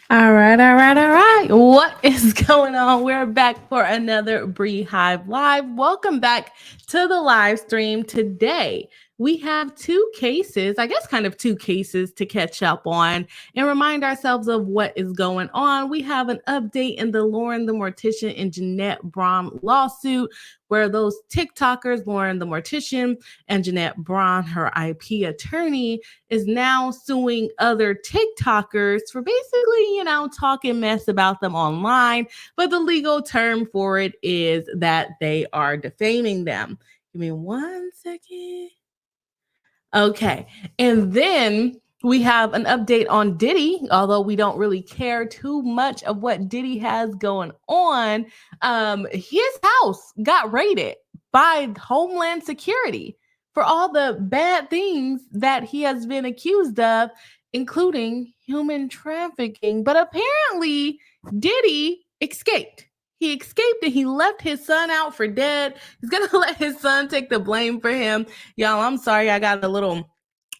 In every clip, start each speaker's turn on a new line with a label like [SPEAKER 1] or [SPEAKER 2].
[SPEAKER 1] All right. What is going on? We're back for another Bree Hive Live. Welcome back to the live stream. Today, we have two cases, I guess kind of two cases to catch up on and remind ourselves of what is going on. We have an update in the Lauren the Mortician and Jeanette Braun lawsuit, where those TikTokers, Lauren the Mortician and Jeanette Braun, her IP attorney, is now suing other TikTokers for basically, talking mess about them online. But the legal term for it is that they are defaming them. Give me 1 second. Okay. And then we have an update on Diddy, although we don't really care too much of what Diddy has going on. His house got raided by Homeland Security for all the bad things that he has been accused of, including human trafficking. But apparently, Diddy escaped. He escaped and he left his son out for dead. He's going to let his son take the blame for him. Y'all, I'm sorry I got a little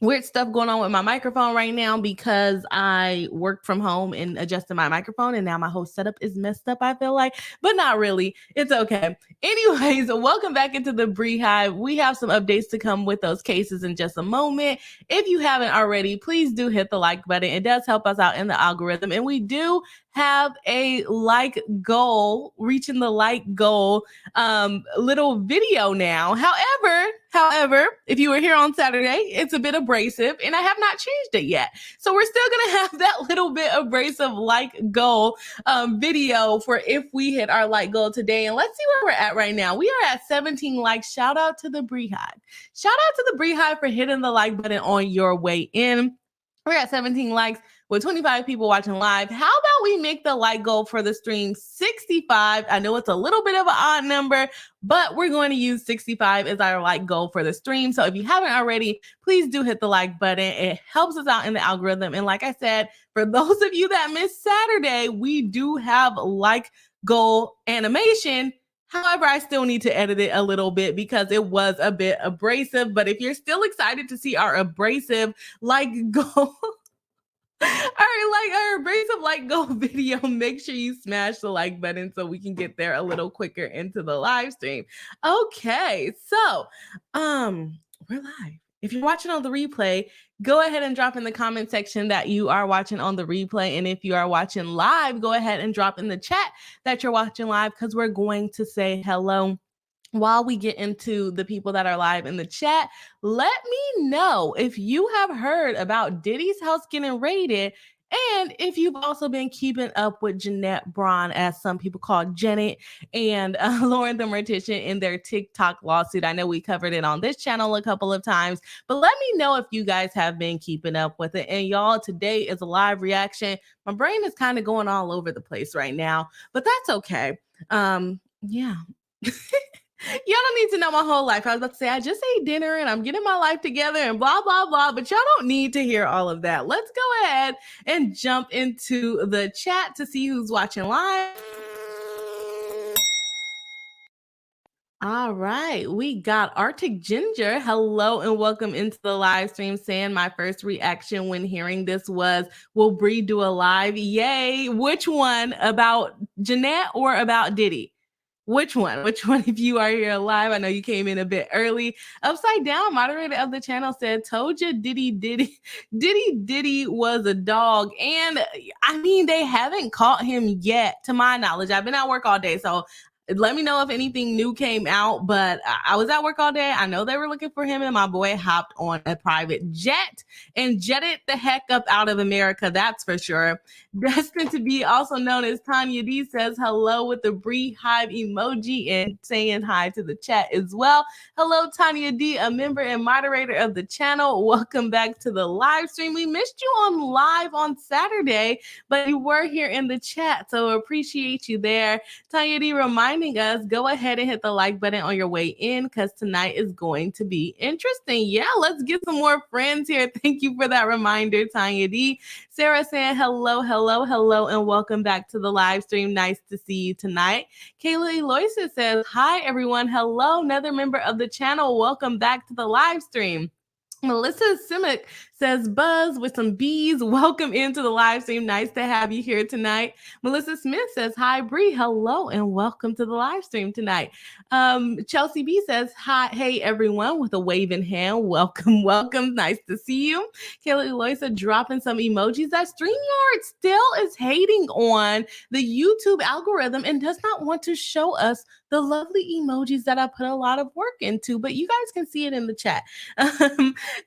[SPEAKER 1] weird stuff going on with my microphone right now because I worked from home and adjusted my microphone, and now my whole setup is messed up, I feel like, but not really. It's okay. Anyways, welcome back into the Bree Hive. We have some updates to come with those cases in just a moment. If you haven't already, please do hit the like button. It does help us out in the algorithm, and we do have a like goal, reaching the like goal little video now. However, if you were here on Saturday, it's a bit abrasive and I have not changed it yet. So we're still going to have that little bit abrasive like goal video for if we hit our like goal today. And let's see where we're at right now. We are at 17 likes. Shout out to the Bree Hive. Shout out to the Bree Hive for hitting the like button on your way in. We're at 17 likes with 25 people watching live. How about we make the like goal for the stream 65? I know it's a little bit of an odd number, but we're going to use 65 as our like goal for the stream. So if you haven't already, please do hit the like button. It helps us out in the algorithm. And like I said, for those of you that missed Saturday, we do have like goal animation. However, I still need to edit it a little bit because it was a bit abrasive. But if you're still excited to see our abrasive like goal, our abrasive like goal video, make sure you smash the like button so we can get there a little quicker into the live stream. Okay, so we're live. If you're watching on the replay, go ahead and drop in the comment section that you are watching on the replay. And if you are watching live, go ahead and drop in the chat that you're watching live, because we're going to say hello. While we get into the people that are live in the chat, let me know if you have heard about Diddy's house getting raided, and if you've also been keeping up with Jeanette Braun, as some people call Jeanette, and Lauren the Mortician in their TikTok lawsuit. I know we covered it on this channel a couple of times, but let me know if you guys have been keeping up with it. And y'all, today is a live reaction. My brain is kind of going all over the place right now, but that's okay. Yeah. Y'all don't need to know my whole life. I was about to say, I just ate dinner and I'm getting my life together and blah, blah, blah. But y'all don't need to hear all of that. Let's go ahead and jump into the chat to see who's watching live. All right, we got Arctic Ginger. Hello and welcome into the live stream, saying my first reaction when hearing this was, will Bree do a live? Yay. Which one, about Jeanette or about Diddy? Which one? If you are here live, I know you came in a bit early. Upside Down, moderator of the channel, said, told you Diddy was a dog. And I mean, they haven't caught him yet, to my knowledge. I've been at work all day, so let me know if anything new came out, but I was at work all day. I know they were looking for him, and my boy hopped on a private jet and jetted the heck up out of America, that's for sure. Destined to be, also known as Tanya D, says hello with the Bree Hive emoji and saying hi to the chat as well. Hello, Tanya D, a member and moderator of the channel. Welcome back to the live stream. We missed you on live on Saturday, but you were here in the chat, so appreciate you there. Tanya D reminding us, go ahead and hit the like button on your way in, because tonight is going to be interesting. Yeah, let's get some more friends here. Thank you for that reminder, Tanya D. Sarah saying hello, and welcome back to the live stream. Nice to see you tonight. Kayla Eloisa says, hi, everyone. Hello, another member of the channel. Welcome back to the live stream. Melissa Simic says Buzz with some bees. Welcome into the live stream. Nice to have you here tonight. Melissa Smith says, hi, Bree. Hello and welcome to the live stream tonight. Chelsea B says, hi, hey, everyone, with a waving hand. Welcome, welcome. Nice to see you. Kayla Eloisa dropping some emojis. That StreamYard still is hating on the YouTube algorithm and does not want to show us the lovely emojis that I put a lot of work into, but you guys can see it in the chat.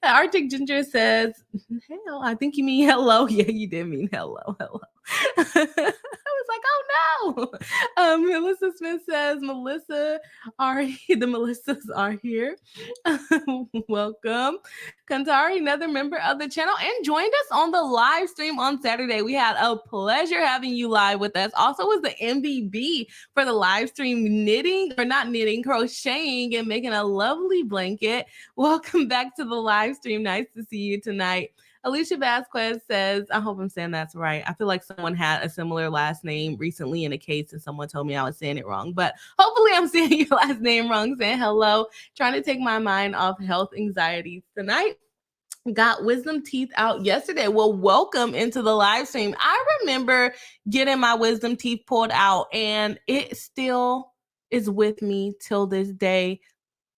[SPEAKER 1] Arctic Ginger says, hell, I think you mean hello. Yeah, you did mean hello. I was like, oh no. Melissa Smith says, the Melissas are here. Welcome. Kantari, another member of the channel, and joined us on the live stream on Saturday. We had a pleasure having you live with us. Also was the MVB for the live stream crocheting and making a lovely blanket. Welcome back to the live stream. Nice to see you tonight. Alicia Vasquez says, I hope I'm saying that's right. I feel like someone had a similar last name recently in a case and someone told me I was saying it wrong, but hopefully I'm saying your last name wrong. Saying hello, trying to take my mind off health anxieties tonight. Got wisdom teeth out yesterday. Well, welcome into the live stream. I remember getting my wisdom teeth pulled out and it still is with me till this day.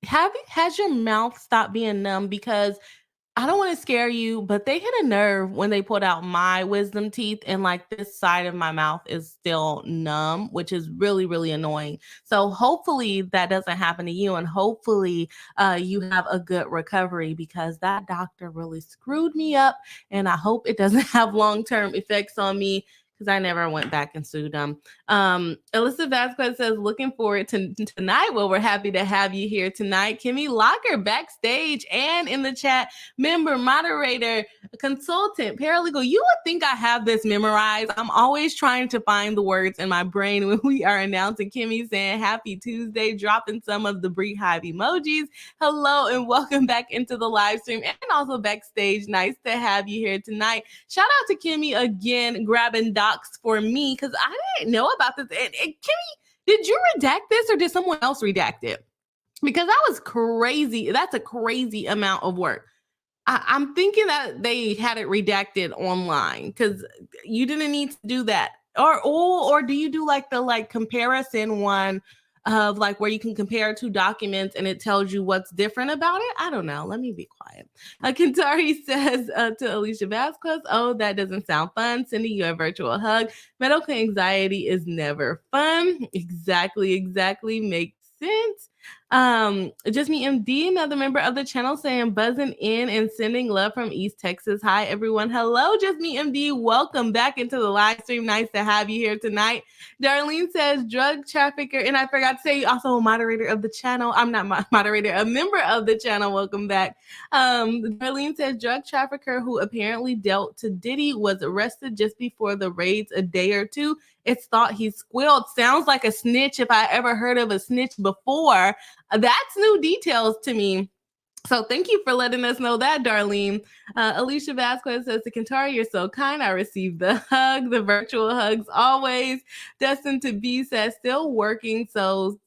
[SPEAKER 1] Has your mouth stopped being numb? Because I don't want to scare you, but they hit a nerve when they pulled out my wisdom teeth, and like this side of my mouth is still numb, which is really, really annoying. So hopefully that doesn't happen to you, and hopefully you have a good recovery, because that doctor really screwed me up, and I hope it doesn't have long-term effects on me, because I never went back and sued them. Alyssa Vasquez says, looking forward to tonight. Well, we're happy to have you here tonight. Kimmy Locker backstage and in the chat, member, moderator, consultant, paralegal. You would think I have this memorized. I'm always trying to find the words in my brain when we are announcing. Kimmy saying happy Tuesday, dropping some of the Bree Hive emojis. Hello and welcome back into the live stream and also backstage. Nice to have you here tonight. Shout out to Kimmy again, grabbing docs for me, because I didn't know about this. And Kimmy, did you redact this or did someone else redact it? Because that was crazy. That's a crazy amount of work. I'm thinking that they had it redacted online, because you didn't need to do that. Or do you do like the comparison one of like where you can compare two documents and it tells you what's different about it? I don't know. Let me be quiet. Kentari says to Alicia Vasquez, oh, that doesn't sound fun. Sending you a virtual hug. Medical anxiety is never fun. Exactly. Makes sense. Just me MD, another member of the channel, saying buzzing in and sending love from East Texas. Hi everyone. Hello, Just me MD. Welcome back into the live stream. Nice to have you here tonight. Darlene says drug trafficker, and I forgot to say also a moderator of the channel. I'm not moderator, a member of the channel. Welcome back. Darlene says drug trafficker who apparently dealt to Diddy was arrested just before the raids a day or two. It's thought he squealed. Sounds like a snitch if I ever heard of a snitch before. That's new details to me. So thank you for letting us know that, Darlene. Alicia Vasquez says to Kentari, you're so kind. I received the hug, the virtual hugs always. Destined to be says still working. So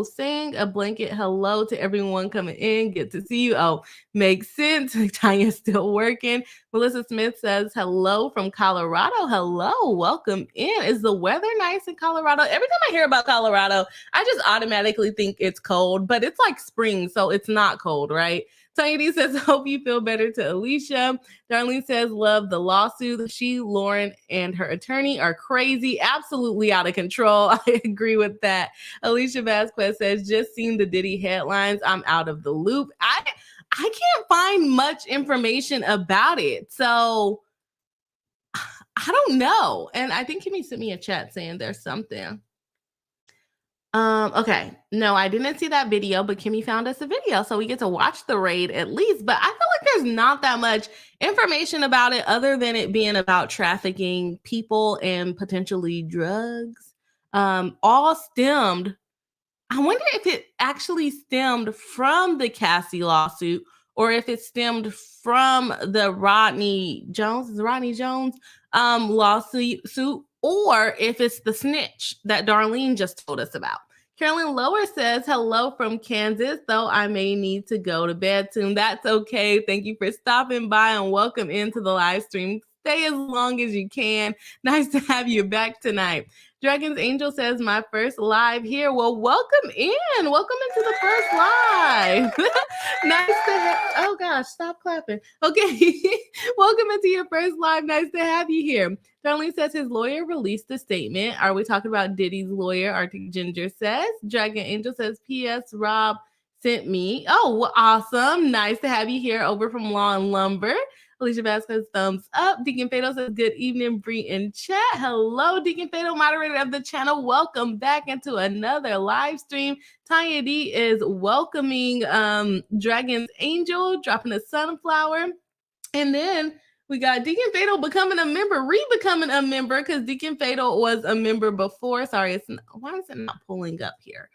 [SPEAKER 1] saying a blanket hello to everyone coming in. Good to see you. Oh, makes sense. Tanya's still working. Melissa Smith says hello from Colorado. Hello, welcome in. Is the weather nice in Colorado? Every time I hear about Colorado, I just automatically think it's cold, but it's like spring, so it's not cold, right? Tanya D says, hope you feel better to Alicia. Darlene says, love the lawsuit. She, Lauren, and her attorney are crazy, absolutely out of control. I agree with that. Alicia Vasquez says, just seen the Diddy headlines. I'm out of the loop. I can't find much information about it. So I don't know. And I think Kimmy sent me a chat saying there's something. Okay. No, I didn't see that video, but Kimmy found us a video, so we get to watch the raid at least. But I feel like there's not that much information about it other than it being about trafficking people and potentially drugs. All stemmed. I wonder if it actually stemmed from the Cassie lawsuit or if it stemmed from the Rodney Jones lawsuit, or if it's the snitch that Darlene just told us about. Carolyn Lower says, hello from Kansas, though I may need to go to bed soon. That's okay. Thank you for stopping by and welcome into the live stream. Stay as long as you can. Nice to have you back tonight. Dragon's Angel says, my first live here. Well, welcome in. Welcome into the first live. Nice to have, oh gosh, stop clapping. Okay. Welcome into your first live. Nice to have you here. Darlene says his lawyer released a statement. Are we talking about Diddy's lawyer? Arctic Ginger says. Dragon Angel says, P.S. Rob sent me. Oh, well, awesome. Nice to have you here over from Law and Lumber. Alicia Vasquez, thumbs up. Deacon Fatal says, good evening, Bree in chat. Hello, Deacon Fatal, moderator of the channel. Welcome back into another live stream. Tanya D is welcoming Dragon's Angel, dropping a sunflower. And then we got Deacon Fatal becoming a member, re-becoming a member, because Deacon Fatal was a member before. Sorry, why is it not pulling up here?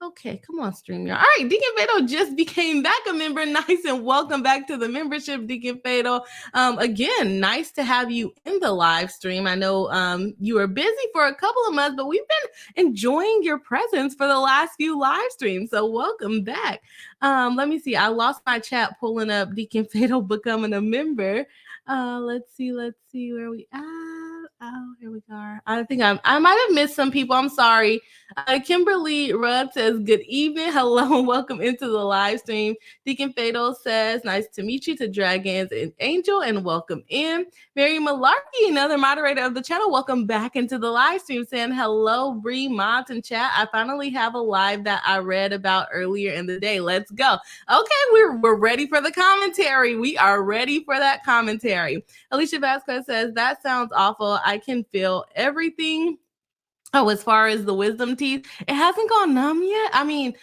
[SPEAKER 1] Okay, come on, StreamYard. All right, Deacon Fatal just became back a member. Nice, and welcome back to the membership, Deacon Fatal. Again, nice to have you in the live stream. I know you were busy for a couple of months, but we've been enjoying your presence for the last few live streams, so welcome back. Let me see. I lost my chat pulling up Deacon Fatal becoming a member. Let's see where we at. Oh, here we are. I think I might have missed some people. I'm sorry. Kimberly Rudd says, good evening. Hello and welcome into the live stream. Deacon Fatal says, nice to meet you to Dragons and Angel, and welcome in. Mary Malarkey, another moderator of the channel, welcome back into the live stream, saying hello, Bree, mods, and chat. I finally have a live that I read about earlier in the day. Let's go. Okay, we're ready for the commentary. We are ready for that commentary. Alicia Vasquez says, that sounds awful. I can feel everything. Oh, as far as the wisdom teeth, it hasn't gone numb yet. I mean,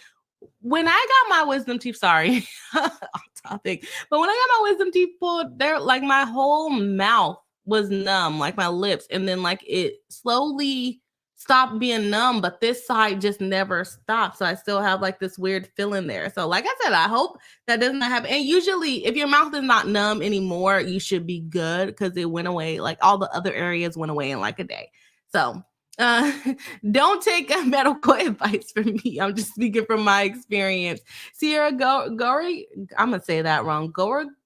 [SPEAKER 1] when I got my wisdom teeth, sorry, off topic, but when I got my wisdom teeth pulled, there, like my whole mouth was numb, like my lips, and then like it slowly stopped being numb, but this side just never stopped. So I still have like this weird feeling there. So like I said, I hope that doesn't happen. And usually if your mouth is not numb anymore, you should be good because it went away. Like all the other areas went away in like a day. So don't take medical advice from me. I'm just speaking from my experience. Sierra Goring, I'm gonna say that wrong. Goring.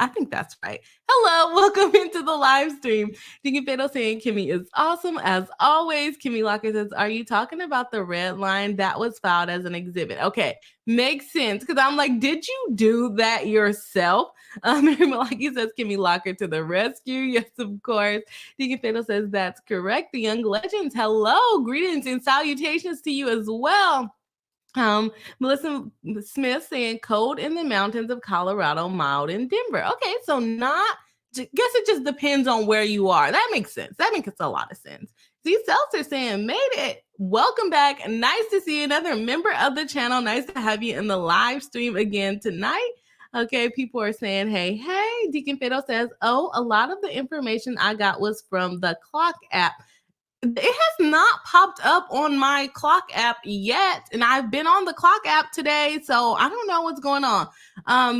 [SPEAKER 1] I think that's right. Hello, welcome into the live stream. Deacon Fatal saying Kimmy is awesome as always. Kimmy Locker says, are you talking about the red line that was filed as an exhibit? Okay, makes sense, because I'm like, did you do that yourself? Mary Malaki says, Kimmy Locker to the rescue. Yes, of course. Deacon Fatal says, that's correct. The Young Legends, hello, greetings and salutations to you as well. Melissa Smith saying cold in the mountains of Colorado, mild in Denver. Okay, so guess it just depends on where you are. That makes sense. That makes a lot of sense. Z Seltzer saying, made it. Welcome back. Nice to see another member of the channel. Nice to have you in the live stream again tonight. Okay, people are saying, hey. Deacon Fatal says, oh, a lot of the information I got was from the Clock app. It has not popped up on my Clock app yet, and I've been on the Clock app today, so I don't know what's going on.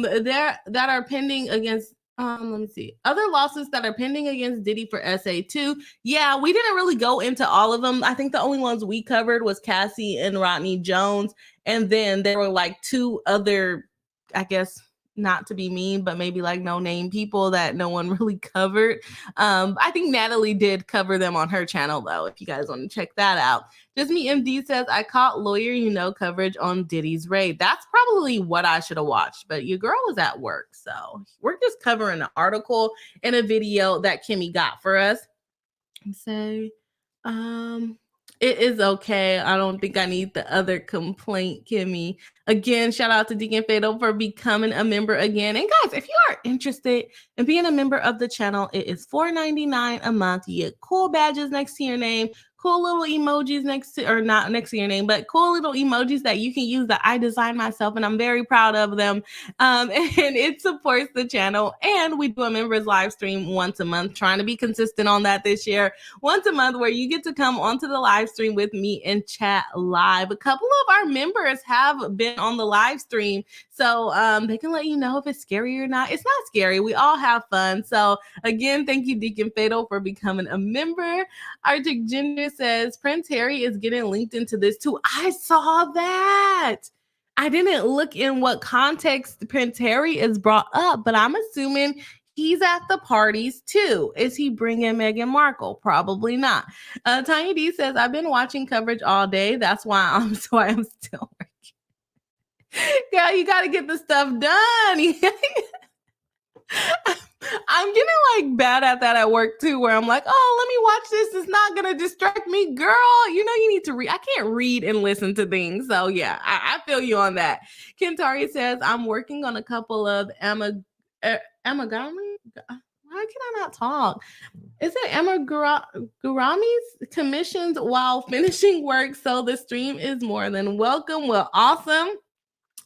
[SPEAKER 1] There that are pending against let me see, other lawsuits that are pending against Diddy for SA2. Yeah, we didn't really go into all of them. I think the only ones we covered was Cassie and Rodney Jones, and then there were like two other, I guess, not to be mean, but maybe like no name people that no one really covered. I think Natalie did cover them on her channel though, if you guys want to check that out. Just Me MD says, I caught Lawyer coverage on Diddy's raid. That's probably what I should have watched, but your girl was at work. So we're just covering an article and a video that Kimmy got for us. And say, it is okay. I don't think I need the other complaint, Kimmy. Again, shout out to Deacon Fatal for becoming a member again. And guys, if you are interested in being a member of the channel, it is $4.99 a month. You get cool badges next to your name, cool little emojis next to, or not next to your name, but cool little emojis that you can use that I designed myself, and I'm very proud of them. And it supports the channel. And we do a members live stream once a month, trying to be consistent on that this year. Once a month, where you get to come onto the live stream with me and chat live. A couple of our members have been on the live stream, so they can let you know if it's scary or not. It's not scary. We all have fun. So again, thank you, Deacon Fatal, for becoming a member. Arctic Ginger Walker says, Prince Harry is getting linked into this too. I saw that. I didn't look in what context Prince Harry is brought up, but I'm assuming he's at the parties too. Is he bringing Meghan Markle? Probably not. Tiny D says, I've been watching coverage all day. That's why I'm still working. Girl, you got to get the stuff done. I'm getting like bad at that at work too, where I'm like, oh, let me watch this. It's not going to distract me. Girl, you need to read. I can't read and listen to things. So yeah, I feel you on that. Kentari says, I'm working on a couple of amigami. Why can I not talk? Is it Gurami's commissions while finishing work? So the stream is more than welcome. Well, awesome.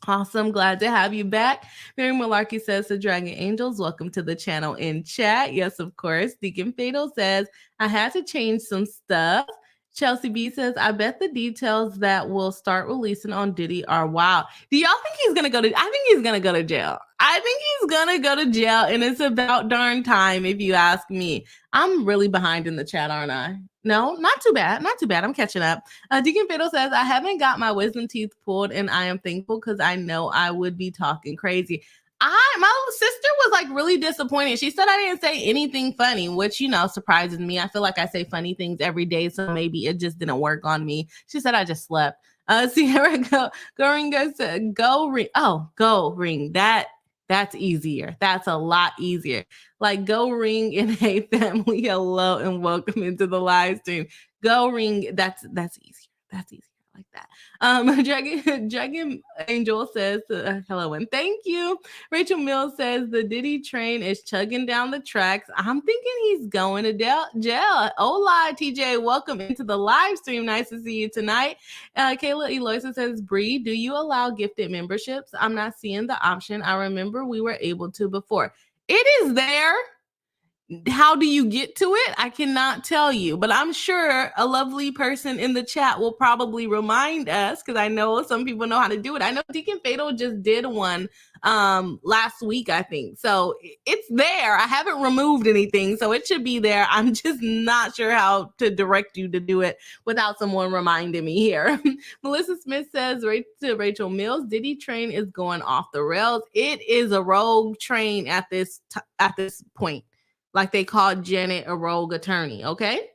[SPEAKER 1] Awesome. Glad to have you back. Mary Malarkey says to Dragon Angels, welcome to the channel in chat. Yes, of course. Deacon Fatal says, I had to change some stuff. Chelsea B says, I bet the details that will start releasing on Diddy are wild. Do y'all think he's going to go to, I think he's going to go to jail. I think he's going to go to jail, and it's about darn time, if you ask me. I'm really behind in the chat, aren't I? No, not too bad. Not too bad. I'm catching up. Deacon Fatal says, I haven't got my wisdom teeth pulled, and I am thankful because I know I would be talking crazy. My sister was like really disappointed. She said I didn't say anything funny, which, surprises me. I feel like I say funny things every day, so maybe it just didn't work on me. She said I just slept. Sierra Goringa said, go ring. Oh, go ring. That's easier. That's a lot easier. Like, go ring in a family. Hello and welcome into the live stream. Go ring. That's easier. That's easier. Like that. Dragon Angel says hello and thank you. Rachel Mills says the Diddy train is chugging down the tracks. I'm thinking he's going to jail. Hola, TJ. Welcome into the live stream. Nice to see you tonight. Kayla Eloisa says, Bree, do you allow gifted memberships? I'm not seeing the option. I remember we were able to before. It is there. How do you get to it? I cannot tell you, but I'm sure a lovely person in the chat will probably remind us, because I know some people know how to do it. I know Deacon Fatal just did one last week, I think. So it's there. I haven't removed anything, so it should be there. I'm just not sure how to direct you to do it without someone reminding me here. Melissa Smith says, to Rachel Mills, Diddy train is going off the rails. It is a rogue train at this point. Like they called Jeanette a rogue attorney, okay?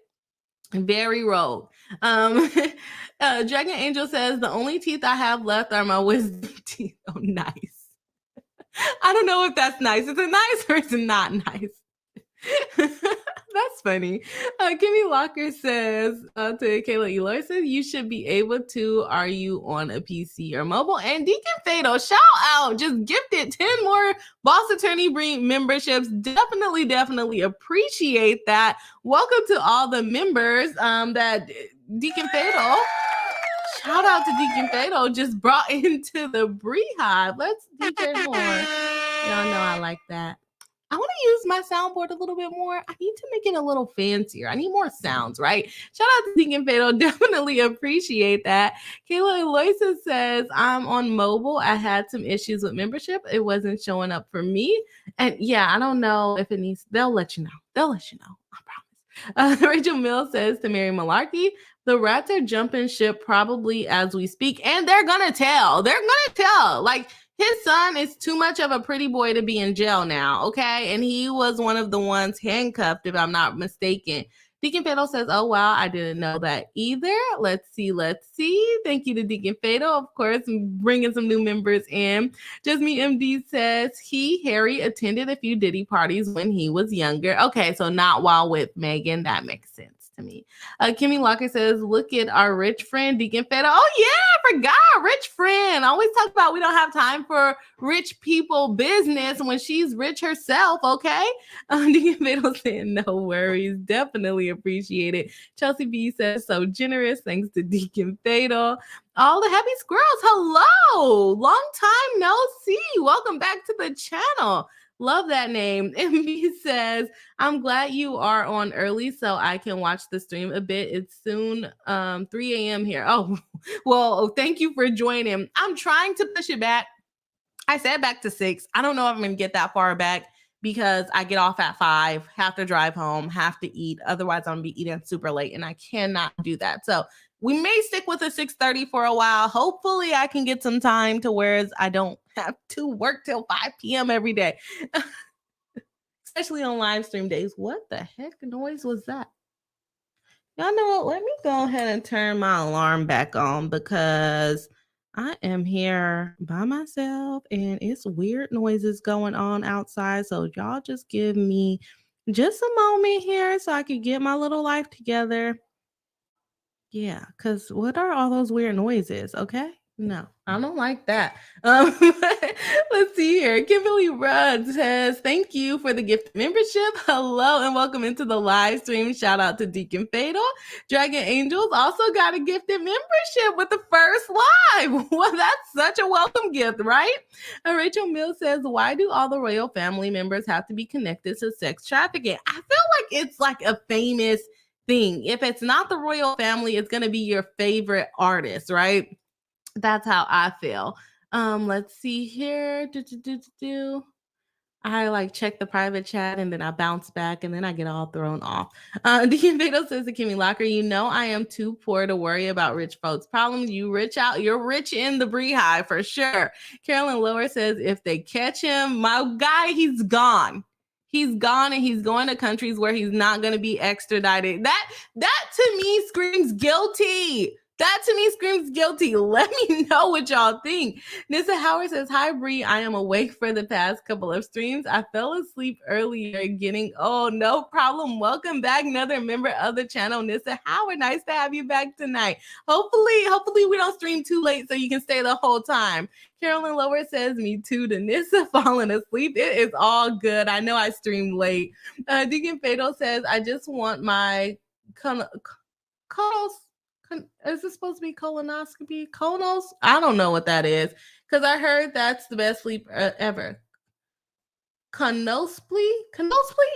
[SPEAKER 1] Very rogue. Dragon Angel says, the only teeth I have left are my wisdom teeth. Oh, nice. I don't know if that's nice. Is it nice or is it not nice? That's funny. Kimmy Locker says to Kayla Eloy says, you should be able to. Are you on a PC or mobile? And Deacon Fatal, shout out. Just gifted 10 more Boss Attorney memberships. Definitely appreciate that. Welcome to all the members that Deacon Fatal. Shout out to Deacon Fatal just brought into the Bree Hive. Let's DJ more. Y'all know I like that. I want to use my soundboard a little bit more. I need to make it a little fancier. I need more sounds, right? Shout out to Deacon Fatal. Definitely appreciate that. Kayla Eloisa says, I'm on mobile. I had some issues with membership. It wasn't showing up for me. And yeah, I don't know if it needs, they'll let you know. I promise. Rachel Mills says to Mary Malarkey, the rats are jumping ship probably as we speak. And they're going to tell. Like, his son is too much of a pretty boy to be in jail now, okay? And he was one of the ones handcuffed, if I'm not mistaken. Deacon Fatal says, oh, wow, I didn't know that either. Let's see. Thank you to Deacon Fatal, of course, bringing some new members in. Just Me MD says, Harry, attended a few Diddy parties when he was younger. Okay, so not while with Megan. That makes sense to me. Kimmy Locker says, look at our rich friend, Deacon Fatal. Oh, yeah, I forgot. Rich friend. I always talk about we don't have time for rich people business when she's rich herself, okay? Deacon Fatal saying, no worries. Definitely appreciate it. Chelsea B says, so generous. Thanks to Deacon Fatal. All the happy squirrels, hello. Long time no see. Welcome back to the channel. Love that name. MB says, I'm glad you are on early so I can watch the stream a bit. It's soon 3 a.m. here. Oh, well, thank you for joining. I'm trying to push it back. I said back to 6. I don't know if I'm going to get that far back because I get off at 5, have to drive home, have to eat. Otherwise, I'm gonna be eating super late, and I cannot do that. So we may stick with a 6:30 for a while. Hopefully, I can get some time to where I don't have to work till 5 p.m. every day, especially on live stream days. What the heck noise was that? Y'all know what? Let me go ahead and turn my alarm back on because I am here by myself and it's weird noises going on outside. So y'all just give me just a moment here so I can get my little life together. Yeah, because what are all those weird noises? Okay. No, I don't like that. Let's see here. Kimberly Rudd says, thank you for the gift membership. Hello and welcome into the live stream. Shout out to Deacon Fatal. Dragon Angels also got a gifted membership with the first live. Well, that's such a welcome gift, right? Rachel Mills says, why do all the royal family members have to be connected to sex trafficking? I feel like it's like a famous thing. If it's not the royal family, it's going to be your favorite artist, right? That's how I feel. Let's see here. I like check the private chat and then I bounce back and then I get all thrown off. Deacon Beto says to Kimmy Locker, you know I am too poor to worry about rich folks' problems. You're rich in the Bree High for sure. Carolyn Lower says if they catch him, my guy, he's gone. He's gone and he's going to countries where he's not going to be extradited. That to me screams guilty. That to me screams guilty. Let me know what y'all think. Nissa Howard says, hi, Bree. I am awake for the past couple of streams. I fell asleep earlier oh, no problem. Welcome back. Another member of the channel, Nissa Howard. Nice to have you back tonight. Hopefully we don't stream too late so you can stay the whole time. Carolyn Lower says, me too, to Nissa falling asleep. It is all good. I know I streamed late. Deacon Fatal says, I just want my is this supposed to be colonoscopy? Conos? I don't know what that is because I heard that's the best sleep ever. Canosply?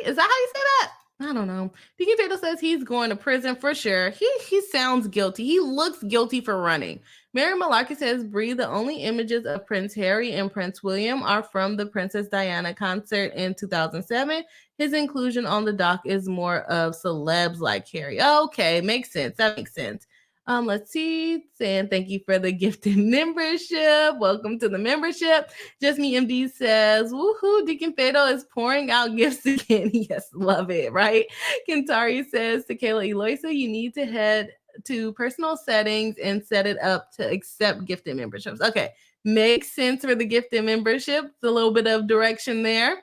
[SPEAKER 1] Is that how you say that? I don't know. Deacon Fatal says he's going to prison for sure. He sounds guilty. He looks guilty for running. Mary Malarkey says, Bree, the only images of Prince Harry and Prince William are from the Princess Diana concert in 2007. His inclusion on the doc is more of celebs like Harry. Okay, makes sense. That makes sense. Let's see. Saying thank you for the gifted membership. Welcome to the membership. Just Me MD says, woohoo, Deacon Fatal is pouring out gifts again. Yes, love it, right? Kentari says to Kayla Eloisa, you need to head to personal settings and set it up to accept gifted memberships. Okay, makes sense for the gifted membership. It's a little bit of direction there.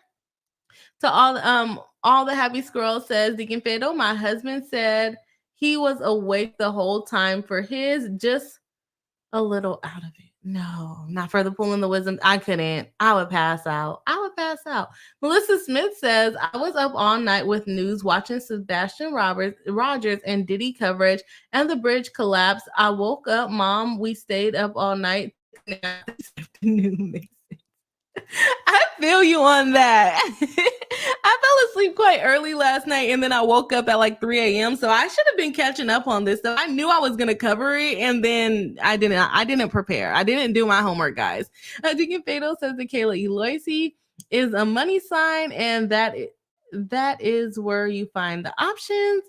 [SPEAKER 1] To all the happy squirrels says Deacon Fatal, my husband said he was awake the whole time for his, just a little out of it. No, not for the pulling the wisdom. I couldn't. I would pass out. Melissa Smith says, I was up all night with news watching Sebastian Rogers and Diddy coverage and the bridge collapse. I woke up, Mom, we stayed up all night. I feel you on that. I fell asleep quite early last night and then I woke up at like 3 a.m. So I should have been catching up on this. So I knew I was going to cover it and then I didn't prepare. I didn't do my homework, guys. Deacon Fatal says that Kayla Eloisi is a money sign and that is where you find the options.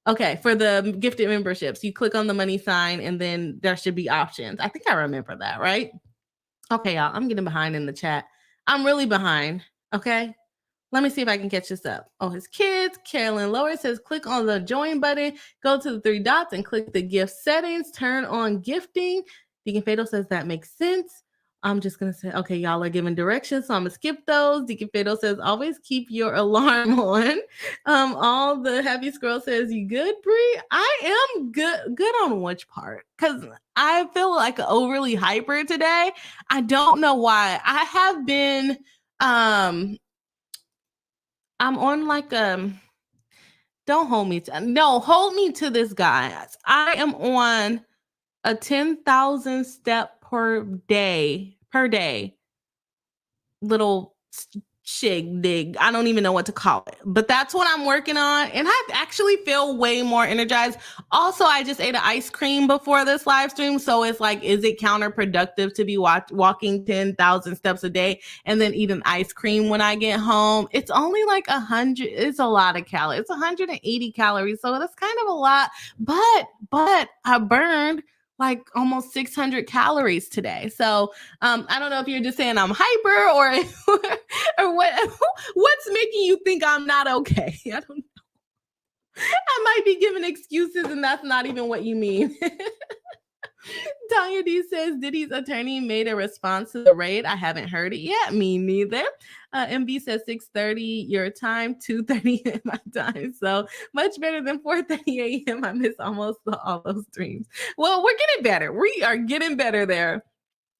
[SPEAKER 1] Okay, for the gifted memberships, you click on the money sign and then there should be options. I think I remember that, right? Okay, y'all, I'm getting behind in the chat. I'm really behind. Okay. Let me see if I can catch this up. Oh, his kids. Carolyn Lower says, click on the join button, go to the 3 dots and click the gift settings, turn on gifting. Deacon Fatal says that makes sense. I'm just going to say, okay, y'all are giving directions, so I'm going to skip those. Deacon Fatal says, always keep your alarm on. All the happy squirrel says, you good, Bree? I am good. Good on which part? Because I feel like overly hyper today. I don't know why. I have been, I'm on like, don't hold me to, no, hold me to this, guys. I am on a 10,000 step per day little shindig. I don't even know what to call it, but that's what I'm working on. And I actually feel way more energized. Also, I just ate an ice cream before this live stream. So it's like, is it counterproductive to be walking 10,000 steps a day and then eat an ice cream when I get home? It's only like 100. It's a lot of calories. It's 180 calories. So that's kind of a lot, but I burned like almost 600 calories today. So I don't know if you're just saying I'm hyper or or what's making you think I'm not okay? I don't know. I might be giving excuses and that's not even what you mean. Tanya D says Diddy's attorney made a response to the raid. I haven't heard it yet. Me neither. MB says 6:30 your time, 2:30 my time. So much better than 4:30 a.m. I miss almost all those streams. Well, we're getting better. We are getting better there.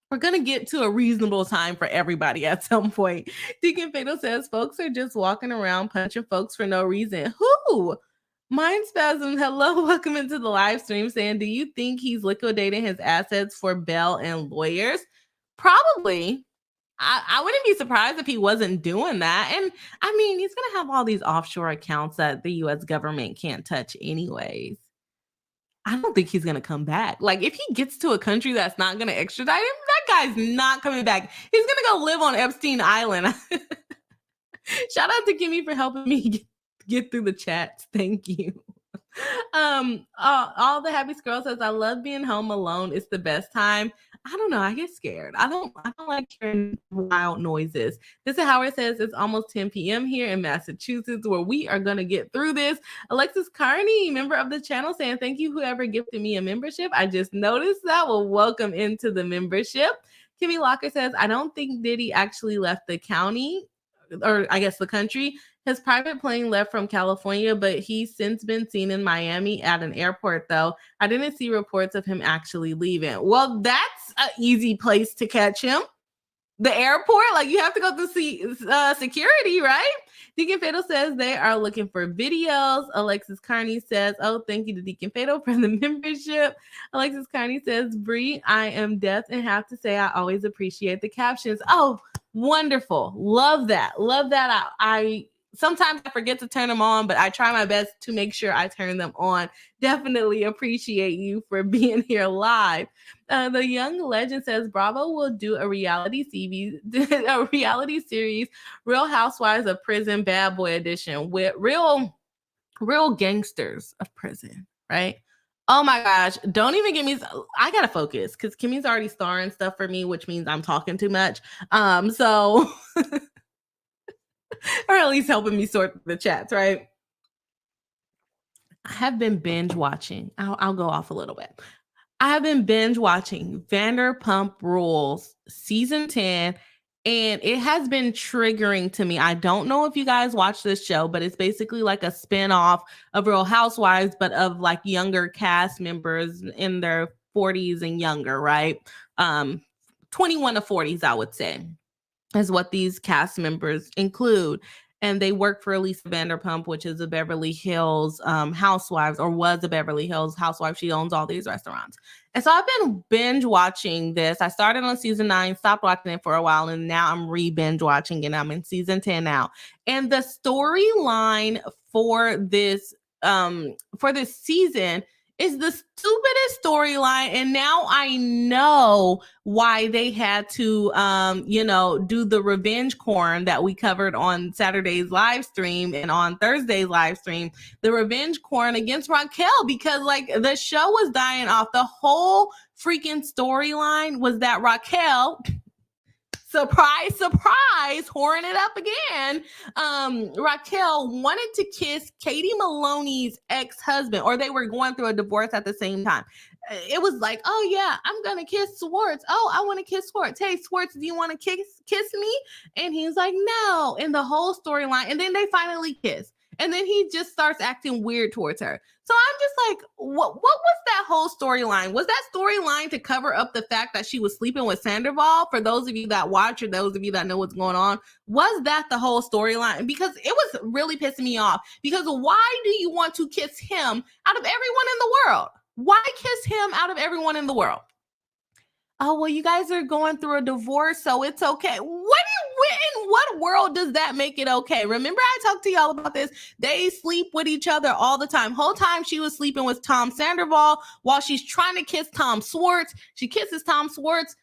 [SPEAKER 1] We're going to get to a reasonable time for everybody at some point. Deacon Fatal says folks are just walking around punching folks for no reason. Who? Mind Spasm, hello, welcome into the live stream, saying, do you think he's liquidating his assets for bail and lawyers? Probably. I wouldn't be surprised if he wasn't doing that. And I mean, he's going to have all these offshore accounts that the U.S. government can't touch anyways. I don't think he's going to come back. Like, if he gets to a country that's not going to extradite him, that guy's not coming back. He's going to go live on Epstein Island. Shout out to Kimmy for helping me get through the chats. Thank you. All the happy squirrel says, I love being home alone. It's the best time. I don't know. I get scared. I don't like hearing wild noises. This is Howard says it's almost 10 p.m. here in Massachusetts, where we are going to get through this. Alexis Carney, member of the channel, saying thank you, whoever gifted me a membership. I just noticed that. Well, welcome into the membership. Kimmy Locker says, I don't think Diddy actually left the county, or I guess the country. His private plane left from California, but he's since been seen in Miami at an airport, though. I didn't see reports of him actually leaving. Well, that's an easy place to catch him. The airport, like you have to go through security, right? Deacon Fatal says they are looking for videos. Alexis Carney says, oh, thank you to Deacon Fatal for the membership. Alexis Carney says, Bree, I am deaf and have to say I always appreciate the captions. Oh, wonderful. Love that. Love that. I sometimes I forget to turn them on, but I try my best to make sure I turn them on. Definitely appreciate you for being here live. The young legend says Bravo will do a reality series, Real Housewives of Prison, Bad Boy Edition, with real gangsters of prison, right? Oh my gosh, don't even get me. I gotta focus because Kimmy's already starring stuff for me, which means I'm talking too much. So. Or at least helping me sort the chats, right? I have been binge watching. I'll go off a little bit. I have been binge watching Vanderpump Rules season 10, and it has been triggering to me. I don't know if you guys watch this show, but it's basically like a spinoff of Real Housewives, but of like younger cast members in their 40s and younger, right? 21 to 40s, I would say, is what these cast members include. And they work for Lisa Vanderpump, which is a Beverly Hills housewives, or was a Beverly Hills housewife. She owns all these restaurants. And so I've been binge watching this. I started on season 9, stopped watching it for a while, and now I'm re-binge watching it. I'm in season 10 now. And the storyline for this season is the stupidest storyline. And now I know why they had to, do the revenge corn that we covered on Saturday's live stream and on Thursday's live stream, the revenge corn against Raquel, because like the show was dying off. The whole freaking storyline was that Raquel, surprise, whoring it up again. Raquel wanted to kiss Katie Maloney's ex-husband, or they were going through a divorce at the same time. It was like, oh yeah, I'm gonna kiss Swartz. Oh, I want to kiss Swartz. Hey, Swartz, do you want to kiss me? And he's like, no. And the whole storyline, and then they finally kiss. And then he just starts acting weird towards her. So I'm just like, what was that whole storyline? Was that storyline to cover up the fact that she was sleeping with Sandoval? For those of you that watch, or those of you that know what's going on, was that the whole storyline? Because it was really pissing me off. Because why do you want to kiss him out of everyone in the world? Why kiss him out of everyone in the world? Oh, well, you guys are going through a divorce, so it's okay. When what world does that make it okay? Remember I talked to y'all about this? They sleep with each other all the time. Whole time she was sleeping with Tom Sandoval while she's trying to kiss Tom Schwartz. She kisses Tom Schwartz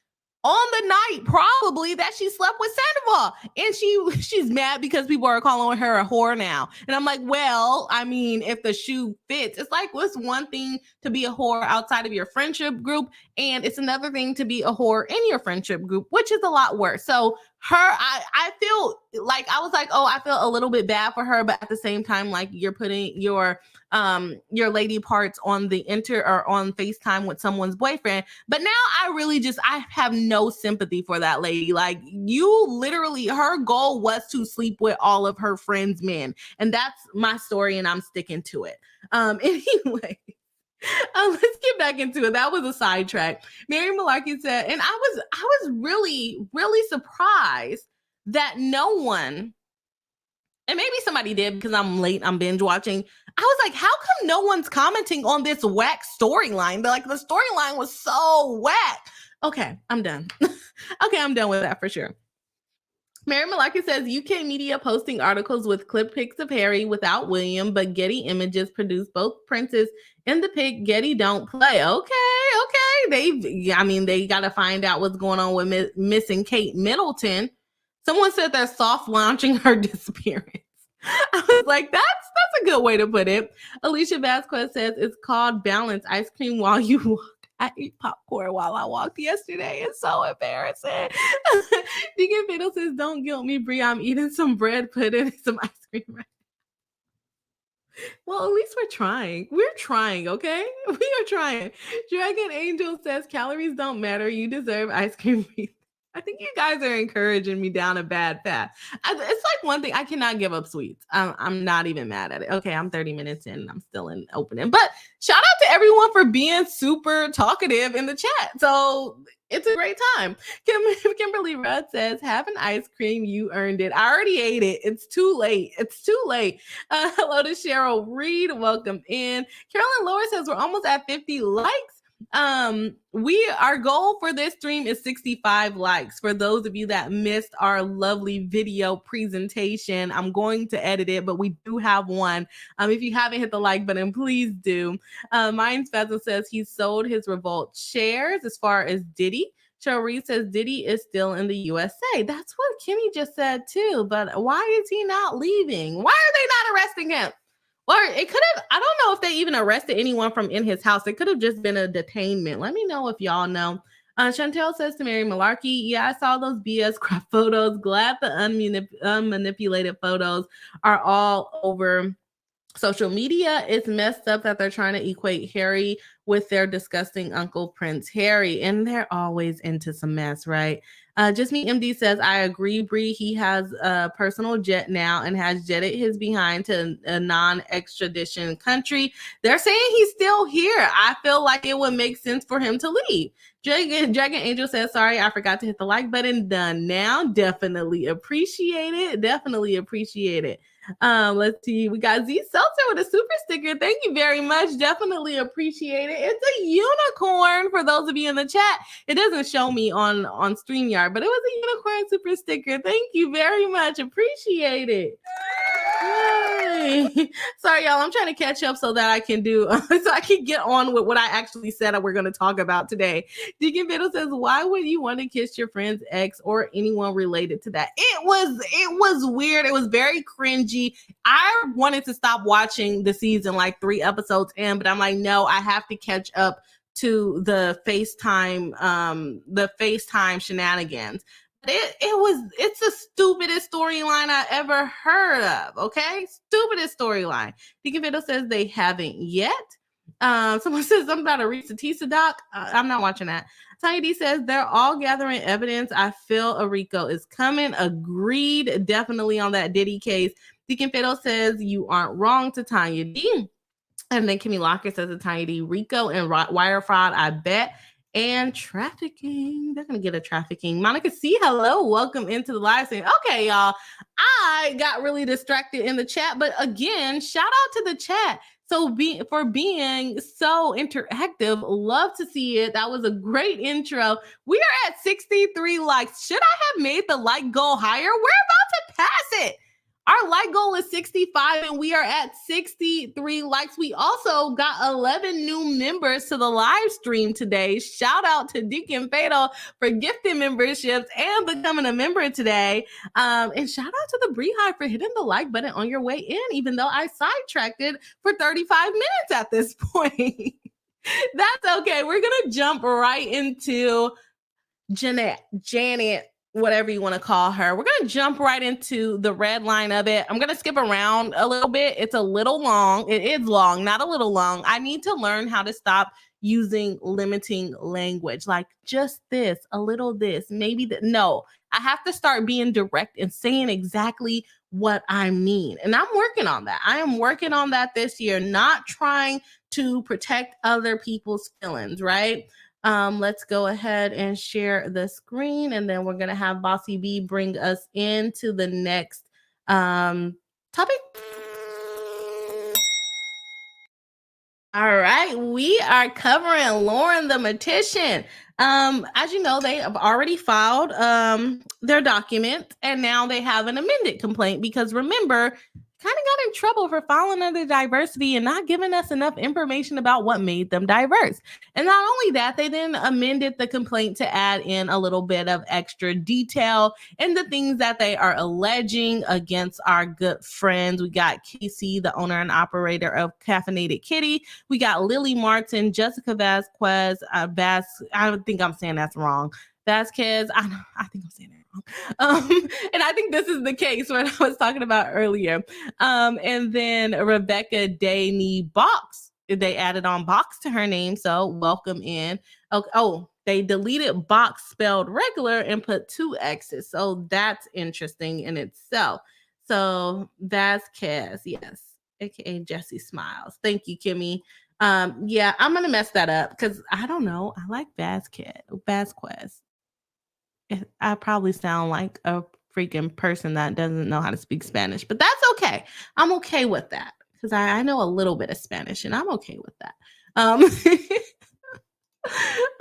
[SPEAKER 1] on the night probably that she slept with Sandoval, and she's mad because people are calling her a whore now. And I'm like, well, I mean, if the shoe fits, it's like, what's one thing to be a whore outside of your friendship group, and it's another thing to be a whore in your friendship group, which is a lot worse. So I feel like, I was like, oh, I feel a little bit bad for her, but at the same time, like, you're putting your lady parts on the or on FaceTime with someone's boyfriend. But now I have no sympathy for that lady. Like, you literally, her goal was to sleep with all of her friends' men, and that's my story, and I'm sticking to it. Anyway. Let's get back into it. That was a sidetrack. Mary Malarkey said, and I was really, really surprised that no one, and maybe somebody did because I'm late, I'm binge watching. I was like, how come no one's commenting on this whack storyline? Like, the storyline was so whack. Okay, I'm done. Okay, I'm done with that for sure. Mary Malarkey says UK media posting articles with clip pics of Harry without William, but Getty Images produced both princes in the pic. Getty don't play. Okay. They got to find out what's going on with missing Kate Middleton. Someone said they're soft launching her disappearance. I was like, that's a good way to put it. Alicia Vasquez says it's called balance. Ice cream while you walk. I ate popcorn while I walked yesterday. It's so embarrassing. Deacon Fiddle says, don't guilt me, Brie. I'm eating some bread pudding and some ice cream right now. Well, at least we're trying. We're trying, okay? We are trying. Dragon Angel says, calories don't matter. You deserve ice cream. I think you guys are encouraging me down a bad path. It's like one thing, I cannot give up sweets. I'm not even mad at it. Okay, I'm 30 minutes in and I'm still in opening. But shout out to everyone for being super talkative in the chat. So it's a great time. Kimberly Rudd says, have an ice cream. You earned it. I already ate it. It's too late. Hello to Cheryl Reed. Welcome in. Carolyn Lower says, we're almost at 50 likes. Our goal for this stream is 65 likes. For those of you that missed our lovely video presentation, I'm going to edit it, but we do have one. If you haven't hit the like button, please do. Mine's Pheasant says he sold his Revolt shares. As far as Diddy, Cheryl Reed says Diddy is still in the USA. That's what Kimmy just said too, but why is he not leaving? Why are they not arresting him? Or it could have, I don't know if they even arrested anyone from in his house. It could have just been a detainment. Let me know if y'all know. Chantel says to Mary Malarkey, yeah, I saw those BS crap photos. Glad the unmanipulated photos are all over social media. It's messed up that they're trying to equate Harry with their disgusting Uncle Prince Harry. And they're always into some mess, right? Just Me MD says, I agree, Bree. He has a personal jet now and has jetted his behind to a non-extradition country. They're saying he's still here. I feel like it would make sense for him to leave. Dragon Angel says, sorry, I forgot to hit the like button. Done now. Definitely appreciate it. Let's see. We got Z Seltzer with a super sticker. Thank you very much. Definitely appreciate it. It's a unicorn for those of you in the chat. It doesn't show me on StreamYard, but it was a unicorn super sticker. Thank you very much. Appreciate it. Yay. Sorry, y'all. I'm trying to catch up so that I can get on with what I actually said we're going to talk about today. Deacon Fiddle says, why would you want to kiss your friend's ex or anyone related to that? It was weird. It was very cringy. I wanted to stop watching the season like 3 episodes in, but I'm like, no, I have to catch up to the FaceTime shenanigans. It's the stupidest storyline I ever heard of. Okay, stupidest storyline. Deacon Fiddle says they haven't yet. Someone says something about a Reese Tisa doc. I'm not watching that. Tiny D says they're all gathering evidence. I feel a Rico is coming. Agreed, definitely on that Diddy case. Deacon Fiddle says you aren't wrong to Tanya D. And then Kimmy Locker says to Tanya D, Rico and wire fraud, I bet. And trafficking. They're going to get a trafficking. Monica C, hello. Welcome into the live stream. Okay, y'all. I got really distracted in the chat. But again, shout out to the chat. for being so interactive. Love to see it. That was a great intro. We are at 63 likes. Should I have made the like goal higher? We're about to pass it. Our like goal is 65 and we are at 63 likes. We also got 11 new members to the live stream today. Shout out to Deacon Fatal for gifting memberships and becoming a member today. And shout out to the Beehive for hitting the like button on your way in, even though I sidetracked it for 35 minutes at this point. That's okay. We're going to jump right into Jeanette, Janet, whatever you want to call her. We're going to jump right into the red line of it. I'm going to skip around a little bit. It's a little long. It is long, not a little long. I need to learn how to stop using limiting language, like just this, a little this, maybe that. No, I have to start being direct and saying exactly what I mean. And I'm working on that. I am working on that this year, not trying to protect other people's feelings, right? Let's go ahead and share the screen, and then we're going to have Bossy B bring us into the next topic. All right, we are covering Lauren the Mortician. As you know, they have already filed their document, and now they have an amended complaint because remember, kind of got in trouble for filing under diversity and not giving us enough information about what made them diverse. And not only that, they then amended the complaint to add in a little bit of extra detail and the things that they are alleging against our good friends. We got Casey, the owner and operator of Caffeinated Kitty. We got Lily Martin, Jessica Vasquez, I think I'm saying that's wrong. Vasquez, I think I'm saying that wrong. And I think this is the case what I was talking about earlier. And then Rebecca Daney Box, they added on Box to her name, so welcome in. Oh, they deleted Box spelled regular and put 2 X's, so that's interesting in itself. So Vasquez, yes, aka Jessie Smiles. Thank you, Kimmy. Yeah, I'm gonna mess that up because I don't know. I like Vasquez. I probably sound like a freaking person that doesn't know how to speak Spanish, but that's okay. I'm okay with that because I know a little bit of Spanish and I'm okay with that.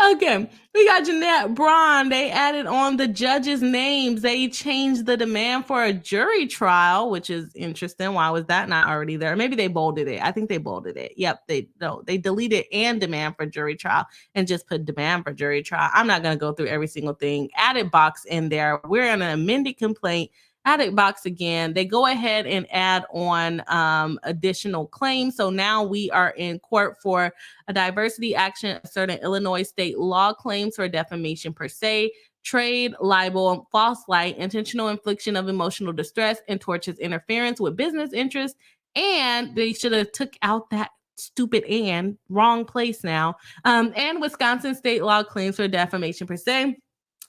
[SPEAKER 1] Okay, we got Jeanette, Braun. They added on the judges' names. They changed the demand for a jury trial, which is interesting. Why was that not already there? Maybe they bolded it. I think they bolded it. Yep, they deleted and demand for jury trial and just put demand for jury trial. I'm not going to go through every single thing. Added Box in there. We're in an amended complaint. Added Box again. They go ahead and add on additional claims. So now we are in court for a diversity action asserting Illinois state law claims for defamation per se, trade, libel, false light, intentional infliction of emotional distress, and tortious interference with business interests. And they should have took out that stupid and wrong place now. And Wisconsin state law claims for defamation per se,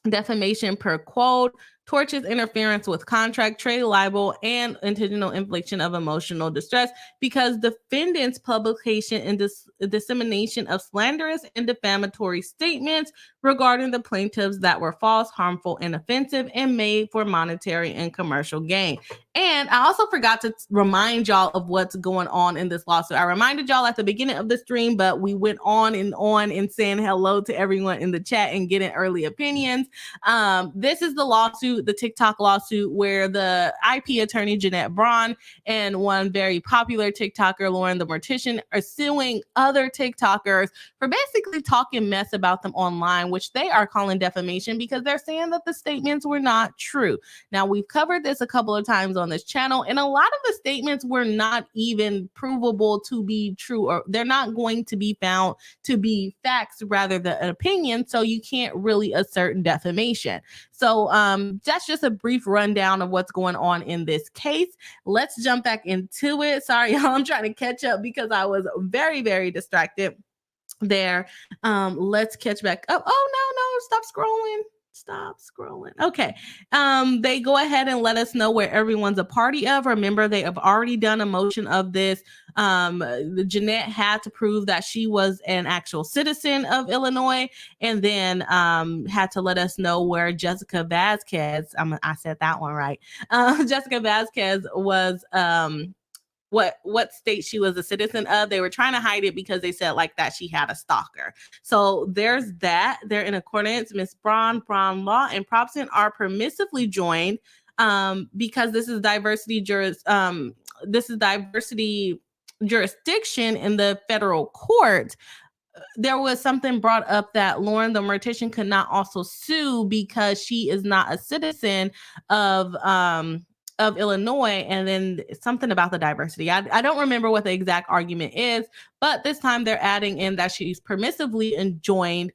[SPEAKER 1] defamation per quote, tortious interference with contract, trade libel, and intentional infliction of emotional distress because defendants' publication and dissemination of slanderous and defamatory statements regarding the plaintiffs that were false, harmful, and offensive and made for monetary and commercial gain. And I also forgot to remind y'all of what's going on in this lawsuit. I reminded y'all at the beginning of the stream, but we went on and saying hello to everyone in the chat and getting early opinions. This is the lawsuit, the TikTok lawsuit, where the IP attorney Jeanette Braun and one very popular TikToker, Lauren the Mortician, are suing other TikTokers for basically talking mess about them online, which they are calling defamation because they're saying that the statements were not true. Now, we've covered this a couple of times on this channel, and a lot of the statements were not even provable to be true, or they're not going to be found to be facts rather than an opinion, so you can't really assert defamation. So that's just a brief rundown of what's going on in this case. Let's jump back into it. Sorry, y'all, I'm trying to catch up because I was very, very distracted there. Let's catch back up. Oh, no, stop scrolling. Okay. They go ahead and let us know where everyone's a party of. Remember, they have already done a motion of this. Jeanette had to prove that she was an actual citizen of Illinois, and then had to let us know where Jessica Vasquez, I said that one right. Jessica Vasquez was what state she was a citizen of. They were trying to hide it because they said like that she had a stalker. So there's that. They're in accordance. Miss Braun, Law, and Propson are permissively joined because this is diversity jurisdiction in the federal court. There was something brought up that Lauren the Mortician could not also sue because she is not a citizen of Illinois, and then something about the diversity. I don't remember what the exact argument is, but this time they're adding in that she's permissively enjoined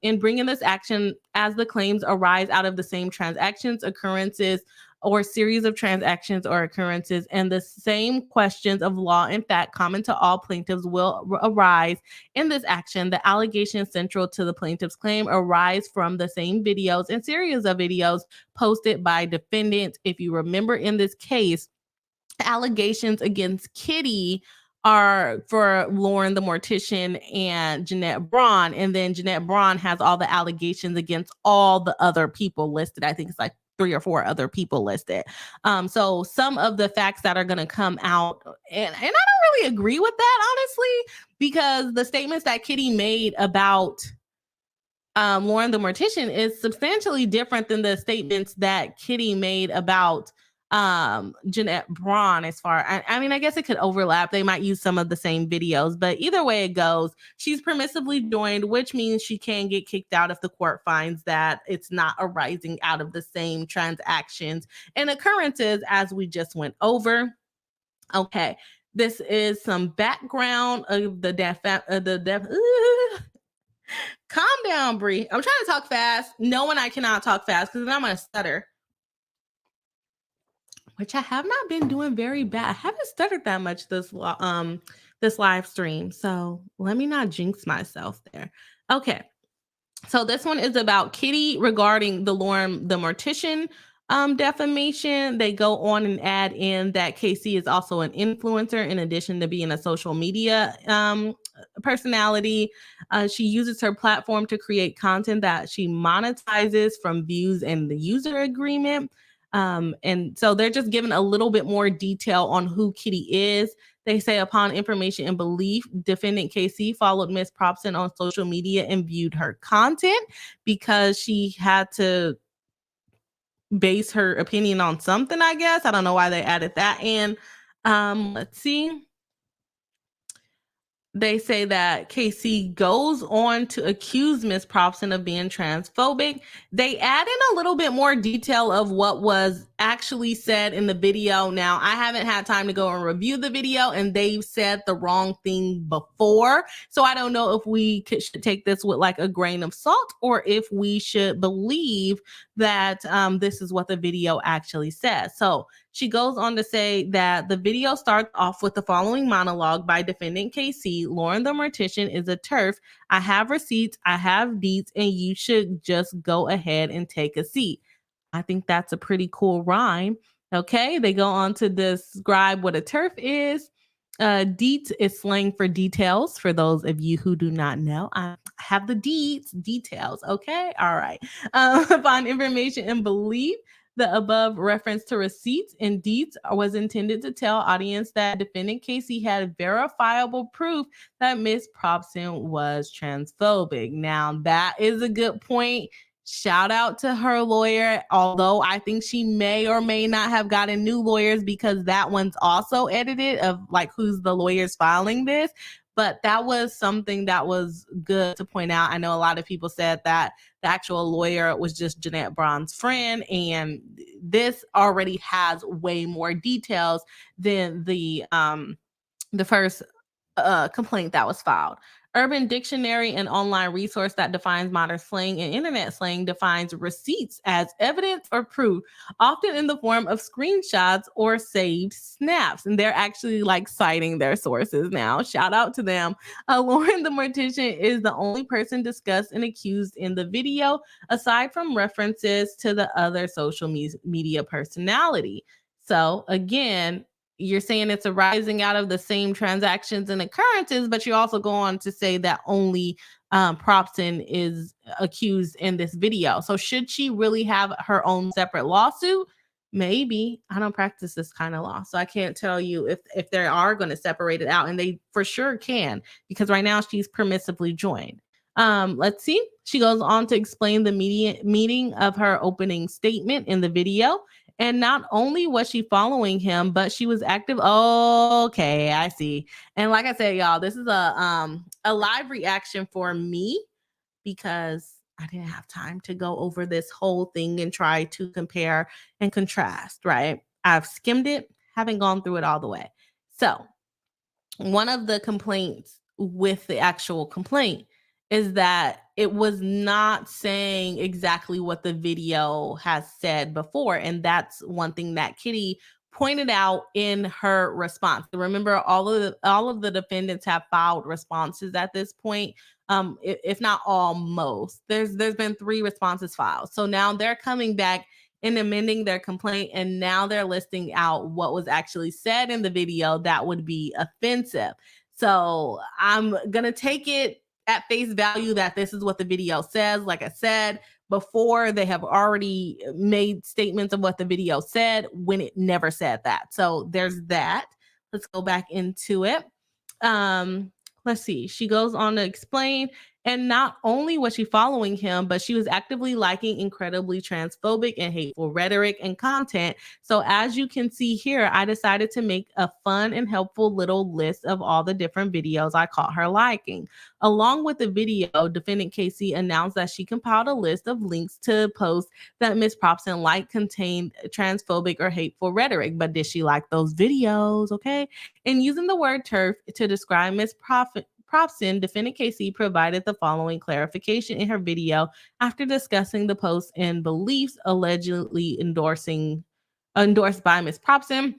[SPEAKER 1] in bringing this action as the claims arise out of the same transactions, occurrences, or series of transactions or occurrences, and the same questions of law and fact common to all plaintiffs will arise in this action. The allegations central to the plaintiff's claim arise from the same videos and series of videos posted by defendants. If you remember in this case, allegations against Kitty are for Lauren the Mortician and Jeanette Braun, and then Jeanette Braun has all the allegations against all the other people listed. I think it's like 3 or 4 other people listed. So some of the facts that are going to come out, and I don't really agree with that, honestly, because the statements that Kitty made about Lauren the Mortician is substantially different than the statements that Kitty made about Jeanette Braun. As far, I mean, I guess it could overlap. They might use some of the same videos, but either way it goes, she's permissively joined, which means she can get kicked out if the court finds that it's not arising out of the same transactions and occurrences as we just went over. Okay, this is some background of the calm down, Bree. I'm trying to talk fast, knowing I cannot talk fast because then I'm gonna stutter, which I have not been doing very bad. I haven't stuttered that much this live stream, so let me not jinx myself there. Okay, so this one is about Kitty regarding the Lauren the Mortician defamation. They go on and add in that KC is also an influencer in addition to being a social media personality. She uses her platform to create content that she monetizes from views and the user agreement. And so they're just giving a little bit more detail on who Kitty is. They say upon information and belief, defendant KC followed Miss Propson on social media and viewed her content because she had to base her opinion on something, I guess. I don't know why they added that in. Let's see. They say that KC goes on to accuse Miss Propson of being transphobic. They add in a little bit more detail of what was actually said in the video. Now, I haven't had time to go and review the video, and they've said the wrong thing before. So I don't know if we should take this with like a grain of salt or if we should believe that this is what the video actually says. So she goes on to say that the video starts off with the following monologue by defendant KC. Lauren the Mortician is a TERF. I have receipts, I have deeds, and you should just go ahead and take a seat. I think that's a pretty cool rhyme. Okay, they go on to describe what a TERF is. Deets is slang for details. For those of you who do not know, I have the details. Okay, all right. Upon information and belief, the above reference to receipts and deeds was intended to tell audience that defendant Casey had verifiable proof that Miss Propson was transphobic. Now, that is a good point. Shout out to her lawyer, although I think she may or may not have gotten new lawyers because that one's also edited of like who's the lawyers filing this. But that was something that was good to point out. I know a lot of people said that the actual lawyer was just Jeanette Braun's friend, and this already has way more details than the first complaint that was filed. Urban Dictionary, an online resource that defines modern slang and internet slang, defines receipts as evidence or proof, often in the form of screenshots or saved snaps. And they're actually like citing their sources now. Shout out to them. Lauren the Mortician is the only person discussed and accused in the video, aside from references to the other social media personality. So again, you're saying it's arising out of the same transactions and occurrences, but you also go on to say that only Propson is accused in this video. So should she really have her own separate lawsuit? Maybe. I don't practice this kind of law, so I can't tell you if they are going to separate it out, and they for sure can, because right now she's permissively joined. Let's see. She goes on to explain the meaning of her opening statement in the video. And not only was she following him, but she was active. Okay, I see. And like I said, y'all, this is a live reaction for me, because I didn't have time to go over this whole thing and try to compare and contrast, right? I've skimmed it, haven't gone through it all the way. So, one of the complaints with the actual complaint is that it was not saying exactly what the video has said before. And that's one thing that Kitty pointed out in her response. Remember, all of the defendants have filed responses at this point. If not all, most. There's been 3 responses filed. So now they're coming back and amending their complaint, and now they're listing out what was actually said in the video that would be offensive. So I'm gonna take it at face value that this is what the video says. Like I said before, they have already made statements of what the video said when it never said that. So there's that. Let's go back into it. Let's see. She goes on to explain, and not only was she following him, but she was actively liking incredibly transphobic and hateful rhetoric and content. So as you can see here, I decided to make a fun and helpful little list of all the different videos I caught her liking. Along with the video, defendant Casey announced that she compiled a list of links to posts that Miss Propson liked contained transphobic or hateful rhetoric. But did she like those videos? Okay. And using the word turf to describe Miss Propson, defendant Casey provided the following clarification in her video after discussing the posts and beliefs allegedly endorsed by Miss Propson.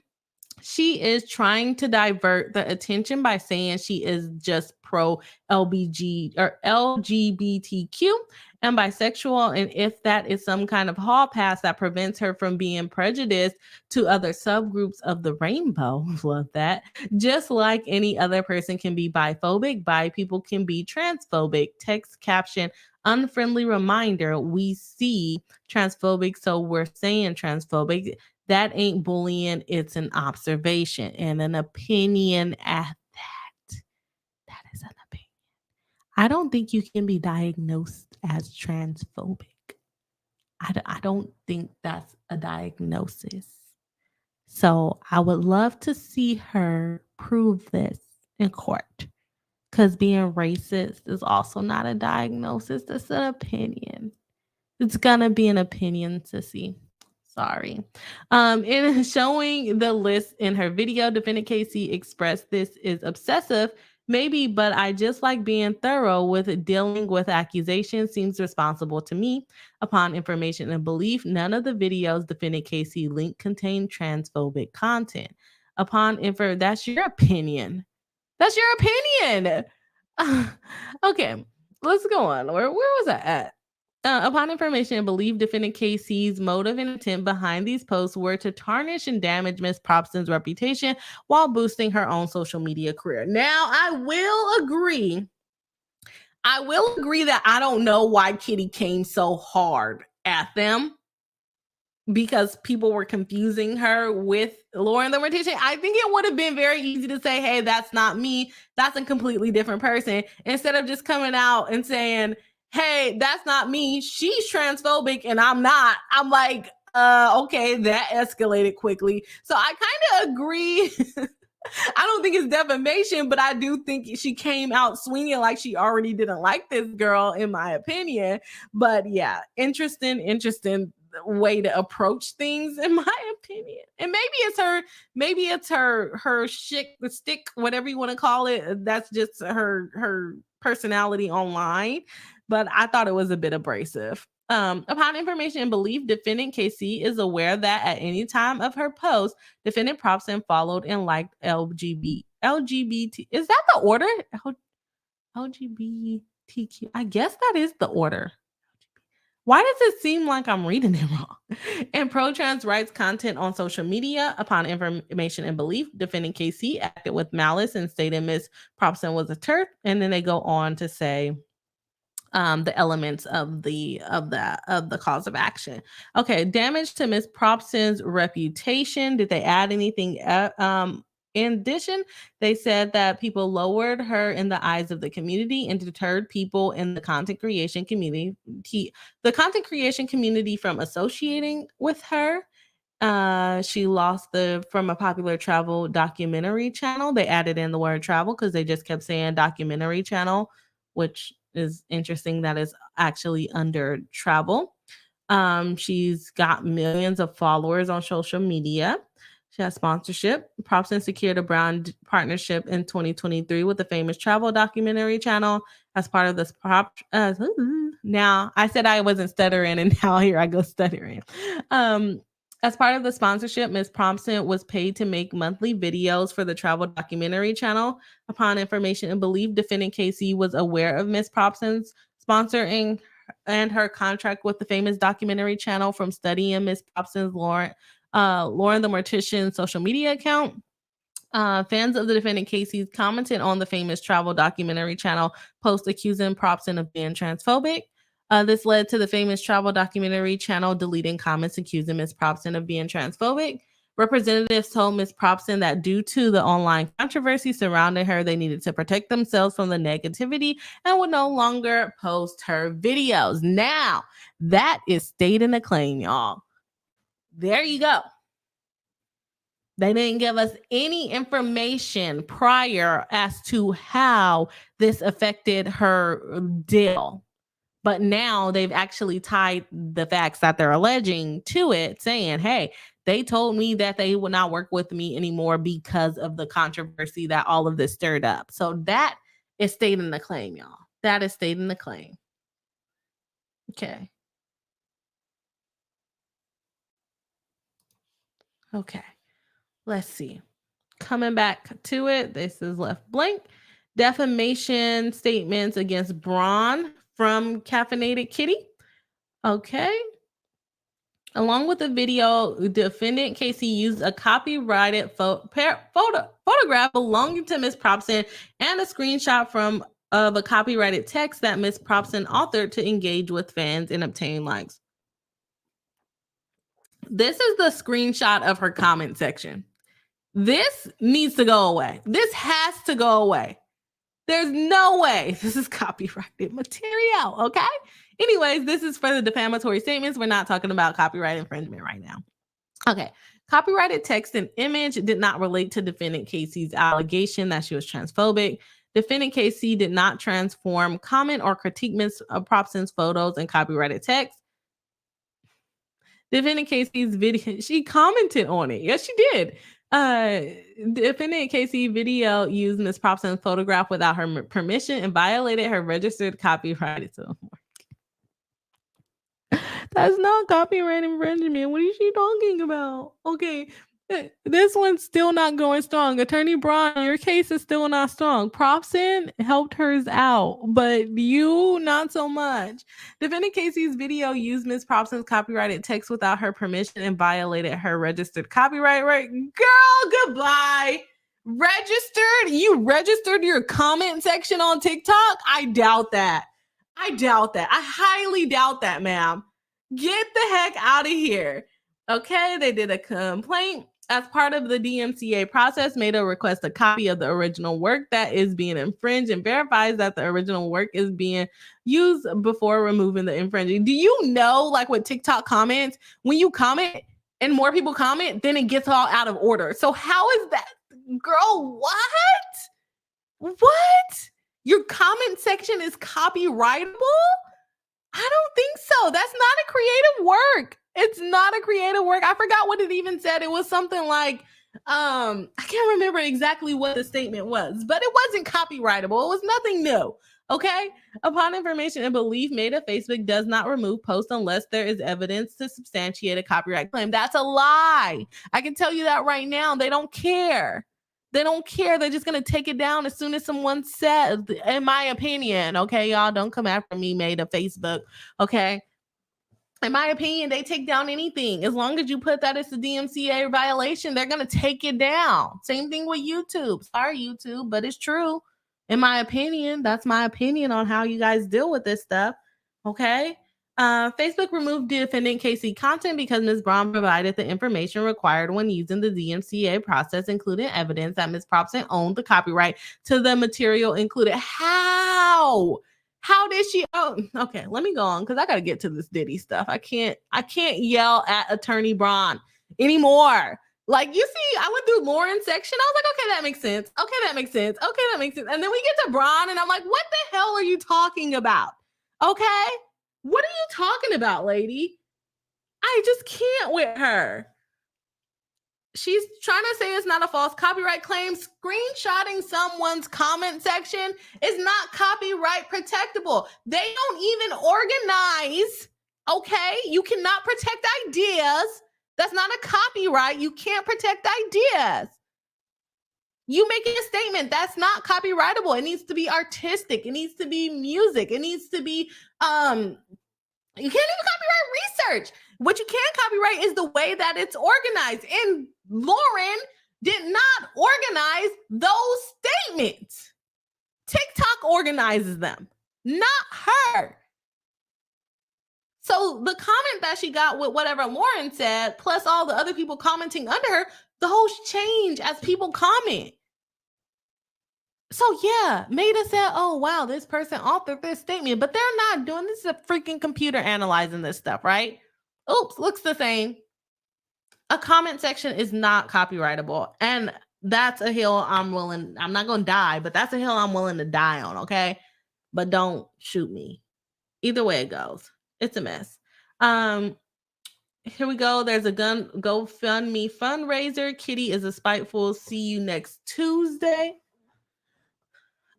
[SPEAKER 1] She is trying to divert the attention by saying she is just pro LBG or LGBTQ and bisexual, and if that is some kind of hall pass that prevents her from being prejudiced to other subgroups of the rainbow. Love that. Just like any other person can be biphobic, bi people can be transphobic. Text caption: unfriendly reminder, we see transphobic, so we're saying transphobic. That ain't bullying, it's an observation and an opinion at that. That is an opinion. I don't think you can be diagnosed as transphobic. I don't think that's a diagnosis. So I would love to see her prove this in court, because being racist is also not a diagnosis. It's an opinion. It's gonna be an opinion, sissy. Sorry. In showing the list in her video, defendant Casey expressed this is obsessive, maybe, but I just like being thorough with dealing with accusations. Seems responsible to me. Upon information and belief, none of the videos defendant Casey linked contain transphobic content. Upon info, that's your opinion. That's your opinion. Okay, let's go on. Where was I at? Upon information and belief, defendant Casey's motive and intent behind these posts were to tarnish and damage Miss Propson's reputation while boosting her own social media career. Now, I will agree that I don't know why Kitty came so hard at them, because people were confusing her with Lauren the Mortician. I think it would have been very easy to say, hey, that's not me. That's a completely different person. Instead of just coming out and saying, hey, that's not me. She's transphobic and I'm not. I'm like, okay, that escalated quickly. So I kind of agree. I don't think it's defamation, but I do think she came out swinging like she already didn't like this girl, in my opinion. But yeah, interesting way to approach things, in my opinion. And maybe it's her stick, whatever you want to call it. That's just her personality online. But I thought it was a bit abrasive. Upon information and belief, defendant Casey is aware that at any time of her post, defendant Propson followed and liked LGBT. Is that the order? LGBTQ. I guess that is the order. Why does it seem like I'm reading it wrong? And pro-trans rights content on social media. Upon information and belief, defendant Casey acted with malice and stated Miss Propson was a turf. And then they go on to say, the elements of the cause of action. Okay, damage to Miss Propson's reputation. Did they add anything? In addition, they said that people lowered her in the eyes of the community and deterred people in the content creation community, from associating with her. She lost from a popular travel documentary channel. They added in the word travel because they just kept saying documentary channel, which is interesting. That is actually under travel. She's got millions of followers on social media. She has sponsorship. Propson secured a Braun partnership in 2023 with the famous travel documentary channel as part of this now I said I wasn't stuttering, and now here I go stuttering. As part of the sponsorship, Ms. Propson was paid to make monthly videos for the travel documentary channel. Upon information and belief, defendant Casey was aware of Ms. Propson's sponsoring and her contract with the famous documentary channel from studying Ms. Propson's Lauren the Mortician social media account. Fans of the defendant Casey commented on the famous travel documentary channel post accusing Propson of being transphobic. This led to the famous travel documentary channel deleting comments accusing Ms. Propson of being transphobic. Representatives told Ms. Propson that due to the online controversy surrounding her, they needed to protect themselves from the negativity and would no longer post her videos. Now, that is stating a claim, y'all. There you go. They didn't give us any information prior as to how this affected her deal. But now they've actually tied the facts that they're alleging to it, saying, hey, they told me that they would not work with me anymore because of the controversy that all of this stirred up. So that is stating the claim, y'all. That is stating the claim. Okay. Okay. Let's see. Coming back to it, this is left blank. Defamation statements against Braun from Caffeinated Kitty. Okay. Along with the video, defendant Casey used a copyrighted photograph belonging to Miss Propson and a screenshot of a copyrighted text that Miss Propson authored to engage with fans and obtain likes. This is the screenshot of her comment section. This needs to go away. This has to go away. There's no way this is copyrighted material, okay? Anyways, this is for the defamatory statements. We're not talking about copyright infringement right now. Okay. Copyrighted text and image did not relate to defendant Casey's allegation that she was transphobic. Defendant Casey did not transform, comment, or critique Ms. Propson's photos and copyrighted text. Defendant Casey's video, she commented on it. Yes, she did. Defendant Casey video used Ms. Propson's photograph without her permission and violated her registered copyrighted. That's not copyright infringement. What is she talking about? Okay, this one's still not going strong. Attorney Braun, your case is still not strong. Propson helped hers out, but you not so much. Defendant Casey's video used Ms. Propson's copyrighted text without her permission and violated her registered copyright right. Girl, goodbye. Registered? You registered your comment section on TikTok? I doubt that. I highly doubt that, ma'am. Get the heck out of here. Okay, they did a complaint. As part of the DMCA process, made a request a copy of the original work that is being infringed and verifies that the original work is being used before removing the infringing. Do you know, like with TikTok comments, when you comment and more people comment, then it gets all out of order. So how is that? Girl, what? Your comment section is copyrightable? I don't think so. That's not a creative work. It's not a creative work. I forgot what it even said. It was something like, I can't remember exactly what the statement was, but it wasn't copyrightable. It was nothing new. Okay. Upon information and belief made of Facebook does not remove posts unless there is evidence to substantiate a copyright claim. That's a lie. I can tell you that right now. They don't care. They don't care. They're just going to take it down as soon as someone says, in my opinion. Okay, y'all, don't come after me, made of Facebook. Okay. In my opinion, they take down anything. As long as you put that as a DMCA violation, they're going to take it down. Same thing with YouTube. Sorry, YouTube, but it's true. In my opinion, that's my opinion on how you guys deal with this stuff. Okay. Facebook removed defendant Casey content because Ms. Braun provided the information required when using the DMCA process, including evidence that Ms. Probson owned the copyright to the material included. How? How did she? Oh, okay. Let me go on because I got to get to this Diddy stuff. I can't yell at Attorney Braun anymore. Like, you see, I went through Lauren's section. I was like, okay, that makes sense. Okay, that makes sense. Okay, that makes sense. And then we get to Braun, and I'm like, what the hell are you talking about? Okay. What are you talking about, lady? I just can't with her. She's trying to say it's not a false copyright claim. Screenshotting someone's comment section is not copyright protectable. They don't even organize. Okay? You cannot protect ideas. That's not a copyright. You can't protect ideas. You making a statement that's not copyrightable. It needs to be artistic. It needs to be music. It needs to be you can't even copyright research. What you can copyright is the way that it's organized. And Lauren did not organize those statements. TikTok organizes them, not her. So the comment that she got with whatever Lauren said, plus all the other people commenting under her, those change as people comment. So yeah, Maida said, oh, wow, this person authored this statement, but they're not doing this. Is a freaking computer analyzing this stuff, right? Oops, looks the same. A comment section is not copyrightable. And that's a hill I'm not going to die, but that's a hill I'm willing to die on, okay? But don't shoot me. Either way it goes. It's a mess. Here we go. There's a GoFundMe fundraiser. Kitty is a spiteful. See you next Tuesday.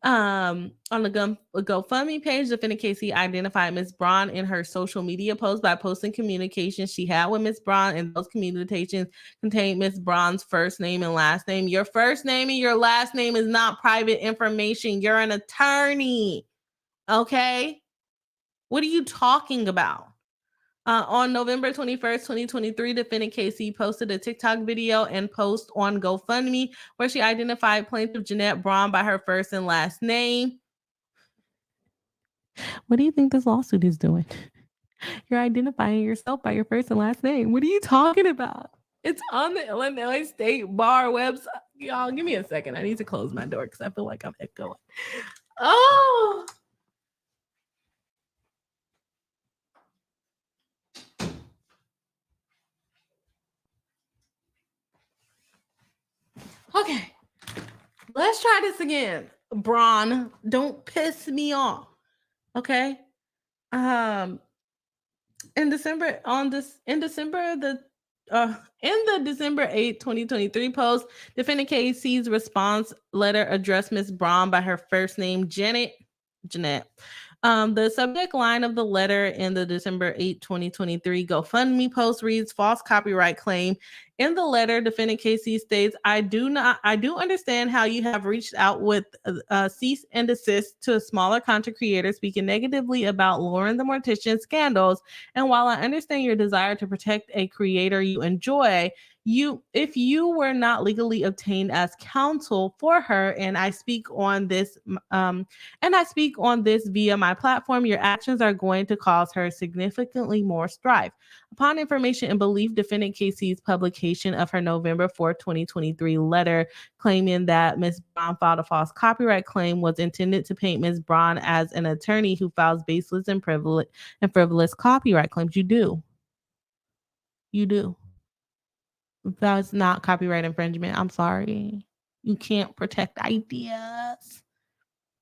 [SPEAKER 1] On the GoFundMe page, defendant Casey identified Ms. Braun in her social media post by posting communications she had with Ms. Braun, and those communications contained Ms. Braun's first name and last name. Your first name and your last name is not private information. You're an attorney. Okay? What are you talking about? On November 21st, 2023, defendant Casey posted a TikTok video and post on GoFundMe where she identified plaintiff Jeanette Braun by her first and last name. What do you think this lawsuit is doing? You're identifying yourself by your first and last name. What are you talking about? It's on the Illinois State Bar website. Y'all, give me a second. I need to close my door because I feel like I'm echoing. Oh! Okay, let's try this again. Braun, don't piss me off. Okay. In the December 8th, 2023 post, defendant Casey's response letter addressed Ms. Braun by her first name, Jeanette. The subject line of the letter in the December 8th, 2023 GoFundMe post reads, false copyright claim. In the letter, defendant Casey states, I do understand how you have reached out with cease and desist to a smaller content creator speaking negatively about Lauren the Mortician scandals. And while I understand your desire to protect a creator you enjoy, if you were not legally obtained as counsel for her, and I speak on this via my platform, your actions are going to cause her significantly more strife. Upon information and belief, defendant Casey's publication of her November 4th, 2023 letter claiming that Ms. Braun filed a false copyright claim was intended to paint Ms. Braun as an attorney who files baseless and frivolous copyright claims. You do. That's not copyright infringement. I'm sorry. You can't protect ideas.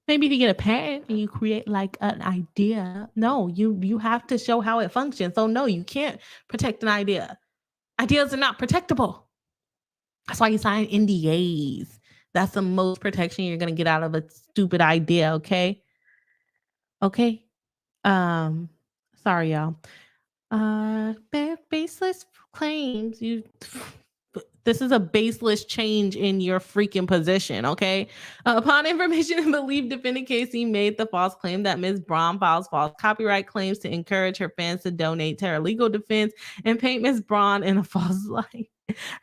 [SPEAKER 1] Maybe if you get a patent and you create like an idea. No, you have to show how it functions. So no, you can't protect an idea. Ideas are not protectable. That's why you sign NDAs. That's the most protection you're going to get out of a stupid idea, okay? Okay. Sorry, y'all. Baseless claims. This is a baseless change in your freaking position, okay? Upon information and belief, defendant Casey made the false claim that Ms. Braun files false copyright claims to encourage her fans to donate to her legal defense and paint Ms. Braun in a false light.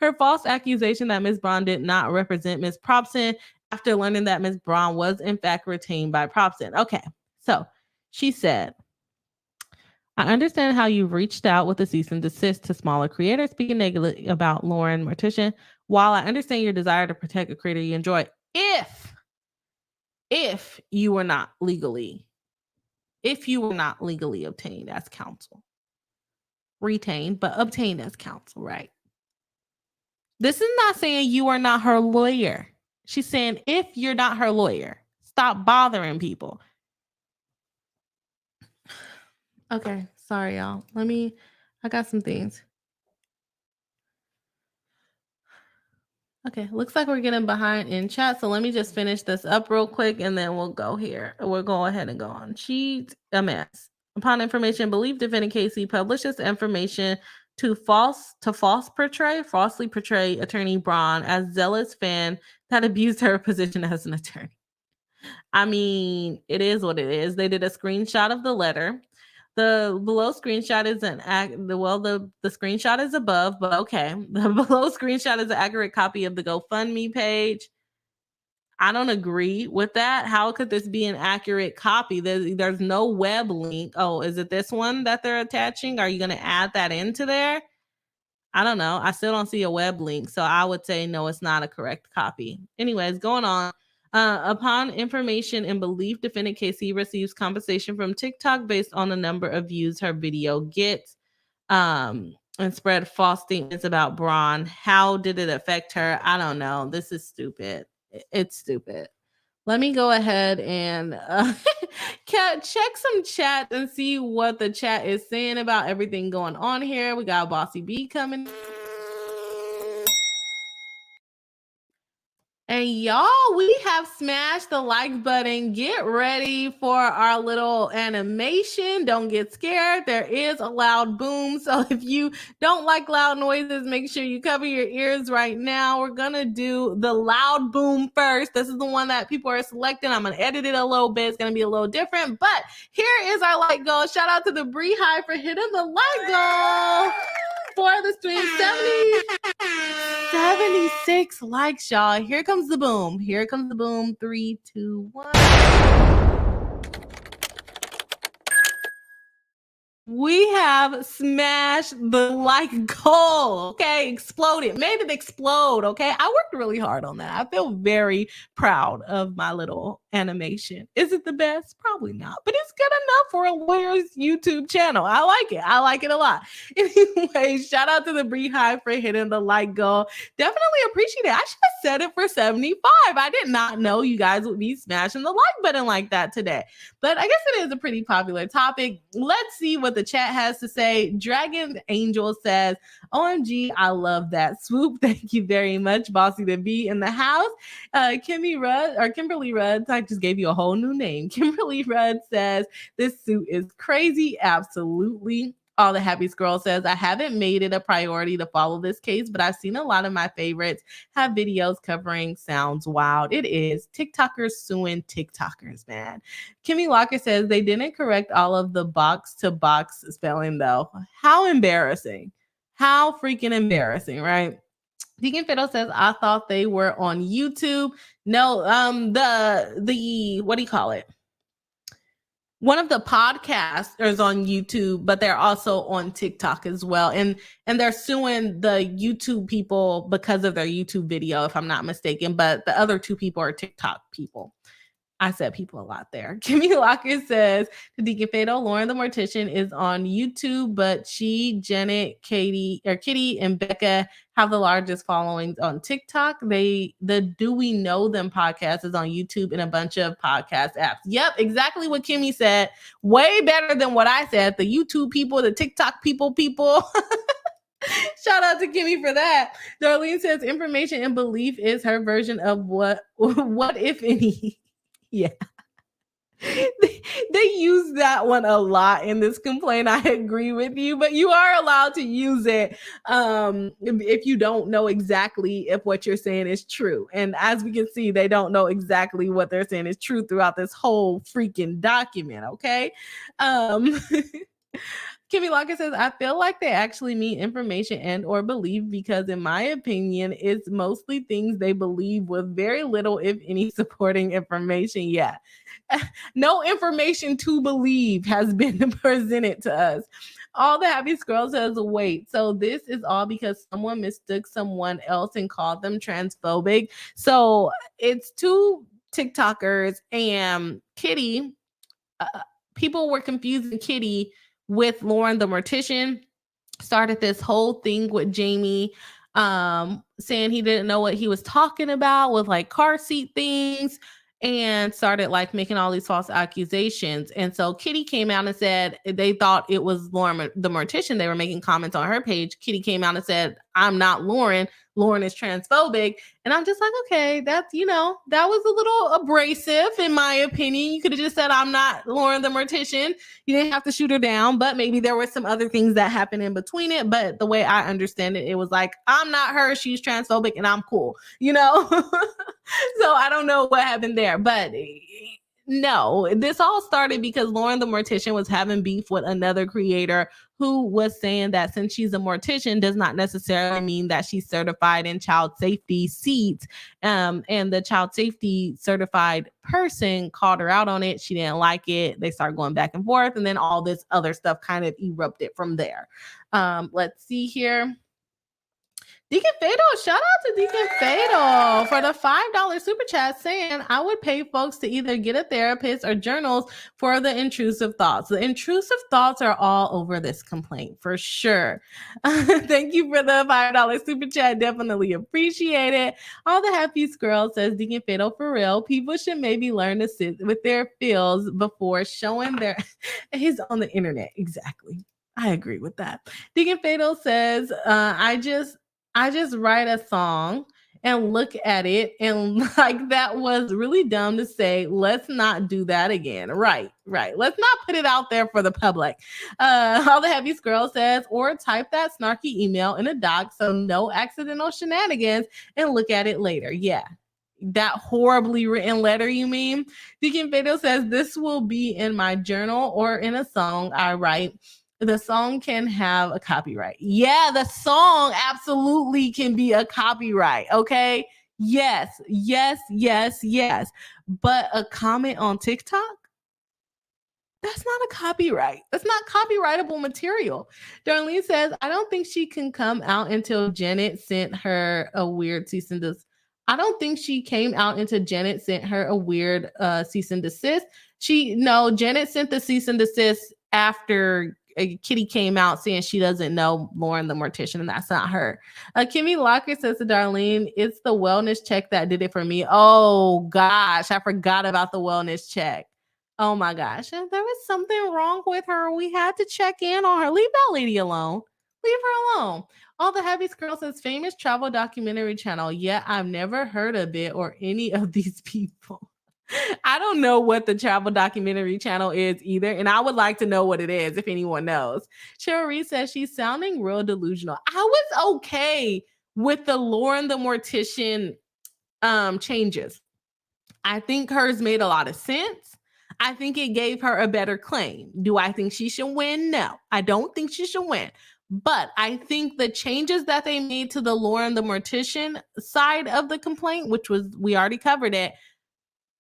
[SPEAKER 1] Her false accusation that Ms. Braun did not represent Ms. Probson after learning that Ms. Braun was in fact retained by Propson. Okay, so she said, I understand how you've reached out with a cease and desist to smaller creators speaking negatively about Lauren Mortician. While I understand your desire to protect a creator you enjoy, if you were not legally obtained as counsel, retained, but obtained as counsel, right? This is not saying you are not her lawyer. She's saying if you're not her lawyer, stop bothering people. Okay, sorry, y'all. I got some things. Okay, looks like we're getting behind in chat, so let me just finish this up real quick, and then we'll go here. We'll go ahead and go on. Cheat a mess. Upon information, believed defendant Casey publishes information to falsely portray attorney Braun as zealous fan that abused her position as an attorney. I mean, it is what it is. They did a screenshot of the letter. The below screenshot is the screenshot is above, but okay. The below screenshot is an accurate copy of the GoFundMe page. I don't agree with that. How could this be an accurate copy? There's no web link. Oh, is it this one that they're attaching? Are you going to add that into there? I don't know. I still don't see a web link. So I would say no, it's not a correct copy. Anyways, going on. Upon information and belief, defendant Casey receives compensation from TikTok based on the number of views her video gets, and spread false statements about Braun. How did it affect her? I don't know. This is stupid. It's stupid. Let me go ahead and check some chat and see what the chat is saying about everything going on here. We got Bossy B coming. And y'all, we have smashed the like button. Get ready for our little animation. Don't get scared. There is a loud boom. So if you don't like loud noises, make sure you cover your ears right now. We're going to do the loud boom first. This is the one that people are selecting. I'm going to edit it a little bit. It's going to be a little different. But here is our like goal. Shout out to the Bree High for hitting the like goal for the stream. 76 likes, y'all. Here comes the boom. Here comes the boom. 3, 2, 1. We have smashed the like goal. Okay, exploded. Made it explode. Okay, I worked really hard on that. I feel very proud of my little animation. Is it the best? Probably not, but it's good enough for a lawyer's YouTube channel. I like it. I like it a lot. Anyway, shout out to the Bree High for hitting the like goal. Definitely appreciate it. I should have said it for 75. I did not know you guys would be smashing the like button like that today. But I guess it is a pretty popular topic. Let's see what the chat has to say. Dragon Angel says, OMG, I love that swoop. Thank you very much, Bossy to be in the house. Kimberly Rudd, I just gave you a whole new name. Kimberly Rudd says, this suit is crazy. Absolutely. All the Happy Squirrel says, I haven't made it a priority to follow this case, but I've seen a lot of my favorites have videos covering. Sounds wild. It is. TikTokers suing TikTokers, man. Kimmy Walker says, they didn't correct all of the box to box spelling, though. How embarrassing. How freaking embarrassing, right? Deacon Fiddle says, I thought they were on YouTube. No, the what do you call it? One of the podcasters on YouTube, but they're also on TikTok as well. And they're suing the YouTube people because of their YouTube video, if I'm not mistaken. But the other two people are TikTok people. I said people a lot there. Kimmy Locker says, the Deacon Fatal, Lauren the Mortician is on YouTube, but she, Jeanette, Kitty, and Becca have the largest followings on TikTok. The Do We Know Them podcast is on YouTube and a bunch of podcast apps. Yep, exactly what Kimmy said. Way better than what I said. The YouTube people, the TikTok people. Shout out to Kimmy for that. Darlene says, information and belief is her version of what if any. Yeah. They use that one a lot in this complaint. I agree with you, but you are allowed to use it if you don't know exactly if what you're saying is true. And as we can see, they don't know exactly what they're saying is true throughout this whole freaking document, okay? Kimmy Locker says, I feel like they actually mean information and or belief because in my opinion, it's mostly things they believe with very little, if any, supporting information. Yeah. No information to believe has been presented to us. All the happy squirrel says, wait, so this is all because someone mistook someone else and called them transphobic. So it's two TikTokers and Kitty. People were confusing Kitty with Lauren the Mortician. Started this whole thing with Jamie saying he didn't know what he was talking about with like car seat things, and started like making all these false accusations. And so Kitty came out and said they thought it was Lauren the Mortician. They were making comments on her page. Kitty came out and said, I'm not Lauren. Lauren is transphobic. And I'm just like, okay, that's, that was a little abrasive in my opinion. You could have just said, I'm not Lauren the Mortician. You didn't have to shoot her down, but maybe there were some other things that happened in between it. But the way I understand it, it was like, I'm not her. She's transphobic and I'm cool, So I don't know what happened there, but no, this all started because Lauren the Mortician was having beef with another creator who was saying that since she's a mortician does not necessarily mean that she's certified in child safety seats. And the child safety certified person called her out on it. She didn't like it. They started going back and forth. And then all this other stuff kind of erupted from there. Let's see here. Deacon Fatal, shout out to Deacon Fatal for the $5 super chat saying, I would pay folks to either get a therapist or journals for the intrusive thoughts. The intrusive thoughts are all over this complaint for sure. Thank you for the $5 super chat. Definitely appreciate it. All the happy squirrel says, Deacon Fatal, for real, people should maybe learn to sit with their feels before showing their, he's on the internet. Exactly. I agree with that. Deacon Fatal says, I just write a song and look at it and like that was really dumb to say, let's not do that again. Right. Let's not put it out there for the public. All the happy squirrel says, or type that snarky email in a doc so no accidental shenanigans and look at it later. Yeah. That horribly written letter, you mean? Deacon Fatal says, this will be in my journal or in a song I write. The song can have a copyright. Yeah, the song absolutely can be a copyright. Okay. Yes. But a comment on TikTok? That's not a copyright. That's not copyrightable material. Darlene says, I don't think she can come out until Janet sent her a weird cease and desist. I don't think she came out until Janet sent her a weird cease and desist. Janet sent the cease and desist after Kitty came out saying she doesn't know Lauren the Mortician, and that's not her. Kimmy Locker says to Darlene, it's the wellness check that did it for me. Oh gosh, I forgot about the wellness check. Oh my gosh, there was something wrong with her. We had to check in on her. Leave that lady alone. Leave her alone. All the happy girl says famous travel documentary channel. Yeah, I've never heard of it or any of these people. I don't know what the travel documentary channel is either, and I would like to know what it is if anyone knows. Cheryl Reed says she's sounding real delusional. I was okay with the Lauren the Mortician changes. I think hers made a lot of sense. I think it gave her a better claim. Do I think she should win? No, I don't think she should win. But I think the changes that they made to the Lauren the Mortician side of the complaint, which was, we already covered it,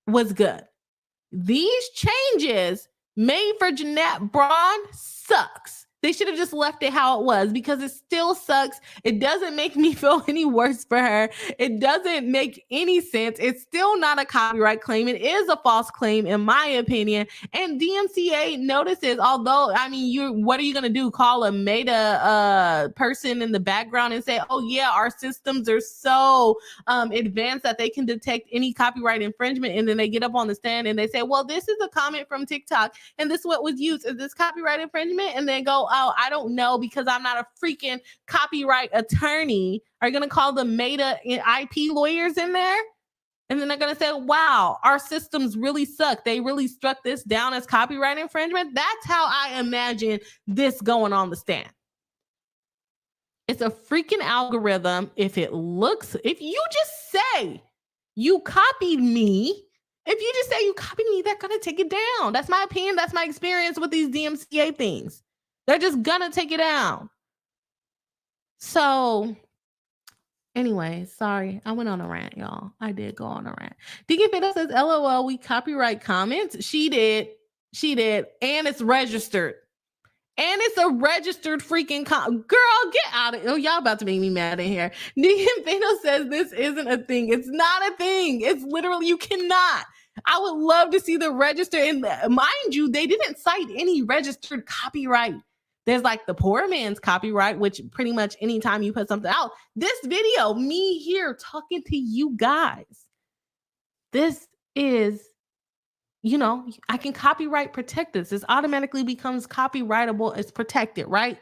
[SPEAKER 1] was good. These changes made for Jeanette Braun sucks. They should have just left it how it was because it still sucks. It doesn't make me feel any worse for her. It doesn't make any sense. It's still not a copyright claim. It is a false claim, in my opinion. And DMCA notices, although, I mean, what are you going to do? Call a Meta person in the background and say, oh yeah, our systems are so advanced that they can detect any copyright infringement. And then they get up on the stand and they say, well, this is a comment from TikTok and this is what was used. Is this copyright infringement? And then go, oh, I don't know because I'm not a freaking copyright attorney. Are you going to call the Meta IP lawyers in there? And then they're going to say, wow, our systems really suck. They really struck this down as copyright infringement. That's how I imagine this going on the stand. It's a freaking algorithm. If you just say you copied me, they're going to take it down. That's my opinion. That's my experience with these DMCA things. They're just gonna take it down. So anyway, sorry, I went on a rant, y'all. I did go on a rant. Deacon Fiddle says, LOL, we copyright comments. She did. And it's registered. And it's a registered freaking girl, get out of it. Oh, y'all about to make me mad in here. Deacon Fiddle says this isn't a thing. It's not a thing. It's literally, you cannot. I would love to see the register. And mind you, they didn't cite any registered copyright. There's like the poor man's copyright, which pretty much anytime you put something out, this video, me here talking to you guys, this is, you know, I can copyright protect this. This automatically becomes copyrightable. It's protected, right?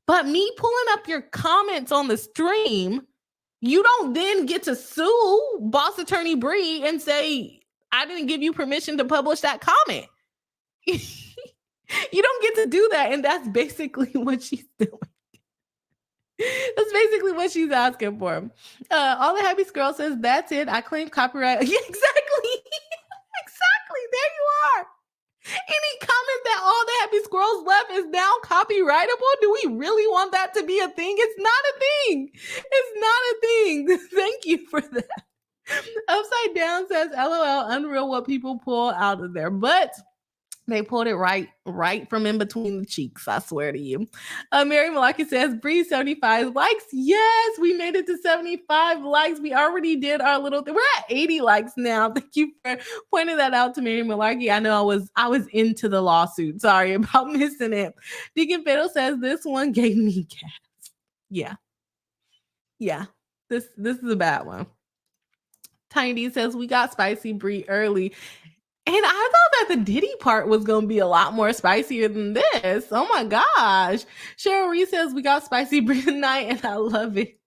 [SPEAKER 1] But me pulling up your comments on the stream, you don't then get to sue Boss Attorney Bree and say, I didn't give you permission to publish that comment. You don't get to do that. And that's basically what she's doing. That's basically what she's asking for. All the Happy Girl says, that's it. I claim copyright. Yeah, exactly. Exactly. There you are. Any comment that all the Happy Squirrels left is now copyrightable? Do we really want that to be a thing? It's not a thing. It's not a thing. Thank you for that. Upside Down says, LOL, unreal what people pull out of there. But they pulled it right from in between the cheeks. I swear to you. Mary Malaki says, Bree, 75 likes. Yes, we made it to 75 likes. We already did our little thing. We're at 80 likes now. Thank you for pointing that out to Mary Malaki. I know I was into the lawsuit. Sorry about missing it. Deacon Fiddle says, this one gave me gas. Yeah. Yeah. This is a bad one. Tiny D says, we got spicy Bree early. And I thought that the Diddy part was going to be a lot more spicier than this. Oh my gosh. Cheryl Reese says, we got spicy Bree tonight, and I love it.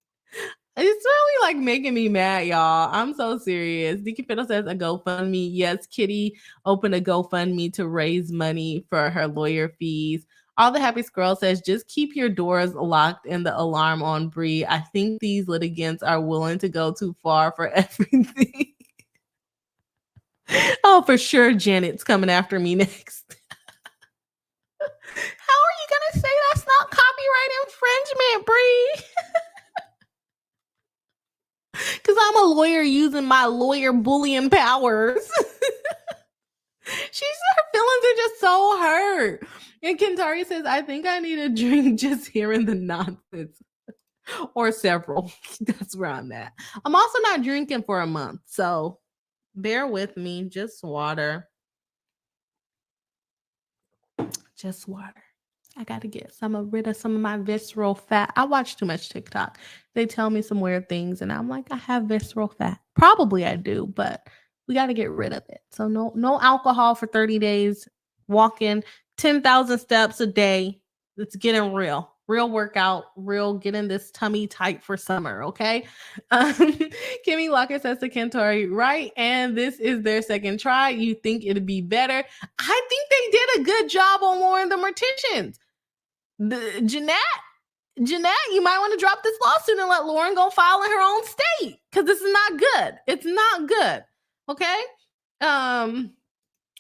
[SPEAKER 1] It's really like making me mad, y'all. I'm so serious. Deacon Fiddle says a GoFundMe. Yes, Kitty opened a GoFundMe to raise money for her lawyer fees. All the Happy Squirrel says, just keep your doors locked and the alarm on, Bree. I think these litigants are willing to go too far for everything. Oh, for sure, Janet's coming after me next. How are you going to say that's not copyright infringement, Bree? Because I'm a lawyer using my lawyer bullying powers. Her feelings are just so hurt. And Kentari says, I think I need a drink just hearing the nonsense. Or several. That's where I'm at. I'm also not drinking for a month, so bear with me. Just water. Just water. I got to get rid of some of my visceral fat. I watch too much TikTok. They tell me some weird things, and I'm like, I have visceral fat. Probably I do, but we got to get rid of it. So no alcohol for 30 days. Walking 10,000 steps a day. It's getting real. Real workout, real getting this tummy tight for summer, okay? Kimmy Locker says to Kentori, right, and this is their second try. You think it'd be better? I think they did a good job on Lauren the Morticians. Jeanette, you might want to drop this lawsuit and let Lauren go file in her own state, because this is not good. It's not good, okay?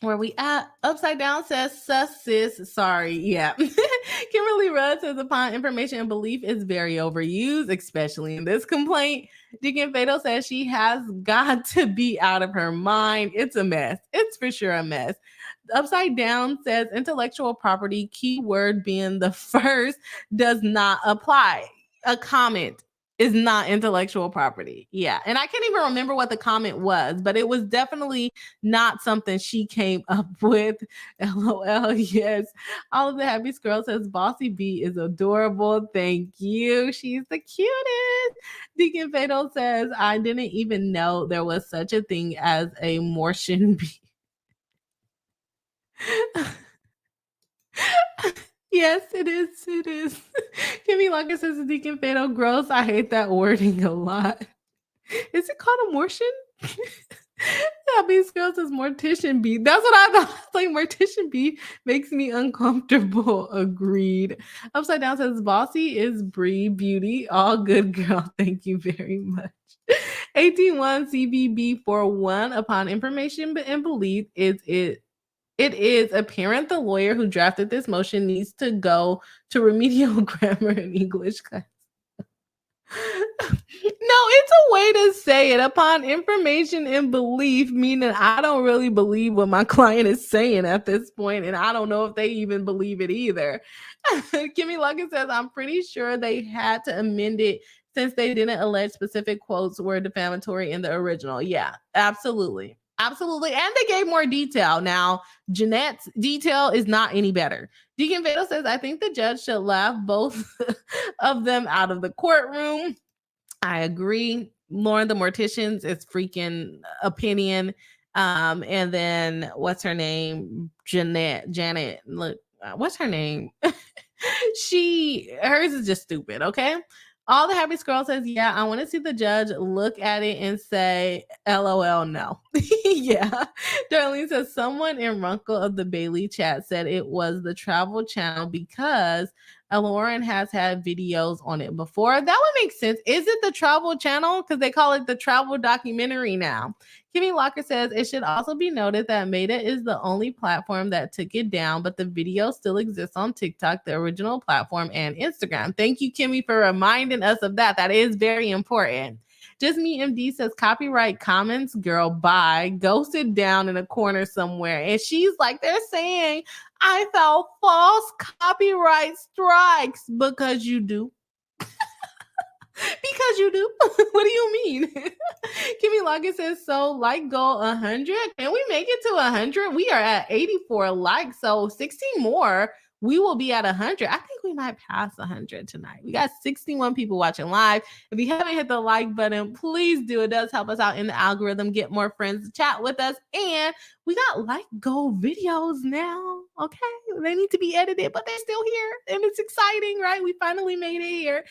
[SPEAKER 1] Where we at? Upside Down says, sis. Sorry. Yeah. Kimberly Rudd says, upon information and belief is very overused, especially in this complaint. Deacon Fatal says she has got to be out of her mind. It's a mess. It's for sure a mess. Upside Down says intellectual property, keyword being the first, does not apply. A comment is not intellectual property. Yeah. And I can't even remember what the comment was, but it was definitely not something she came up with. LOL. Yes. All of the Happy Girl says Bossy B is adorable. Thank you. She's the cutest. Deacon Fatal says, I didn't even know there was such a thing as a Mortician B. Yes, it is. It is. Kimmy Locker says Deacon Fatal gross. I hate that wording a lot. Is it called a Mortician? Happy Girl says Mortician B. That's what I thought. Like Mortician B makes me uncomfortable. Agreed. Upside Down says Bossy is Bree Beauty. All good, girl. Thank you very much. 181 CBB41 upon information and belief is it It is apparent the lawyer who drafted this motion needs to go to remedial grammar and English class. No, it's a way to say it. Upon information and belief, meaning I don't really believe what my client is saying at this point, and I don't know if they even believe it either. Kimmy Luckett says, I'm pretty sure they had to amend it since they didn't allege specific quotes were defamatory in the original. Yeah, absolutely. Absolutely. And they gave more detail. Now, Jeanette's detail is not any better. Deacon Vado says, I think the judge should laugh both of them out of the courtroom. I agree. Lauren the Mortician's is freaking opinion. And then what's her name? Janet. Look, what's her name? Hers is just stupid. Okay. All the happy scroll says, yeah, I want to see the judge look at it and say, LOL, no. Yeah. Darlene says, someone in Runkle of the Bailey chat said it was the Travel Channel because Lauren has had videos on it before. That would make sense. Is it the Travel Channel? Because they call it the Travel Documentary now. Kimmy Locker says, it should also be noted that Meta is the only platform that took it down, but the video still exists on TikTok, the original platform, and Instagram. Thank you, Kimmy, for reminding us of that. That is very important. Just Me MD says, copyright comments, girl, bye. Go sit down in a corner somewhere. And she's like, they're saying I felt false copyright strikes because you do. Because you do. What do you mean? Kimmy Lockett says, so like goal 100. Can we make it to 100? We are at 84 likes. So 16 more, we will be at 100. I think we might pass 100 tonight. We got 61 people watching live. If you haven't hit the like button, please do. It does help us out in the algorithm, get more friends to chat with us. And we got like goal videos now. Okay. They need to be edited, but they're still here. And it's exciting, right? We finally made it here.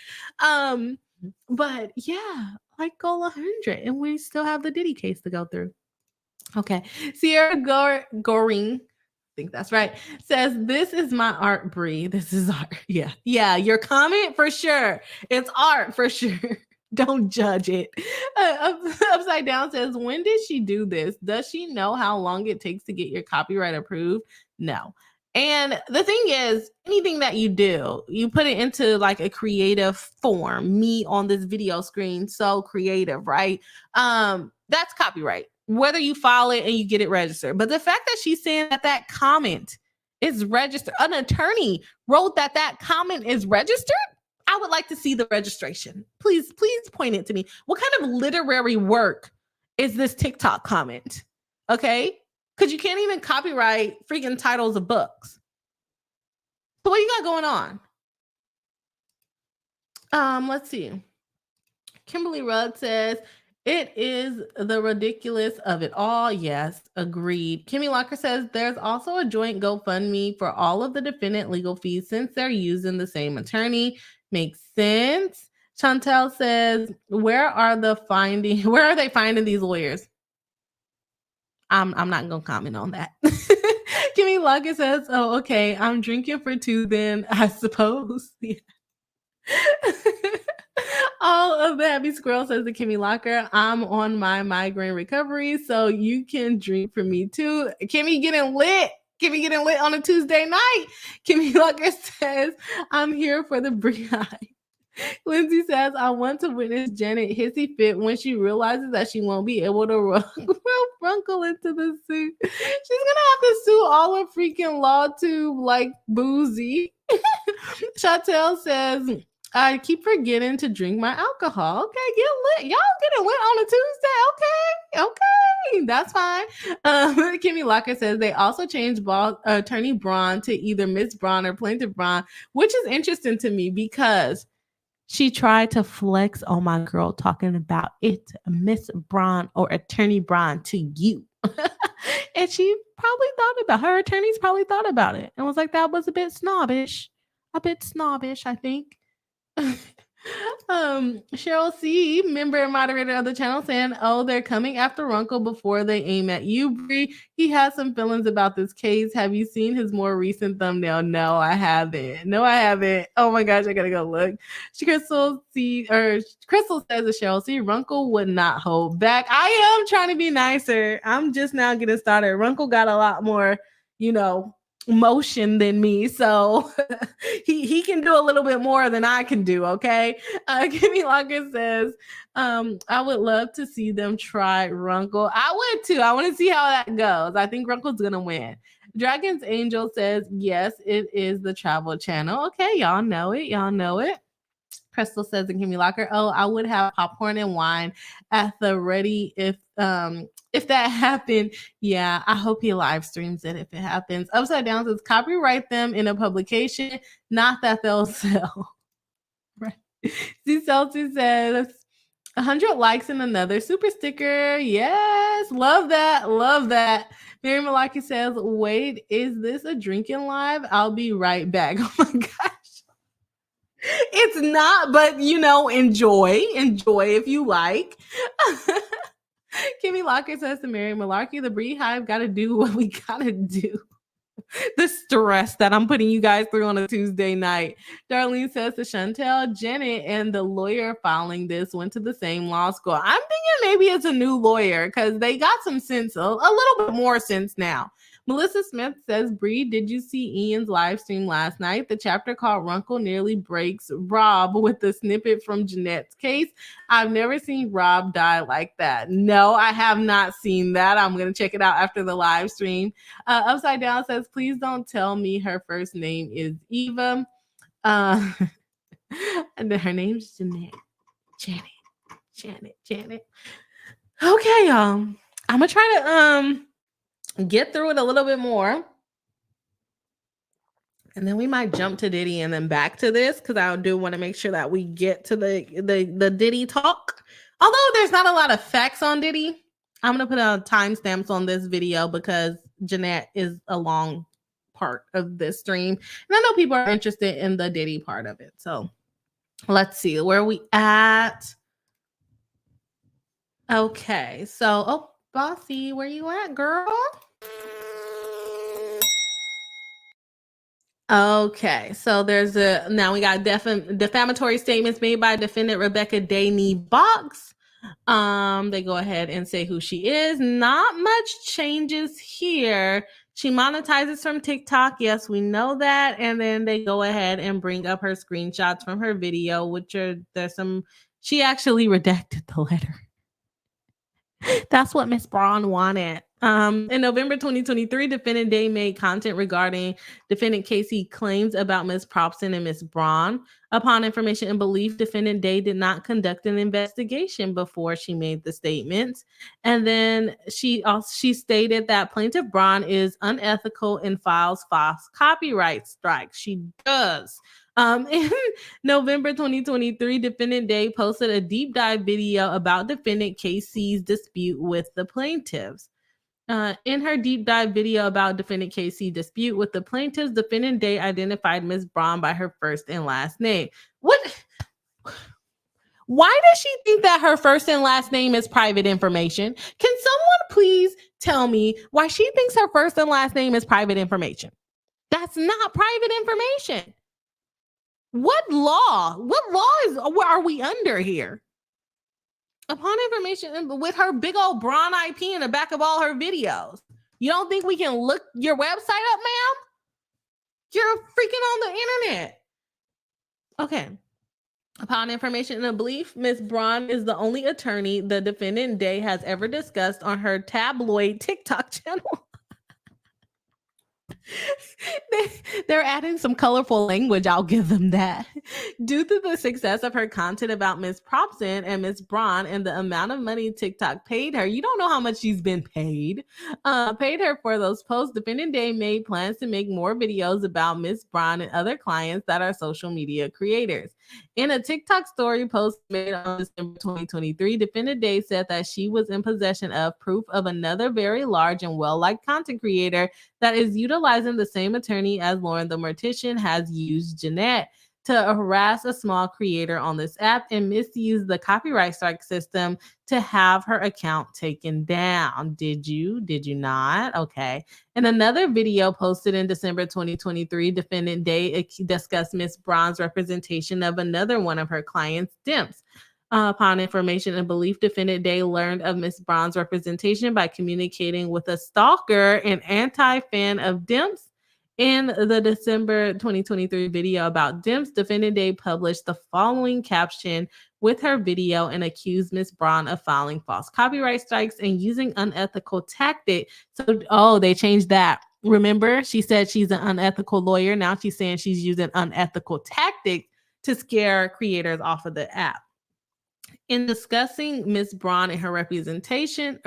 [SPEAKER 1] But yeah, like goal 100, and we still have the Diddy case to go through. Okay, Sierra Goring, I think that's right, says, this is my art, Bree. This is art. Yeah, your comment for sure. It's art for sure. Don't judge it. Upside Down says, when did she do this? Does she know how long it takes to get your copyright approved? No. And the thing is, anything that you do, you put it into like a creative form. Me on this video screen, so creative, right? That's copyright, whether you file it and you get it registered. But the fact that she's saying that comment is registered, an attorney wrote that comment is registered, I would like to see the registration. Please point it to me. What kind of literary work is this TikTok comment? Okay. Because you can't even copyright freaking titles of books. So what you got going on? Let's see. Kimberly Rudd says, it is the ridiculous of it all. Yes, agreed. Kimmy Locker says, there's also a joint GoFundMe for all of the defendant legal fees since they're using the same attorney. Makes sense. Chantel says, where are they finding these lawyers? I'm not going to comment on that. Kimmy Lockett says, oh, okay, I'm drinking for two then, I suppose. Yeah. All of the happy squirrel says to Kimmy Locker, I'm on my migraine recovery, so you can drink for me too. Kimmy getting lit. Kimmy getting lit on a Tuesday night. Kimmy Locker says, I'm here for the Brie High. Lindsay says, I want to witness Janet hissy fit when she realizes that she won't be able to runkle into the suit. She's gonna have to sue all her freaking law tube like Boozy. Chantel says, I keep forgetting to drink my alcohol. Okay, get lit. Y'all getting lit on a Tuesday. Okay, that's fine. Kimmy Locker says they also changed attorney Braun to either Miss Braun or Plaintiff Braun, which is interesting to me because she tried to flex on my girl talking about it, Miss Braun or Attorney Braun to you. And she probably her attorneys probably thought about it and was like, that was a bit snobbish, I think. Cheryl C, member and moderator of the channel, saying, oh, they're coming after Runkle before they aim at you, Bree. He has some feelings about this case. Have you seen his more recent thumbnail? No, I haven't. Oh my gosh, I gotta go look. Crystal says to Cheryl C, Runkle would not hold back. I am trying to be nicer. I'm just now getting started. Runkle got a lot more motion than me. So he can do a little bit more than I can do. Okay. Kimmy Locker says, I would love to see them try Runkle. I would too. I want to see how that goes. I think Runkle's gonna win. Dragon's Angel says, yes, it is the Travel Channel. Okay, y'all know it. Y'all know it. Crystal says in Kimmy Locker, oh, I would have popcorn and wine at the ready if that happened. Yeah, I hope he live streams it if it happens. Upside Down says copyright them in a publication, not that they'll sell. Right. C. Celsius says 100 likes and another super sticker. Yes, love that. Love that. Mary Malaki says, wait, is this a drinking live? I'll be right back. Oh my gosh. It's not, but enjoy if you like. Kimmy Locker says to Mary Malarkey, the Bree Hive got to do what we got to do. The stress that I'm putting you guys through on a Tuesday night. Darlene says to Chantel, Janet and the lawyer filing this went to the same law school. I'm thinking maybe it's a new lawyer because they got some sense, a little bit more sense now. Melissa Smith says, Bree, did you see Ian's live stream last night? The chapter called Runkle nearly breaks Rob with the snippet from Jeanette's case. I've never seen Rob die like that. No, I have not seen that. I'm going to check it out after the live stream. Upside Down says, please don't tell me her first name is Eva. And then her name's Jeanette. Janet. Okay, y'all. I'm going to try to get through it a little bit more. And then we might jump to Diddy and then back to this because I do want to make sure that we get to the Diddy talk. Although there's not a lot of facts on Diddy, I'm going to put timestamps on this video because Jeanette is a long part of this stream. And I know people are interested in the Diddy part of it. So let's see. Where are we at? Okay. So, Bossy, where you at, girl? Okay, so now we got defamatory statements made by defendant Rebecca Daney Box. They go ahead and say who she is. Not much changes here. She monetizes from TikTok. Yes, we know that. And then they go ahead and bring up her screenshots from her video, she actually redacted the letter. That's what Miss Braun wanted. In November 2023, defendant Day made content regarding defendant Casey claims about Ms. Propson and Ms. Braun. Upon information and belief, defendant Day did not conduct an investigation before she made the statements. And then she stated that plaintiff Braun is unethical and files false copyright strikes. She does. In November 2023, defendant Day posted a deep dive video about defendant Casey's dispute with the plaintiffs. In her deep dive video about defendant Casey's dispute with the plaintiffs, defendant Day identified Ms. Braun by her first and last name. Why does she think that her first and last name is private information? Can someone please tell me why she thinks her first and last name is private information? That's not private information. What law are we under here? Upon information with her big old Braun IP in the back of all her videos. You don't think we can look your website up, ma'am? You're freaking on the internet. Okay. Upon information and belief, Ms. Braun is the only attorney the defendant Day has ever discussed on her tabloid TikTok channel. They're adding some colorful language. I'll give them that. Due to the success of her content about Ms. Propson and Ms. Braun and the amount of money TikTok paid her, you don't know how much she's been paid. Paid her for those posts. Defendant Day made plans to make more videos about Ms. Braun and other clients that are social media creators. In a TikTok story post made on December 2023, defendant Day said that she was in possession of proof of another very large and well-liked content creator that is utilizing the same attorney as Lauren the Mortician has used Jeanette to harass a small creator on this app and misuse the copyright strike system to have her account taken down. Did you not? Okay. In another video posted in December 2023, defendant Day discussed Ms. Braun's representation of another one of her clients, Dimps. Upon information and belief, defendant Day learned of Miss Braun's representation by communicating with a stalker and anti-fan of Demps. In the December 2023 video about Demps, defendant Day published the following caption with her video and accused Miss Braun of filing false copyright strikes and using unethical tactic. So, they changed that. Remember, she said she's an unethical lawyer. Now she's saying she's using unethical tactics to scare creators off of the app. In discussing Ms. Braun and her reputation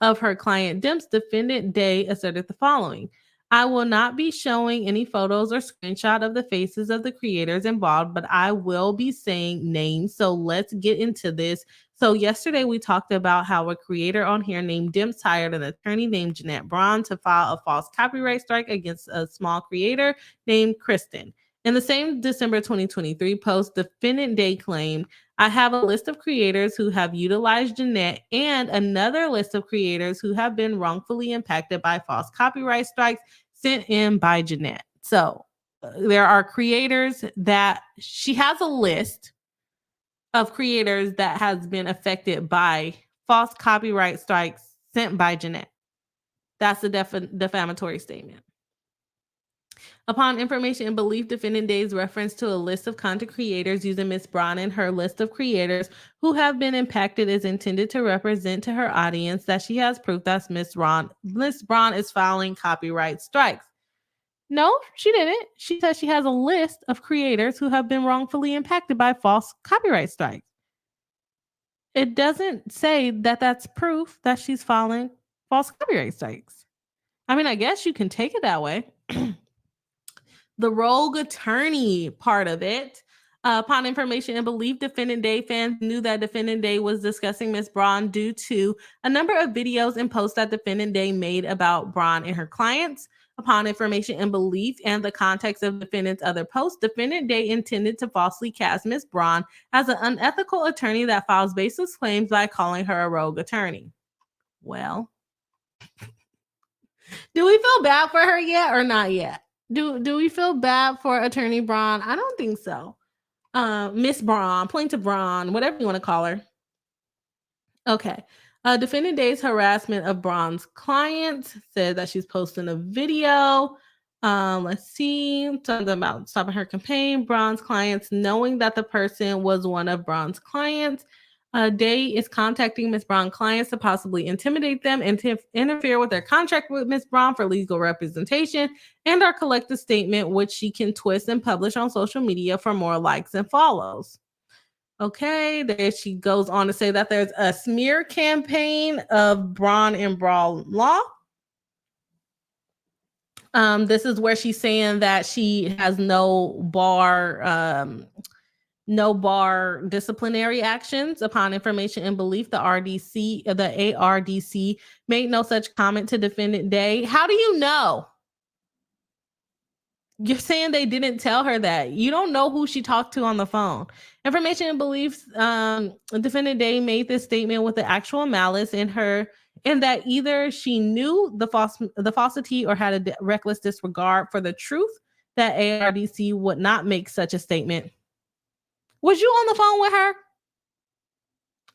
[SPEAKER 1] of her client Demps, defendant Day asserted the following: I will not be showing any photos or screenshot of the faces of the creators involved, but I will be saying names. So let's get into this. So yesterday we talked about how a creator on here named Demps hired an attorney named Jeanette Braun to file a false copyright strike against a small creator named Kristen. In the same December 2023 post, defendant Day claimed, I have a list of creators who have utilized Jeanette and another list of creators who have been wrongfully impacted by false copyright strikes sent in by Jeanette. So there are creators that she has a list of creators that has been affected by false copyright strikes sent by Jeanette. That's a defamatory statement. Upon information and belief, defendant Day's reference to a list of content creators using Ms. Braun and her list of creators who have been impacted is intended to represent to her audience that she has proof that Ms. Braun is filing copyright strikes. No, she didn't. She said she has a list of creators who have been wrongfully impacted by false copyright strikes. It doesn't say that that's proof that she's filing false copyright strikes. I mean, I guess you can take it that way. The rogue attorney part of it. Upon information and belief, defendant Day fans knew that defendant Day was discussing Ms. Braun due to a number of videos and posts that defendant Day made about Braun and her clients. Upon information and belief and the context of defendant's other posts, defendant Day intended to falsely cast Ms. Braun as an unethical attorney that files baseless claims by calling her a rogue attorney. Well, do we feel bad for her yet or not yet? Do we feel bad for Attorney Braun? I don't think so. Miss Braun, Plaintiff Braun, whatever you want to call her. Okay. Defendant Day's harassment of Braun's client said that she's posting a video. Let's see. Something about stopping her campaign. Braun's clients, knowing that the person was one of Braun's clients. Day is contacting Ms. Braun clients to possibly intimidate them and to interfere with their contract with Ms. Braun for legal representation and our collective statement, which she can twist and publish on social media for more likes and follows. Okay, there she goes on to say that there's a smear campaign of Braun and Braun law. This is where she's saying that she has no bar disciplinary actions. Upon information and belief, the ARDC made no such comment to defendant Day. How do you know? You're saying they didn't tell her that. You don't know who she talked to on the phone. Information and beliefs, defendant Day made this statement with the actual malice in that either she knew the falsity or had a reckless disregard for the truth that ARDC would not make such a statement. Was you on the phone with her?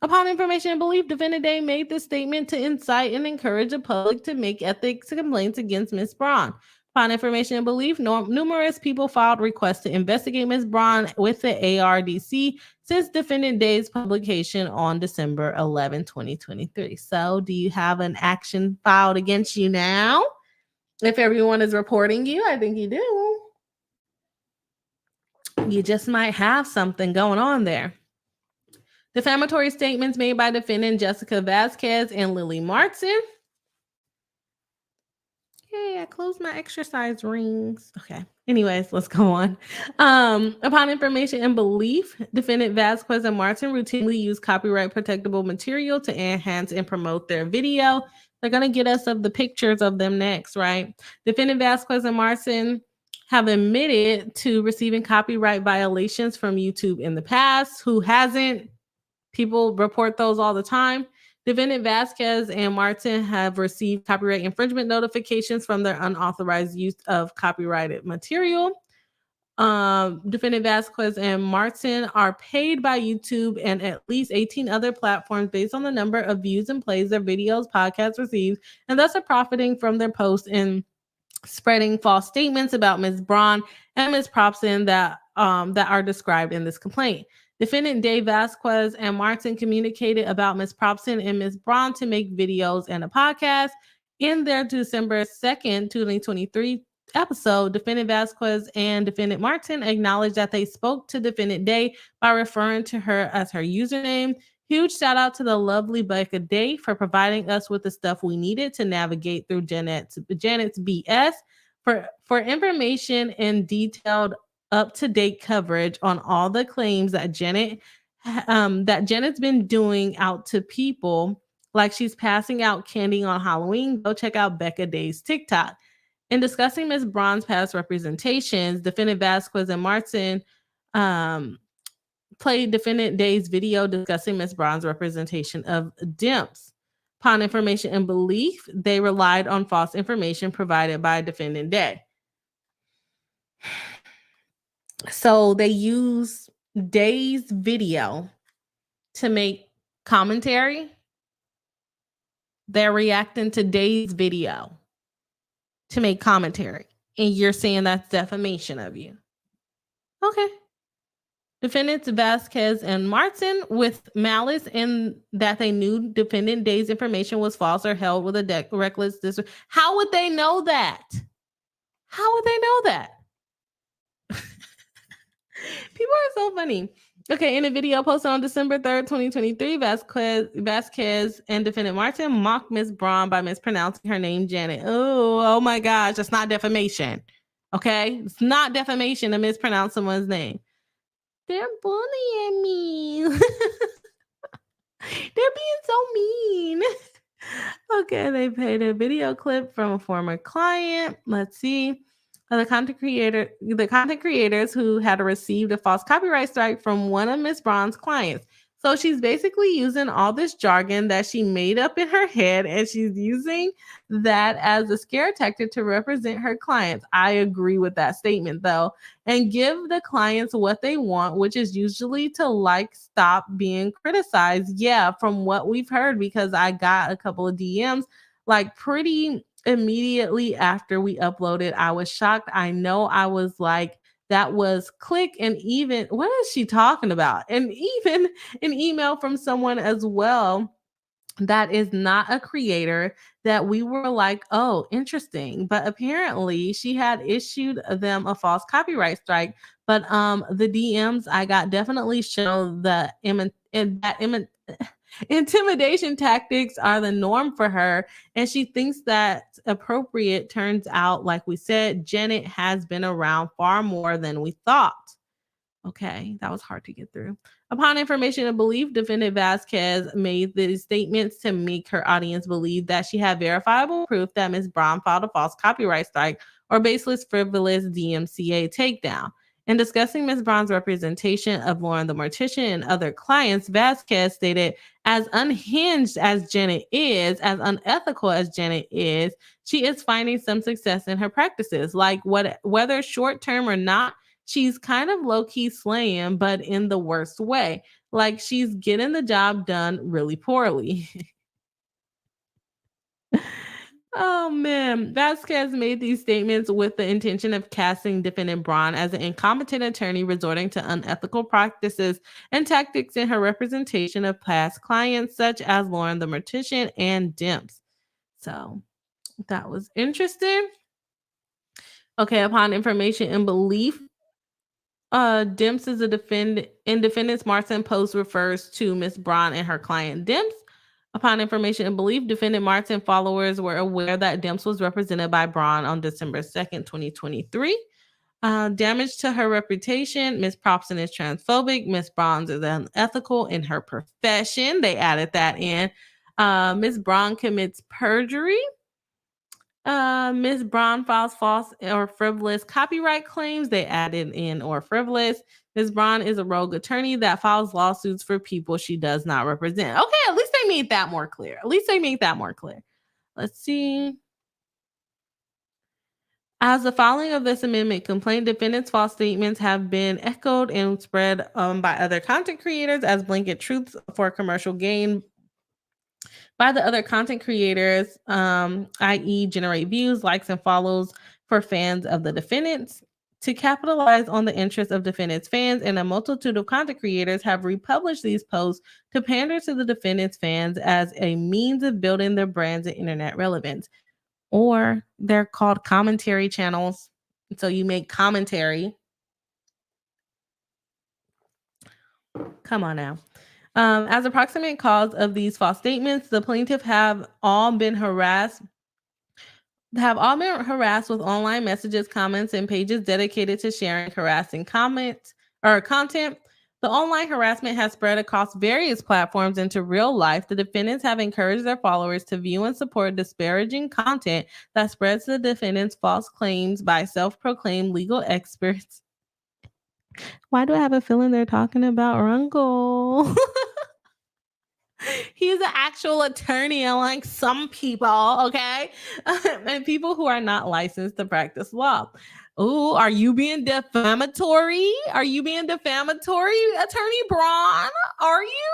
[SPEAKER 1] Upon information and belief, defendant Day made this statement to incite and encourage the public to make ethics complaints against Ms. Braun. Upon information and belief, numerous people filed requests to investigate Ms. Braun with the ARDC since defendant Day's publication on December 11, 2023. So do you have an action filed against you now? If everyone is reporting you, I think you do. You just might have something going on there. Defamatory statements made by defendant Jessica Vasquez and Lily Martin. Hey, I closed my exercise rings. Okay. Anyways, let's go on. Upon information and belief, defendant Vasquez and Martin routinely use copyright protectable material to enhance and promote their video. They're going to get us of the pictures of them next, right? Defendant Vasquez and Martin have admitted to receiving copyright violations from YouTube in the past. Who hasn't? People report those all the time. Defendant Vasquez and Martin have received copyright infringement notifications from their unauthorized use of copyrighted material. Defendant Vasquez and Martin are paid by YouTube and at least 18 other platforms based on the number of views and plays their videos, podcasts receive, and thus are profiting from their posts and spreading false statements about Ms. Braun and Ms. Probson that are described in this complaint. Defendant Dave Vasquez and Martin communicated about Ms. Probson and Ms. Braun to make videos and a podcast. In their December 2nd, 2023 episode, Defendant Vasquez and Defendant Martin acknowledged that they spoke to Defendant Day by referring to her as her username. Huge shout out to the lovely Becca Day for providing us with the stuff we needed to navigate through Janet's BS. For information and detailed up-to-date coverage on all the claims that Janet's been doing out to people, like she's passing out candy on Halloween, go check out Becca Day's TikTok. In discussing Ms. Braun's past representations, Defendant Vasquez and Martin played Defendant Day's video discussing Ms. Braun's representation of DIMPs. Upon information and belief, they relied on false information provided by Defendant Day. So they use Day's video to make commentary. They're reacting to Day's video to make commentary. And you're saying that's defamation of you. Okay. Defendants Vasquez and Martin with malice in that they knew Defendant Day's information was false or held with a reckless disregard. How would they know that? How would they know that? People are so funny. Okay, in a video posted on December 3rd, 2023, Vasquez and Defendant Martin mocked Ms. Braun by mispronouncing her name, Janet. Oh my gosh, that's not defamation. Okay? It's not defamation to mispronounce someone's name. They're bullying me. They're being so mean. Okay, they played a video clip from a former client. Let's see. The content creators who had received a false copyright strike from one of Ms. Braun's clients. So she's basically using all this jargon that she made up in her head, and she's using that as a scare tactic to represent her clients. I agree with that statement, though, and give the clients what they want, which is usually to stop being criticized. Yeah, from what we've heard, because I got a couple of DMs pretty immediately after we uploaded. I was shocked. I know I was like, that was click, and even what is she talking about? And even an email from someone as well that is not a creator that we were like, oh, interesting. But apparently she had issued them a false copyright strike. But the DMs I got definitely show the intimidation tactics are the norm for her, and she thinks that's appropriate. Turns out, like we said, Janet has been around far more than we thought. Okay, that was hard to get through. Upon information and belief, Defendant Vasquez made these statements to make her audience believe that she had verifiable proof that Ms. Braun filed a false copyright strike or baseless, frivolous DMCA takedown. In discussing Ms. Braun's representation of Lauren the Mortician and other clients, Vasquez stated, as unhinged as Janet is, as unethical as Janet is, she is finding some success in her practices. Whether short-term or not, she's kind of low-key slaying, but in the worst way. She's getting the job done really poorly. Oh, man. Vasquez made these statements with the intention of casting Defendant Braun as an incompetent attorney resorting to unethical practices and tactics in her representation of past clients, such as Lauren the Mortician and DIMPs. So that was interesting. Okay, upon information and belief, DIMPs is a defendant. In Defendant Martin post refers to Ms. Braun and her client DIMPs. Upon information and belief, Defendant Martin followers were aware that DIMPs was represented by Braun on December 2nd, 2023. Damage to her reputation. Ms. Probson is transphobic. Ms. Braun is unethical in her profession. They added that in. Ms. Braun commits perjury. Ms. Braun files false or frivolous copyright claims. They added in or frivolous. Ms. Braun is a rogue attorney that files lawsuits for people she does not represent. Okay, at least they made that more clear. Let's see. As the filing of this amendment complaint, defendants' false statements have been echoed and spread by other content creators as blanket truths for commercial gain by the other content creators, i.e., generate views, likes, and follows for fans of the defendants. To capitalize on the interests of defendants' fans, and a multitude of content creators have republished these posts to pander to the defendants' fans as a means of building their brands and internet relevance. Or they're called commentary channels. So you make commentary. Come on now. As a proximate cause of these false statements, the plaintiff have all been harassed with online messages, comments, and pages dedicated to sharing harassing comments or content. The online harassment has spread across various platforms into real life. The defendants have encouraged their followers to view and support disparaging content that spreads the defendants' false claims by self-proclaimed legal experts. Why do I have a feeling they're talking about Runkle? He's an actual attorney, unlike some people, okay? And people who are not licensed to practice law. Oh, are you being defamatory? Are you being defamatory, Attorney Braun? Are you?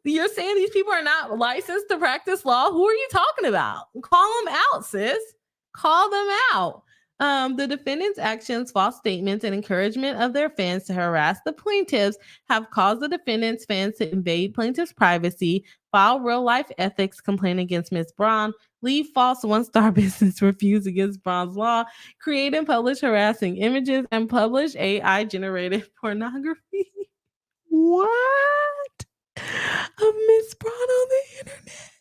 [SPEAKER 1] You're saying these people are not licensed to practice law? Who are you talking about? Call them out, sis. Call them out. The defendants' actions, false statements, and encouragement of their fans to harass the plaintiffs have caused the defendants' fans to invade plaintiffs' privacy, file real-life ethics complaint against Ms. Braun, leave false one-star business reviews against Braun's law, create and publish harassing images, and publish AI-generated pornography. What? Of Ms. Braun on the internet?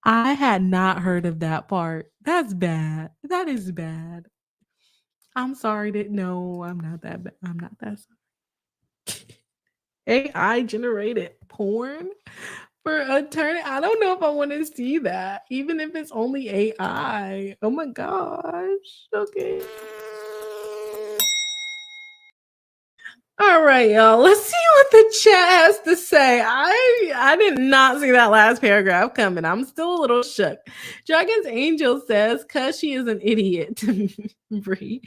[SPEAKER 1] I had not heard of that part. That's bad. That is bad. I'm sorry that no, I'm not that bad. I'm not that sorry. AI generated porn for attorney. I don't know if I want to see that, even if it's only AI. Oh my gosh. Okay. All right, y'all. Let's see what the chat has to say. I did not see that last paragraph coming. I'm still a little shook. Dragon's Angel says, "Cause she is an idiot." Bree.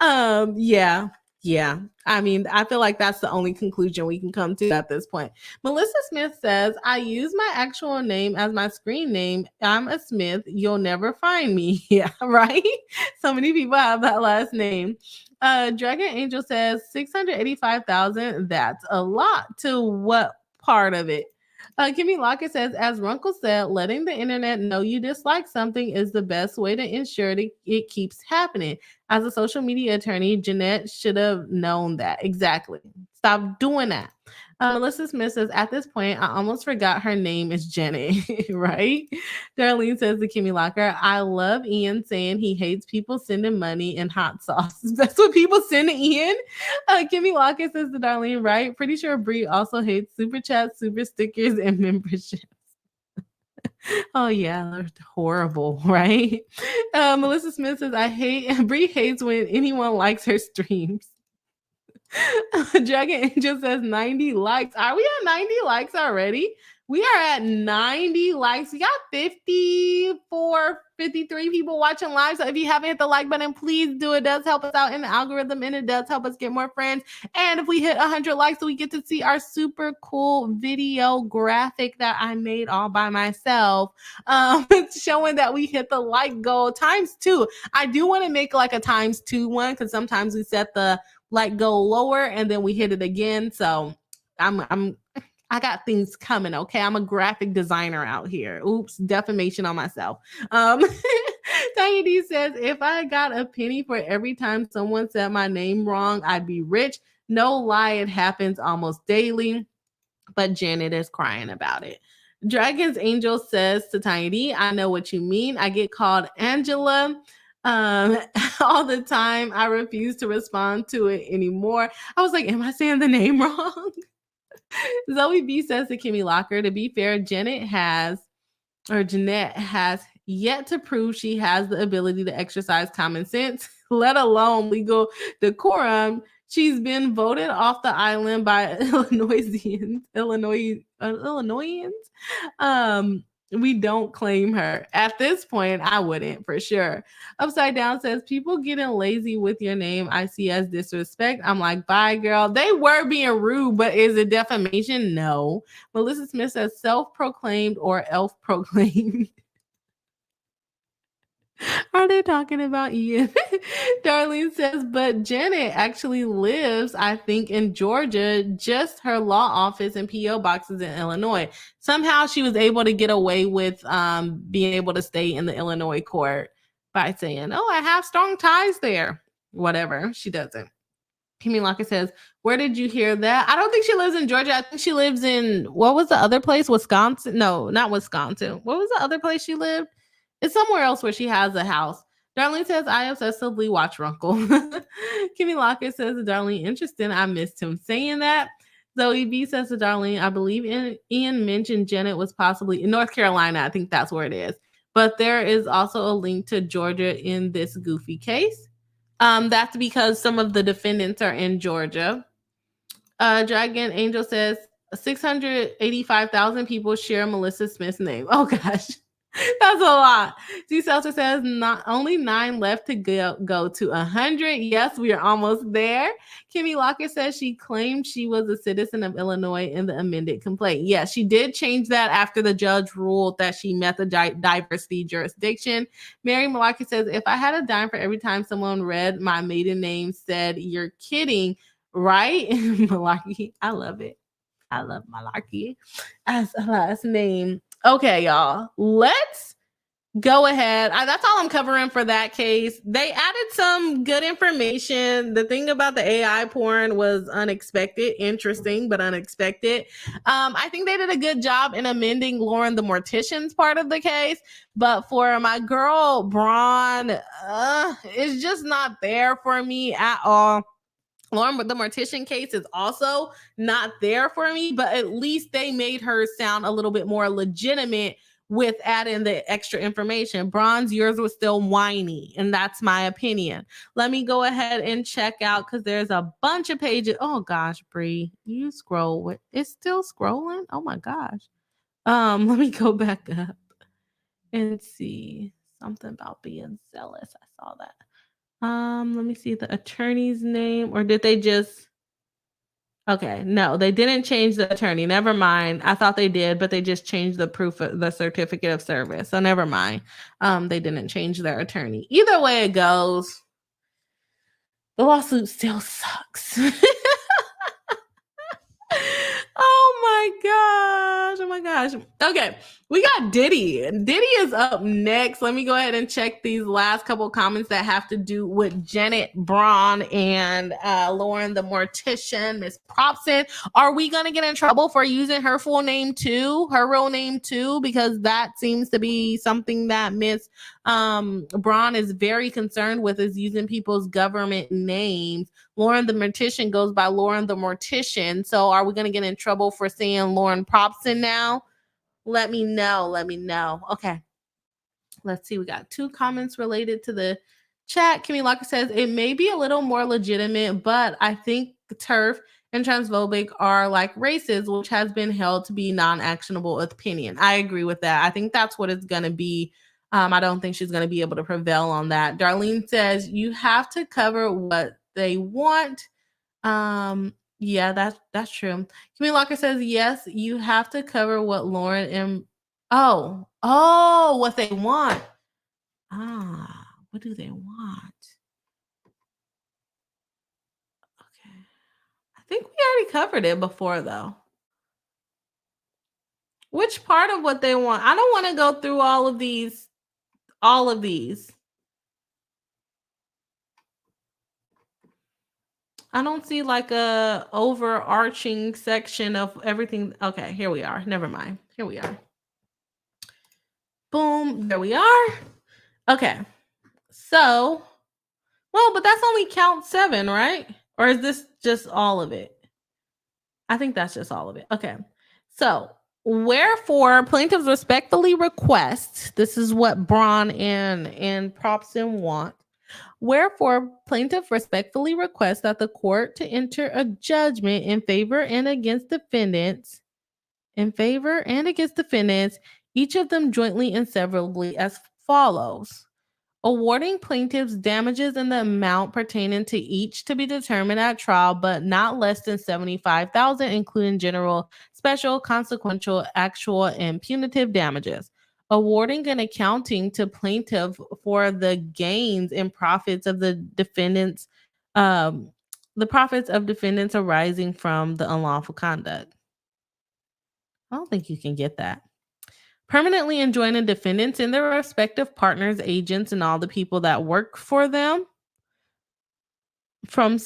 [SPEAKER 1] Yeah. I mean, I feel like that's the only conclusion we can come to at this point. Melissa Smith says, "I use my actual name as my screen name. I'm a Smith. You'll never find me." Yeah, right? So many people have that last name. Dragon Angel says 685,000. That's a lot. To what part of it? Kimmy Lockett says, as Runkle said, letting the internet know you dislike something is the best way to ensure that it keeps happening. As a social media attorney, Jeanette should have known that. Exactly. Stop doing that. Melissa Smith says, at this point, I almost forgot her name is Jenny, right? Darlene says to Kimmy Locker, I love Ian saying he hates people sending money and hot sauce. That's what people send to Ian? Kimmy Locker says to Darlene, right? Pretty sure Bree also hates super chats, super stickers, and memberships. Oh yeah, they're horrible, right? Melissa Smith says, Bree hates when anyone likes her streams. Dragon Angel says 90 likes. Are we at 90 likes already? We are at 90 likes. We got 54, 53 people watching live. So if you haven't hit the like button, please do. It does help us out in the algorithm and it does help us get more friends. And if we hit 100 likes, so we get to see our super cool video graphic that I made all by myself, showing that we hit the like goal ×2. I do want to make like a ×2 one because sometimes we set the like go lower and then we hit it again. So I got things coming. Okay. I'm a graphic designer out here. Oops. Defamation on myself. Tanya D says, if I got a penny for every time someone said my name wrong, I'd be rich. No lie. It happens almost daily, but Janet is crying about it. Dragon's Angel says to Tiny D, I know what you mean. I get called Angela all the time. I refuse to respond to it anymore. I was like, am I saying the name wrong? Zoe B says to Kimmy Locker, to be fair, Jeanette has yet to prove she has the ability to exercise common sense, let alone legal decorum. She's been voted off the island by Illinoisans. We don't claim her. At this point, I wouldn't for sure. Upside Down says, people getting lazy with your name, I see as disrespect. I'm like, bye, girl. They were being rude, but is it defamation? No. Melissa Smith says, self-proclaimed or elf-proclaimed. Are they talking about Ian? Darlene says, but Janet actually lives, I think, in Georgia, just her law office and PO boxes in Illinois. Somehow she was able to get away with being able to stay in the Illinois court by saying, oh, I have strong ties there. Whatever. She doesn't. Kimmy Lockett says, where did you hear that? I don't think she lives in Georgia. I think she lives in, what was the other place? Wisconsin? No, not Wisconsin. What was the other place she lived? It's somewhere else where she has a house. Darlene says, I obsessively watch Runkle. Kimmy Lockett says, Darlene, interesting. I missed him saying that. Zoe B says to Darlene, I believe Ian mentioned Janet was possibly in North Carolina. I think that's where it is. But there is also a link to Georgia in this goofy case. That's because some of the defendants are in Georgia. Dragon Angel says 685,000 people share Melissa Smith's name. Oh gosh, that's a lot. C Seltzer says not only 9 left to go to 100. Yes, we are almost there. Kimmy Lockett says she claimed she was a citizen of Illinois in the amended complaint. Yes, she did change that after the judge ruled that she met the diversity jurisdiction. Mary Malaki says, if I had a dime for every time someone read my maiden name, said, you're kidding, right? Malaki, I love it. I love Malaki as a last name. Okay, y'all, let's go ahead. That's all I'm covering for that case. They added some good information. The thing about the AI porn was unexpected, interesting, but unexpected. I think they did a good job in amending Lauren the Mortician's part of the case, but for my girl Braun, it's just not there for me at all. Lauren, but the Mortician case is also not there for me, but at least they made her sound a little bit more legitimate with adding the extra information. Braun's, yours was still whiny, and that's my opinion. Let me go ahead and check out because there's a bunch of pages. Oh gosh, Bree, you scroll. It's still scrolling. Oh my gosh. Let me go back up and see something about being zealous. I saw that. Let me see the attorney's name, or did they just... Okay, no, they didn't change the attorney. Never mind. I thought they did, but they just changed the proof of the certificate of service. So never mind. They didn't change their attorney. Either way it goes, the lawsuit still sucks. Oh my gosh. Okay, we got Diddy. Diddy is up next. Let me go ahead and check these last couple comments that have to do with Jeanette, Braun, and Lauren the Mortician, Miss Propson. Are we going to get in trouble for using her full name too, her real name too? Because that seems to be something that Miss Braun is very concerned with, is using people's government names. Lauren the Mortician goes by Lauren the Mortician. So are we going to get in trouble for saying Lauren Propson now? Let me know. Let me know. Okay. Let's see. We got 2 comments related to the chat. Kimmy Locker says, it may be a little more legitimate, but I think TERF and transphobic are like races, which has been held to be non-actionable opinion. I agree with that. I think that's what it's going to be. I don't think she's going to be able to prevail on that. Darlene says, you have to cover what they want. Yeah, that's true. Kimmy Locker says, yes, you have to cover what Lauren and what they want. What do they want? Okay. I think we already covered it before though. Which part of what they want? I don't want to go through all of these. I don't see like a overarching section of everything. Okay, here we are. Never mind. Here we are. Boom. There we are. Okay. So, well, but that's only count 7, right? Or is this just all of it? I think that's just all of it. Okay. So, wherefore plaintiffs respectfully request, this is what Braun and Propson want. Wherefore, plaintiff respectfully requests that the court to enter a judgment in favor and against defendants, each of them jointly and severally as follows. Awarding plaintiffs damages in the amount pertaining to each to be determined at trial, but not less than $75,000, including general, special, consequential, actual, and punitive damages. Awarding an accounting to plaintiff for the gains and profits of the profits of defendants arising from the unlawful conduct. I don't think you can get that. Permanently enjoining defendants and their respective partners, agents, and all the people that work for them from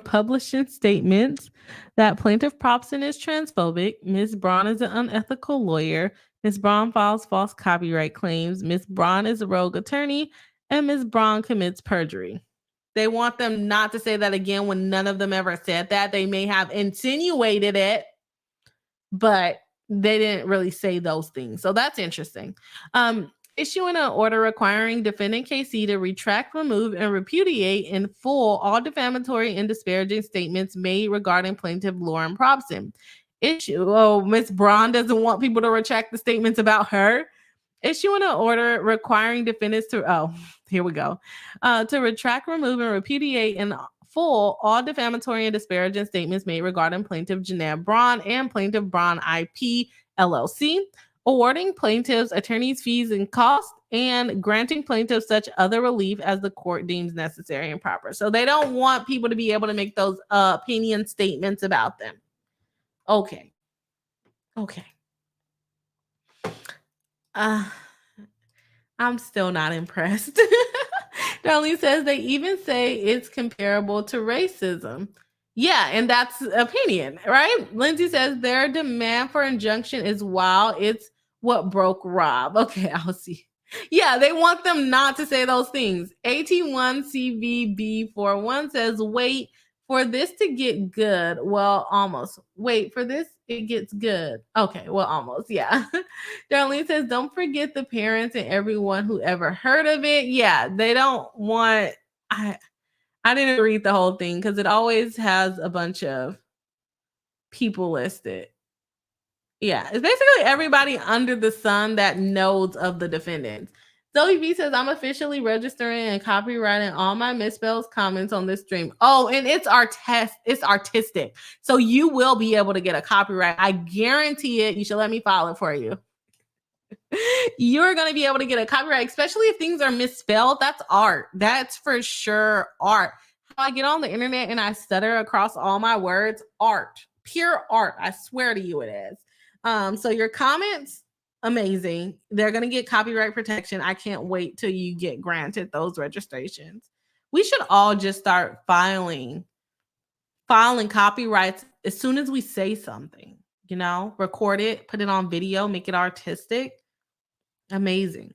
[SPEAKER 1] publishing statements that plaintiff Probson is transphobic, Ms. Braun is an unethical lawyer, Ms. Braun files false copyright claims, Ms. Braun is a rogue attorney, and Ms. Braun commits perjury. They want them not to say that again when none of them ever said that. They may have insinuated it, but they didn't really say those things. So that's interesting. Issuing an order requiring defendant KC to retract, remove, and repudiate in full all defamatory and disparaging statements made regarding plaintiff Lauren Probson. Ms. Braun doesn't want people to retract the statements about her. Issuing an order requiring defendants to, here we go, to retract, remove, and repudiate in full all defamatory and disparaging statements made regarding plaintiff Jeanette Braun and plaintiff Braun IP LLC, awarding plaintiffs attorneys' fees and costs, and granting plaintiffs such other relief as the court deems necessary and proper. So they don't want people to be able to make those opinion statements about them. Okay. I'm still not impressed. Darlene says they even say it's comparable to racism. Yeah, and that's opinion, right? Lindsay says their demand for injunction is wild. It's what broke Rob. Okay, I'll see. Yeah, they want them not to say those things. AT1CVB41 says, wait for this to get good. Well, almost. Wait for this, it gets good. Okay, well, almost. Yeah. Darlene says, don't forget the parents and everyone who ever heard of it. Yeah, they don't want. I didn't read the whole thing because it always has a bunch of people listed. Yeah, it's basically everybody under the sun that knows of the defendants. Zoe V says, I'm officially registering and copyrighting all my misspells comments on this stream. Oh, and it's artistic. So you will be able to get a copyright. I guarantee it. You should let me file it for you. You're going to be able to get a copyright, especially if things are misspelled. That's art. That's for sure art. How I get on the internet and I stutter across all my words, art, pure art. I swear to you it is. So your comments, amazing. They're going to get copyright protection. I can't wait till you get granted those registrations. We should all just start filing copyrights as soon as we say something, record it, put it on video, make it artistic. Amazing.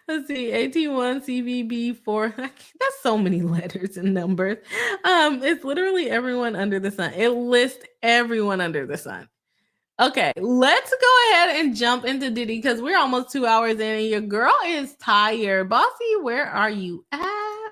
[SPEAKER 1] Let's see, AT1CVB4. That's so many letters and numbers. It's literally everyone under the sun. It lists everyone under the sun. Okay, let's go ahead and jump into Diddy because we're almost 2 hours in and your girl is tired. Bossy, where are you at?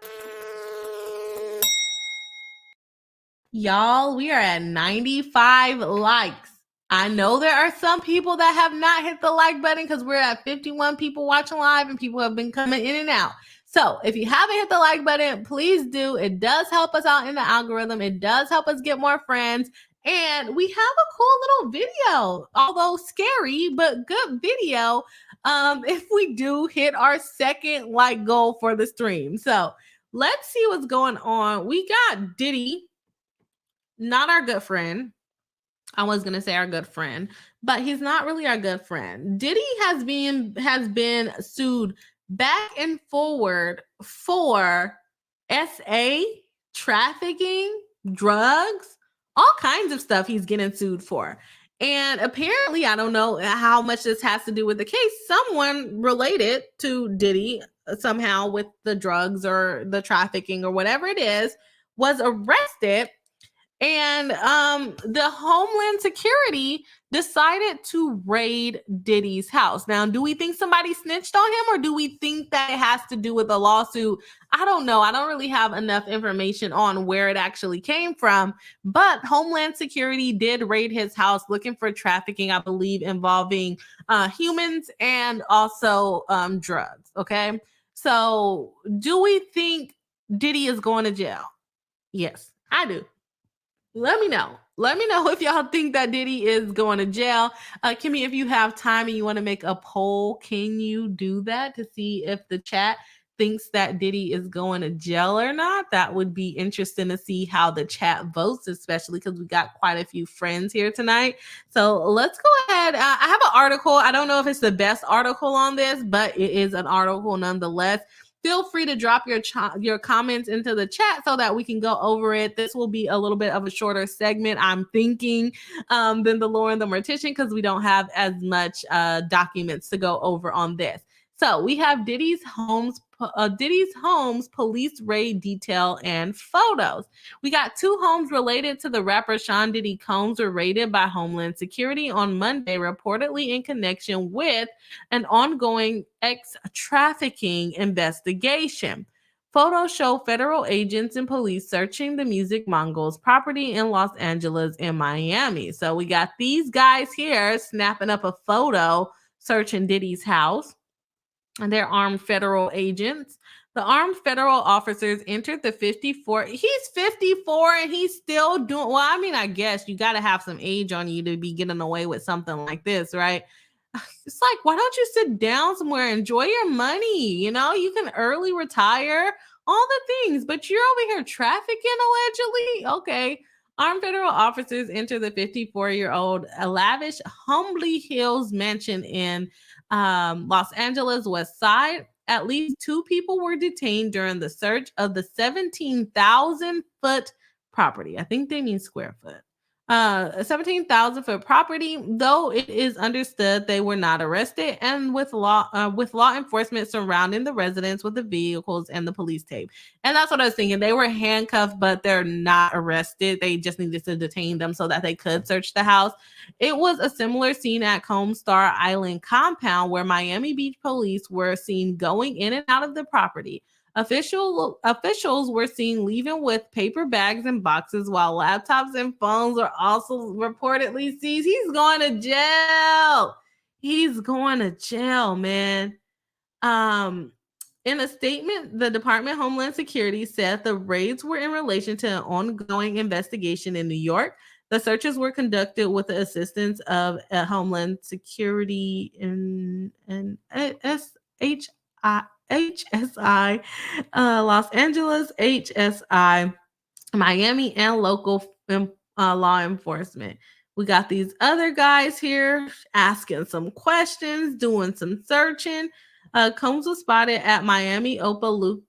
[SPEAKER 1] Y'all, we are at 95 likes. I know there are some people that have not hit the like button because we're at 51 people watching live and people have been coming in and out. So if you haven't hit the like button, please do. It does help us out in the algorithm. It does help us get more friends. And we have a cool little video, although scary, but good video. If we do hit our second like goal for the stream. So let's see what's going on. We got Diddy, not our good friend. I was going to say our good friend, but he's not really our good friend. Diddy has been sued back and forward for SA, trafficking, drugs, all kinds of stuff he's getting sued for. And apparently, I don't know how much this has to do with the case. Someone related to Diddy somehow with the drugs or the trafficking or whatever it is was arrested. And the Homeland Security decided to raid Diddy's house. Now, do we think somebody snitched on him, or do we think that it has to do with a lawsuit? I don't know. I don't really have enough information on where it actually came from, but Homeland Security did raid his house looking for trafficking, I believe, involving humans and also drugs. Okay. So, do we think Diddy is going to jail? Yes, I do. Let me know. Let me know if y'all think that Diddy is going to jail. Kimmy, if you have time and you want to make a poll, can you do that to see if the chat thinks that Diddy is going to jail or not? That would be interesting to see how the chat votes, especially because we got quite a few friends here tonight. So let's go ahead. I have an article. I don't know if it's the best article on this, but it is an article nonetheless. Feel free to drop your comments into the chat so that we can go over it. This will be a little bit of a shorter segment, I'm thinking, than the Lauren the Mortician, because we don't have as much documents to go over on this. So we have Diddy's homes police raid detail and photos. We got 2 homes related to the rapper Sean Diddy Combs were raided by Homeland Security on Monday, reportedly in connection with an ongoing trafficking investigation. Photos show federal agents and police searching the Music Mongols property in Los Angeles and Miami. So we got these guys here snapping up a photo searching Diddy's house. And they're armed federal agents. The armed federal officers entered the 54. He's 54 and he's still doing, well, I mean, I guess you got to have some age on you to be getting away with something like this, right? It's like, why don't you sit down somewhere, enjoy your money? You know, you can early retire, all the things, but you're over here trafficking allegedly. Okay. Armed federal officers enter the 54-year-old lavish Humbly Hills mansion in Los Angeles West Side. At least 2 people were detained during the search of the 17,000 foot property. I think they mean square foot. 17,000 foot property, though it is understood they were not arrested, and with law enforcement surrounding the residence with the vehicles and the police tape. And that's what I was thinking. They were handcuffed, but they're not arrested. They just needed to detain them so that they could search the house. It was a similar scene at Combe Star Island compound where Miami Beach police were seen going in and out of the property. Officials were seen leaving with paper bags and boxes, while laptops and phones were also reportedly seized. He's going to jail. He's going to jail, man. In a statement, the Department of Homeland Security said the raids were in relation to an ongoing investigation in New York. The searches were conducted with the assistance of Homeland Security and HSI, Los Angeles, HSI, Miami, and local law enforcement. We got these other guys here asking some questions, doing some searching. Combs was spotted at Miami Opelika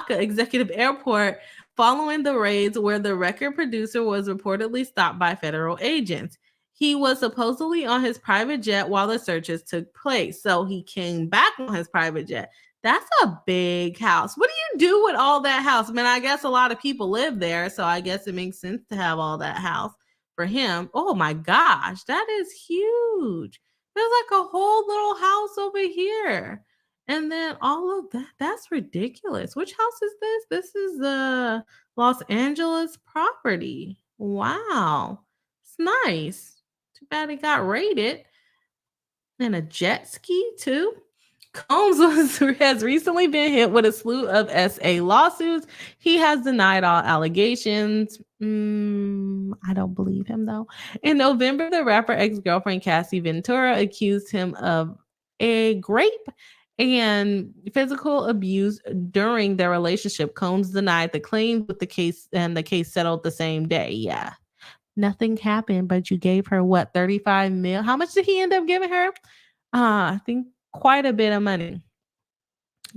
[SPEAKER 1] Executive Airport following the raids, where the record producer was reportedly stopped by federal agents. He was supposedly on his private jet while the searches took place. So he came back on his private jet. That's a big house. What do you do with all that house? I mean, I guess a lot of people live there, so I guess it makes sense to have all that house for him. Oh my gosh, that is huge. There's like a whole little house over here. And then all of that, that's ridiculous. Which house is this? This is the Los Angeles property. Wow. It's nice. Too bad it got raided. And a jet ski too. Combs has recently been hit with a slew of SA lawsuits. He has denied all allegations. I don't believe him though. In November, the rapper ex-girlfriend Cassie Ventura accused him of a rape and physical abuse during their relationship. Combs denied the claims with the case, and the case settled the same day. Yeah. Nothing happened, but you gave her what, 35 mil? How much did he end up giving her? I think quite a bit of money.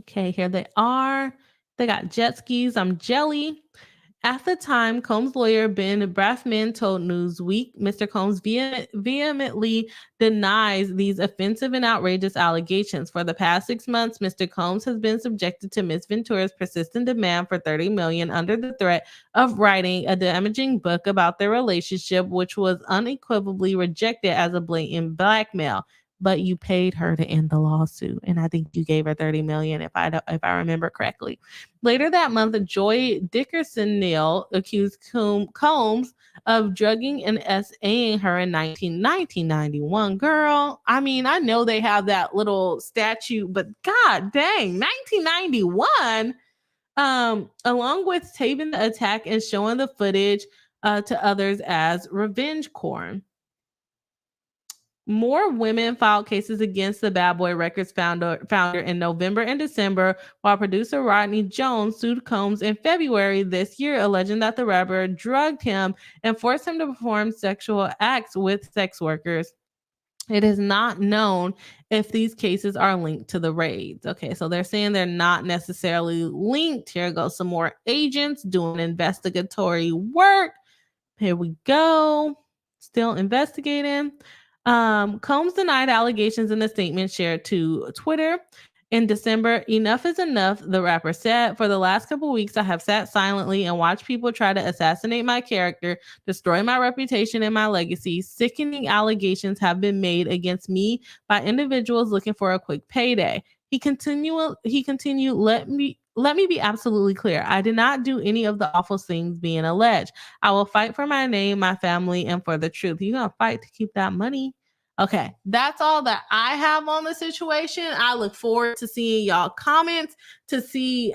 [SPEAKER 1] Okay, here they are. They got jet skis. I'm jelly. At the time, Combs' lawyer Ben Braffman told Newsweek Mr. Combs vehemently denies these offensive and outrageous allegations. For the past 6 months, Mr. Combs has been subjected to Ms. Ventura's persistent demand for $30 million under the threat of writing a damaging book about their relationship, which was unequivocally rejected as a blatant blackmail. But you paid her to end the lawsuit, and I think you gave her $30 million, if I remember correctly. Later that month, Joy Dickerson Neal accused Combs of drugging and SAing her in 1991. Girl, I mean, I know they have that little statute, but god dang, 1991. Along with taping the attack and showing the footage to others as revenge porn. More women filed cases against the Bad Boy Records founder in November and December, while producer Rodney Jones sued Combs in February this year, alleging that the rapper drugged him and forced him to perform sexual acts with sex workers. It is not known if these cases are linked to the raids. Okay, so they're saying they're not necessarily linked. Here goes some more agents doing investigatory work. Here we go. Still investigating. Combs denied allegations in the statement shared to Twitter. In December, enough is enough, the rapper said. For the last couple weeks, I have sat silently and watched people try to assassinate my character, destroy my reputation and my legacy. Sickening allegations have been made against me by individuals looking for a quick payday. He continued, let me be absolutely clear. I did not do any of the awful things being alleged. I will fight for my name, my family, and for the truth. You're going to fight to keep that money. Okay, that's all that I have on the situation. I look forward to seeing y'all comments to see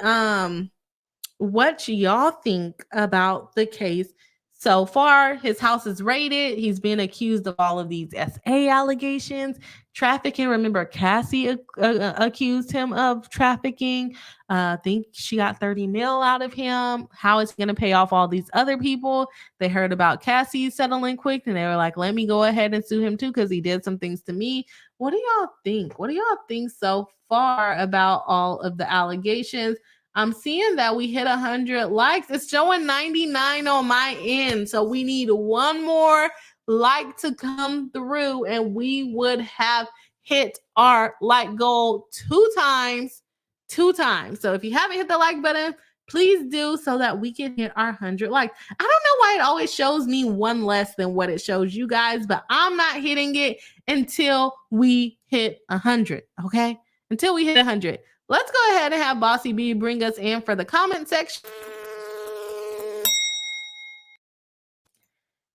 [SPEAKER 1] what y'all think about the case. So far, his house is raided. He's been accused of all of these SA allegations, trafficking. Remember, Cassie accused him of trafficking. I think she got 30 mil out of him. How is he going to pay off all these other people? They heard about Cassie settling quick, and they were like, let me go ahead and sue him too, because he did some things to me. What do y'all think? What do y'all think so far about all of the allegations? I'm seeing that we hit 100 likes. It's showing 99 on my end. So we need one more like to come through and we would have hit our like goal two times. So if you haven't hit the like button, please do so that we can hit our 100 likes. I don't know why it always shows me one less than what it shows you guys, but I'm not hitting it until we hit 100, okay? Until we hit 100. Let's go ahead and have Bossy B bring us in for the comment section.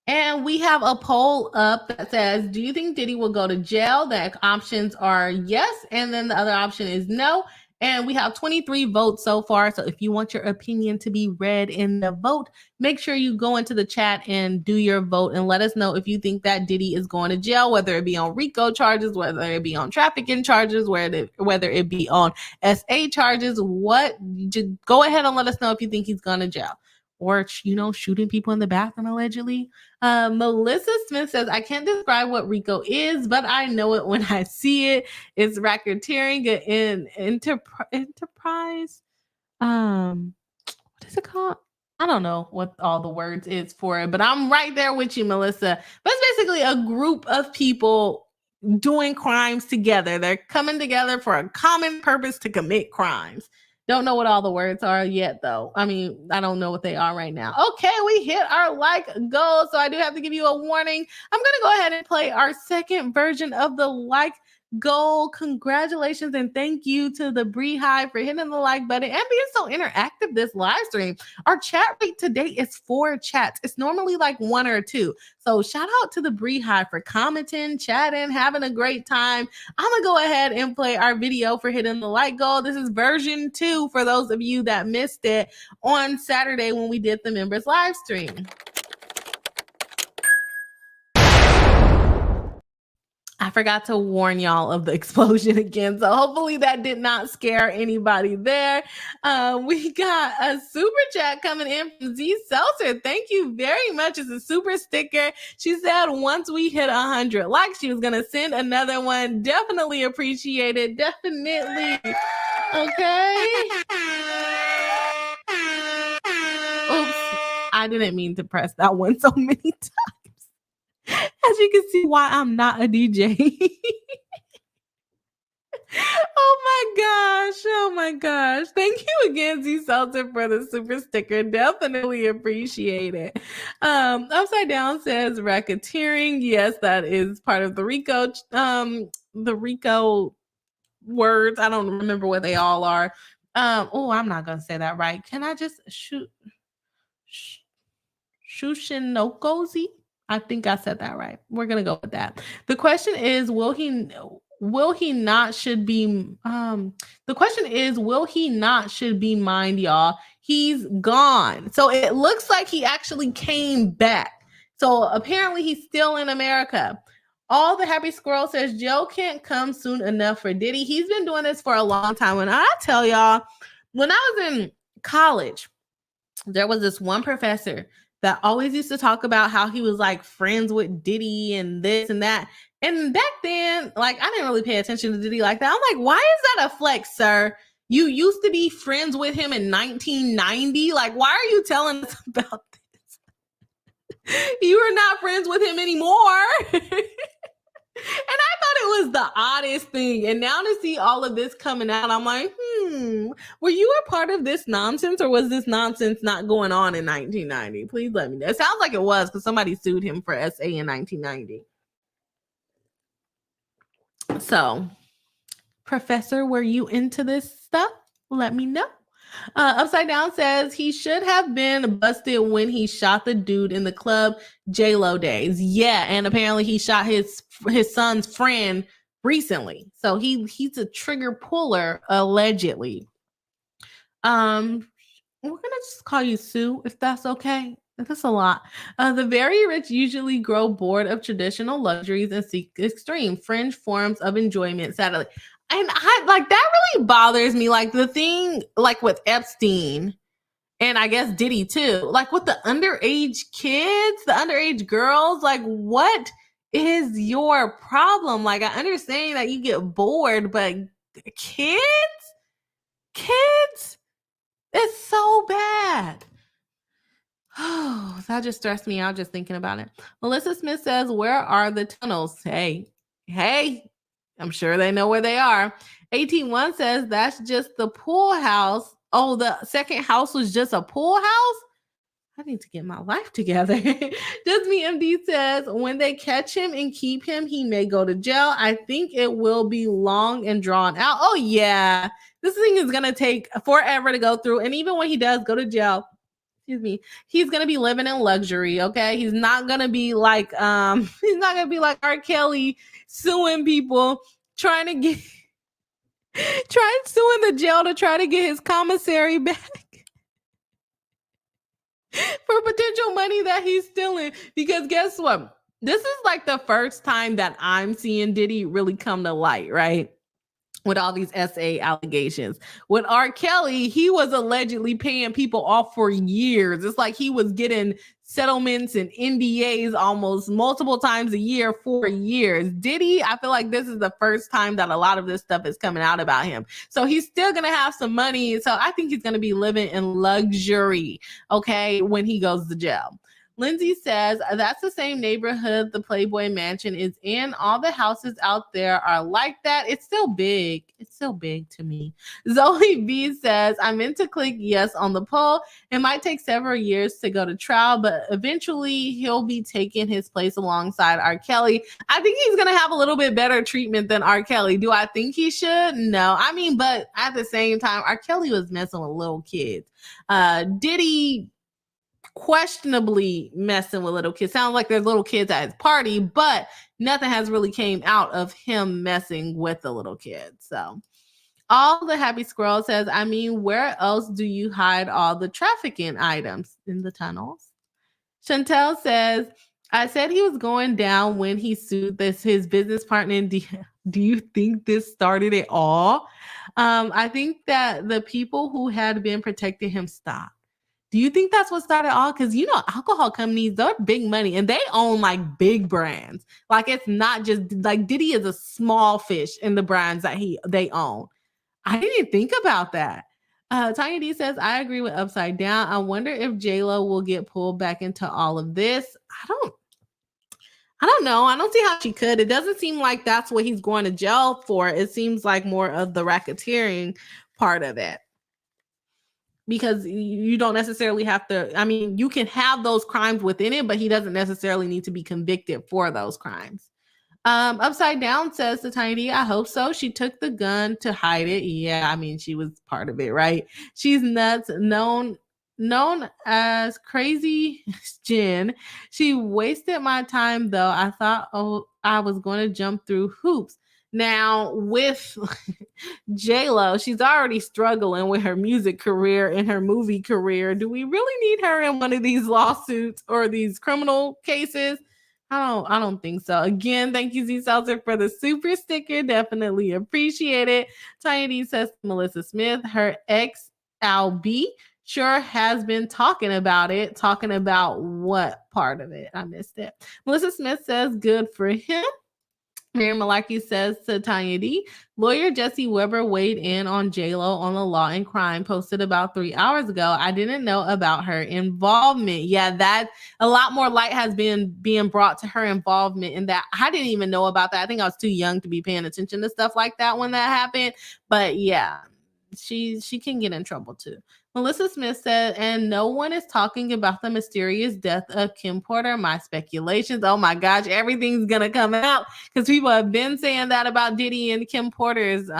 [SPEAKER 1] And we have a poll up that says, do you think Diddy will go to jail? The options are yes, and then the other option is no. And we have 23 votes so far. So if you want your opinion to be read in the vote, make sure you go into the chat and do your vote and let us know if you think that Diddy is going to jail, whether it be on RICO charges, whether it be on trafficking charges, whether it be on SA charges. Just go ahead and let us know if you think he's going to jail. Or, shooting people in the bathroom allegedly. Melissa Smith says, I can't describe what RICO is, but I know it when I see it. It's racketeering in enterprise. What is it called? I don't know what all the words is for it, but I'm right there with you, Melissa. But it's basically a group of people doing crimes together. They're coming together for a common purpose to commit crimes. Don't know what all the words are yet, though. I mean, I don't know what they are right now. Okay, we hit our like goal, so I do have to give you a warning. I'm going to go ahead and play our second version of the like goal. Congratulations and thank you to the Bree Hive for hitting the like button and being so interactive this live stream. Our chat rate today is 4 chats. It's normally like 1 or 2. So shout out to the Bree Hive for commenting, chatting, having a great time. I'm gonna go ahead and play our video for hitting the like goal. This is version 2 for those of you that missed it on Saturday when we did the members live stream. I forgot to warn y'all of the explosion again, so hopefully that did not scare anybody there. We got a super chat coming in from Z Seltzer. Thank you very much. It's a super sticker. She said once we hit 100 likes, she was going to send another one. Definitely appreciate it. Definitely. Okay. Oops. I didn't mean to press that one so many times. As you can see why I'm not a DJ. Oh my gosh. Thank you again, Z Seltzer, for the super sticker. Definitely appreciate it. Upside Down says racketeering. Yes, that is part of the Rico words. I don't remember what they all are. I'm not gonna say that right. Can I just Shushinokozi? I think I said that right. We're gonna go with that. The question is, will he not should be the question is, will he not should be mined, y'all? He's gone. So it looks like he actually came back. So apparently he's still in America. All the Happy Squirrel says Joe can't come soon enough for Diddy. He's been doing this for a long time. When I tell y'all, when I was in college, there was this one professor that always used to talk about how he was like friends with Diddy and this and that. And back then, like, I didn't really pay attention to Diddy like that. I'm like, why is that a flex, sir? You used to be friends with him in 1990. Like, why are you telling us about this? You are not friends with him anymore. And I thought it was the oddest thing. And now to see all of this coming out, I'm like, were you a part of this nonsense, or was this nonsense not going on in 1990? Please let me know. It sounds like it was, because somebody sued him for SA in 1990. So, Professor, were you into this stuff? Let me know. Upside Down says he should have been busted when he shot the dude in the club J-Lo days. Yeah, and apparently he shot his son's friend recently. So he's a trigger puller, allegedly. We're gonna just call you Sue, if that's okay. That's a lot. The very rich usually grow bored of traditional luxuries and seek extreme fringe forms of enjoyment, sadly. And I like that really bothers me. Like the thing, like with Epstein, and I guess Diddy too, like with the underage kids, the underage girls, like what is your problem? Like I understand that you get bored, but kids, it's so bad. Oh, that just stressed me out just thinking about it. Melissa Smith says, where are the tunnels? Hey, I'm sure they know where they are. 18-1 says, that's just the pool house. Oh, the second house was just a pool house? I need to get my life together. Just Me MD says, when they catch him and keep him, he may go to jail. I think it will be long and drawn out. Oh, yeah. This thing is going to take forever to go through. And even when he does go to jail, he's going to be living in luxury, okay? He's not going to be like R. Kelly suing people, suing the jail to try to get his commissary back for potential money that he's stealing. Because guess what? This is like the first time that I'm seeing Diddy really come to light, right? With all these SA allegations. With R. Kelly, he was allegedly paying people off for years. It's like he was getting settlements and NDAs almost multiple times a year for years. Diddy, I feel like this is the first time that a lot of this stuff is coming out about him. So he's still going to have some money. So I think he's going to be living in luxury, okay, when he goes to jail. Lindsay says, that's the same neighborhood the Playboy Mansion is in. All the houses out there are like that. It's still big. It's still big to me. Zoe B says, I meant to click yes on the poll. It might take several years to go to trial, but eventually he'll be taking his place alongside R. Kelly. I think he's going to have a little bit better treatment than R. Kelly. Do I think he should? No. I mean, but at the same time, R. Kelly was messing with little kids. Diddy questionably messing with little kids. Sounds like there's little kids at his party, but nothing has really came out of him messing with the little kids. So all the Happy Squirrel says, I mean, where else do you hide all the trafficking items? In the tunnels. Chantel says, I said he was going down when he sued his business partner. Do you think this started it all? I think that the people who had been protecting him stopped. Do you think that's what started all? Because, you know, alcohol companies, they're big money and they own like big brands. Like it's not just like Diddy is a small fish in the brands that they own. I didn't think about that. Tanya D says, I agree with Upside Down. I wonder if J-Lo will get pulled back into all of this. I don't know. I don't see how she could. It doesn't seem like that's what he's going to jail for. It seems like more of the racketeering part of it. Because you don't necessarily have to, I mean, you can have those crimes within it, but he doesn't necessarily need to be convicted for those crimes. Upside Down says to Tiny, I hope so. She took the gun to hide it. Yeah, I mean, she was part of it, right? She's nuts, known as Crazy Jen. She wasted my time though. I thought, I was going to jump through hoops. Now with J-Lo, she's already struggling with her music career and her movie career. Do we really need her in one of these lawsuits or these criminal cases? I don't think so. Again, thank you, Z Seltzer, for the super sticker. Definitely appreciate it. Tiny says Melissa Smith, her ex Albie sure has been talking about it. Talking about what part of it? I missed it. Melissa Smith says good for him. Miriam Malarkey says to Tanya D, lawyer Jesse Weber weighed in on J-Lo on the Law and Crime, posted about 3 hours ago. I didn't know about her involvement. Yeah, that a lot more light has been being brought to her involvement in that. I didn't even know about that. I think I was too young to be paying attention to stuff like that when that happened. But yeah, she can get in trouble too. Melissa Smith said, and no one is talking about the mysterious death of Kim Porter. My speculations. Oh my gosh, everything's gonna come out because people have been saying that about Diddy and Kim Porter's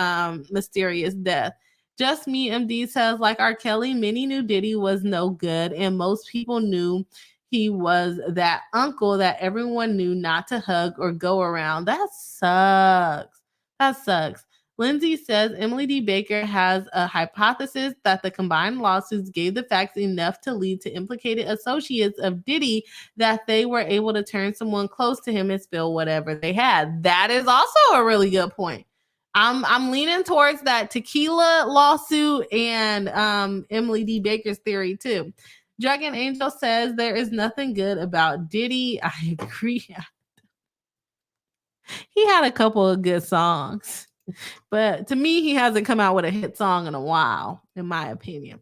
[SPEAKER 1] mysterious death. Just Me MD says, like R. Kelly, many knew Diddy was no good, and most people knew he was that uncle that everyone knew not to hug or go around. That sucks. That sucks. Lindsay says Emily D. Baker has a hypothesis that the combined lawsuits gave the facts enough to lead to implicated associates of Diddy that they were able to turn someone close to him and spill whatever they had. That is also a really good point. I'm leaning towards that tequila lawsuit and Emily D. Baker's theory too. Dragon Angel says there is nothing good about Diddy. I agree. He had a couple of good songs. But to me, he hasn't come out with a hit song in a while, in my opinion.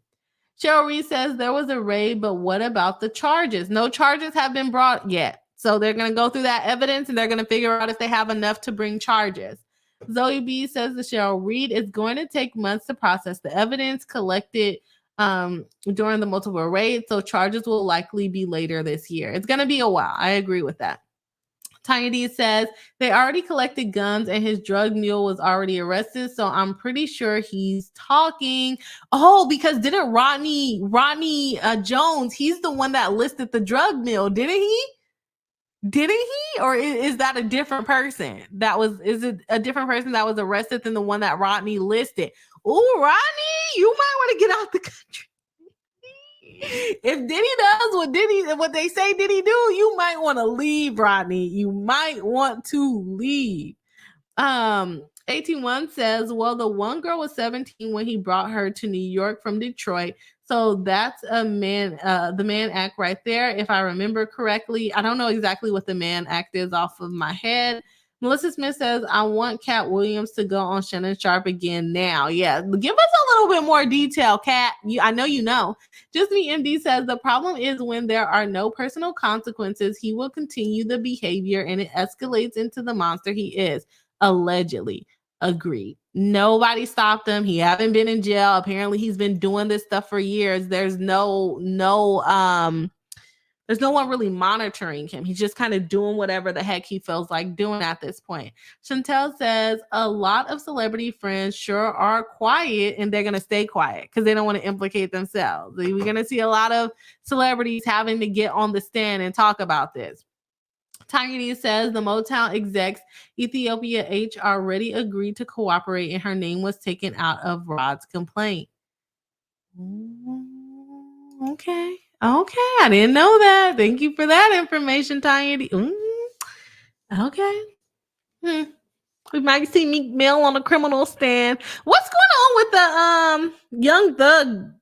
[SPEAKER 1] Cheryl Reed says there was a raid, but what about the charges? No charges have been brought yet. So they're going to go through that evidence and they're going to figure out if they have enough to bring charges. Zoe B says to Cheryl Reed, it's going to take months to process the evidence collected during the multiple raids. So charges will likely be later this year. It's going to be a while. I agree with that. Tiny D says they already collected guns and his drug mule was already arrested. So I'm pretty sure he's talking. Oh, because didn't Rodney Jones, he's the one that listed the drug mule, didn't he? Didn't he? Or is that a different person? Is it a different person that was arrested than the one that Rodney listed? Oh, Rodney, you might want to get out the country. If Diddy does what they say Diddy do, you might want to leave, Rodney. You might want to leave. 181 says, well, the one girl was 17 when he brought her to New York from Detroit. So that's the man act right there. If I remember correctly, I don't know exactly what the man act is off of my head. Melissa Smith says, I want Cat Williams to go on Shannon Sharpe again now. Yeah, give us a little bit more detail, Cat. I know you know. Just Me MD says, the problem is when there are no personal consequences, he will continue the behavior and it escalates into the monster he is. Allegedly. Agreed. Nobody stopped him. He haven't been in jail. Apparently he's been doing this stuff for years. There's no one really monitoring him. He's just kind of doing whatever the heck he feels like doing at this point. Chantel says a lot of celebrity friends sure are quiet and they're going to stay quiet because they don't want to implicate themselves. We're going to see a lot of celebrities having to get on the stand and talk about this. Tiny says the Motown execs Ethiopia H already agreed to cooperate and her name was taken out of Rod's complaint. Okay, I didn't know that. Thank you for that information, Tiny. Okay. We might see Meek Mill on a criminal stand. What's going on with the Young Thug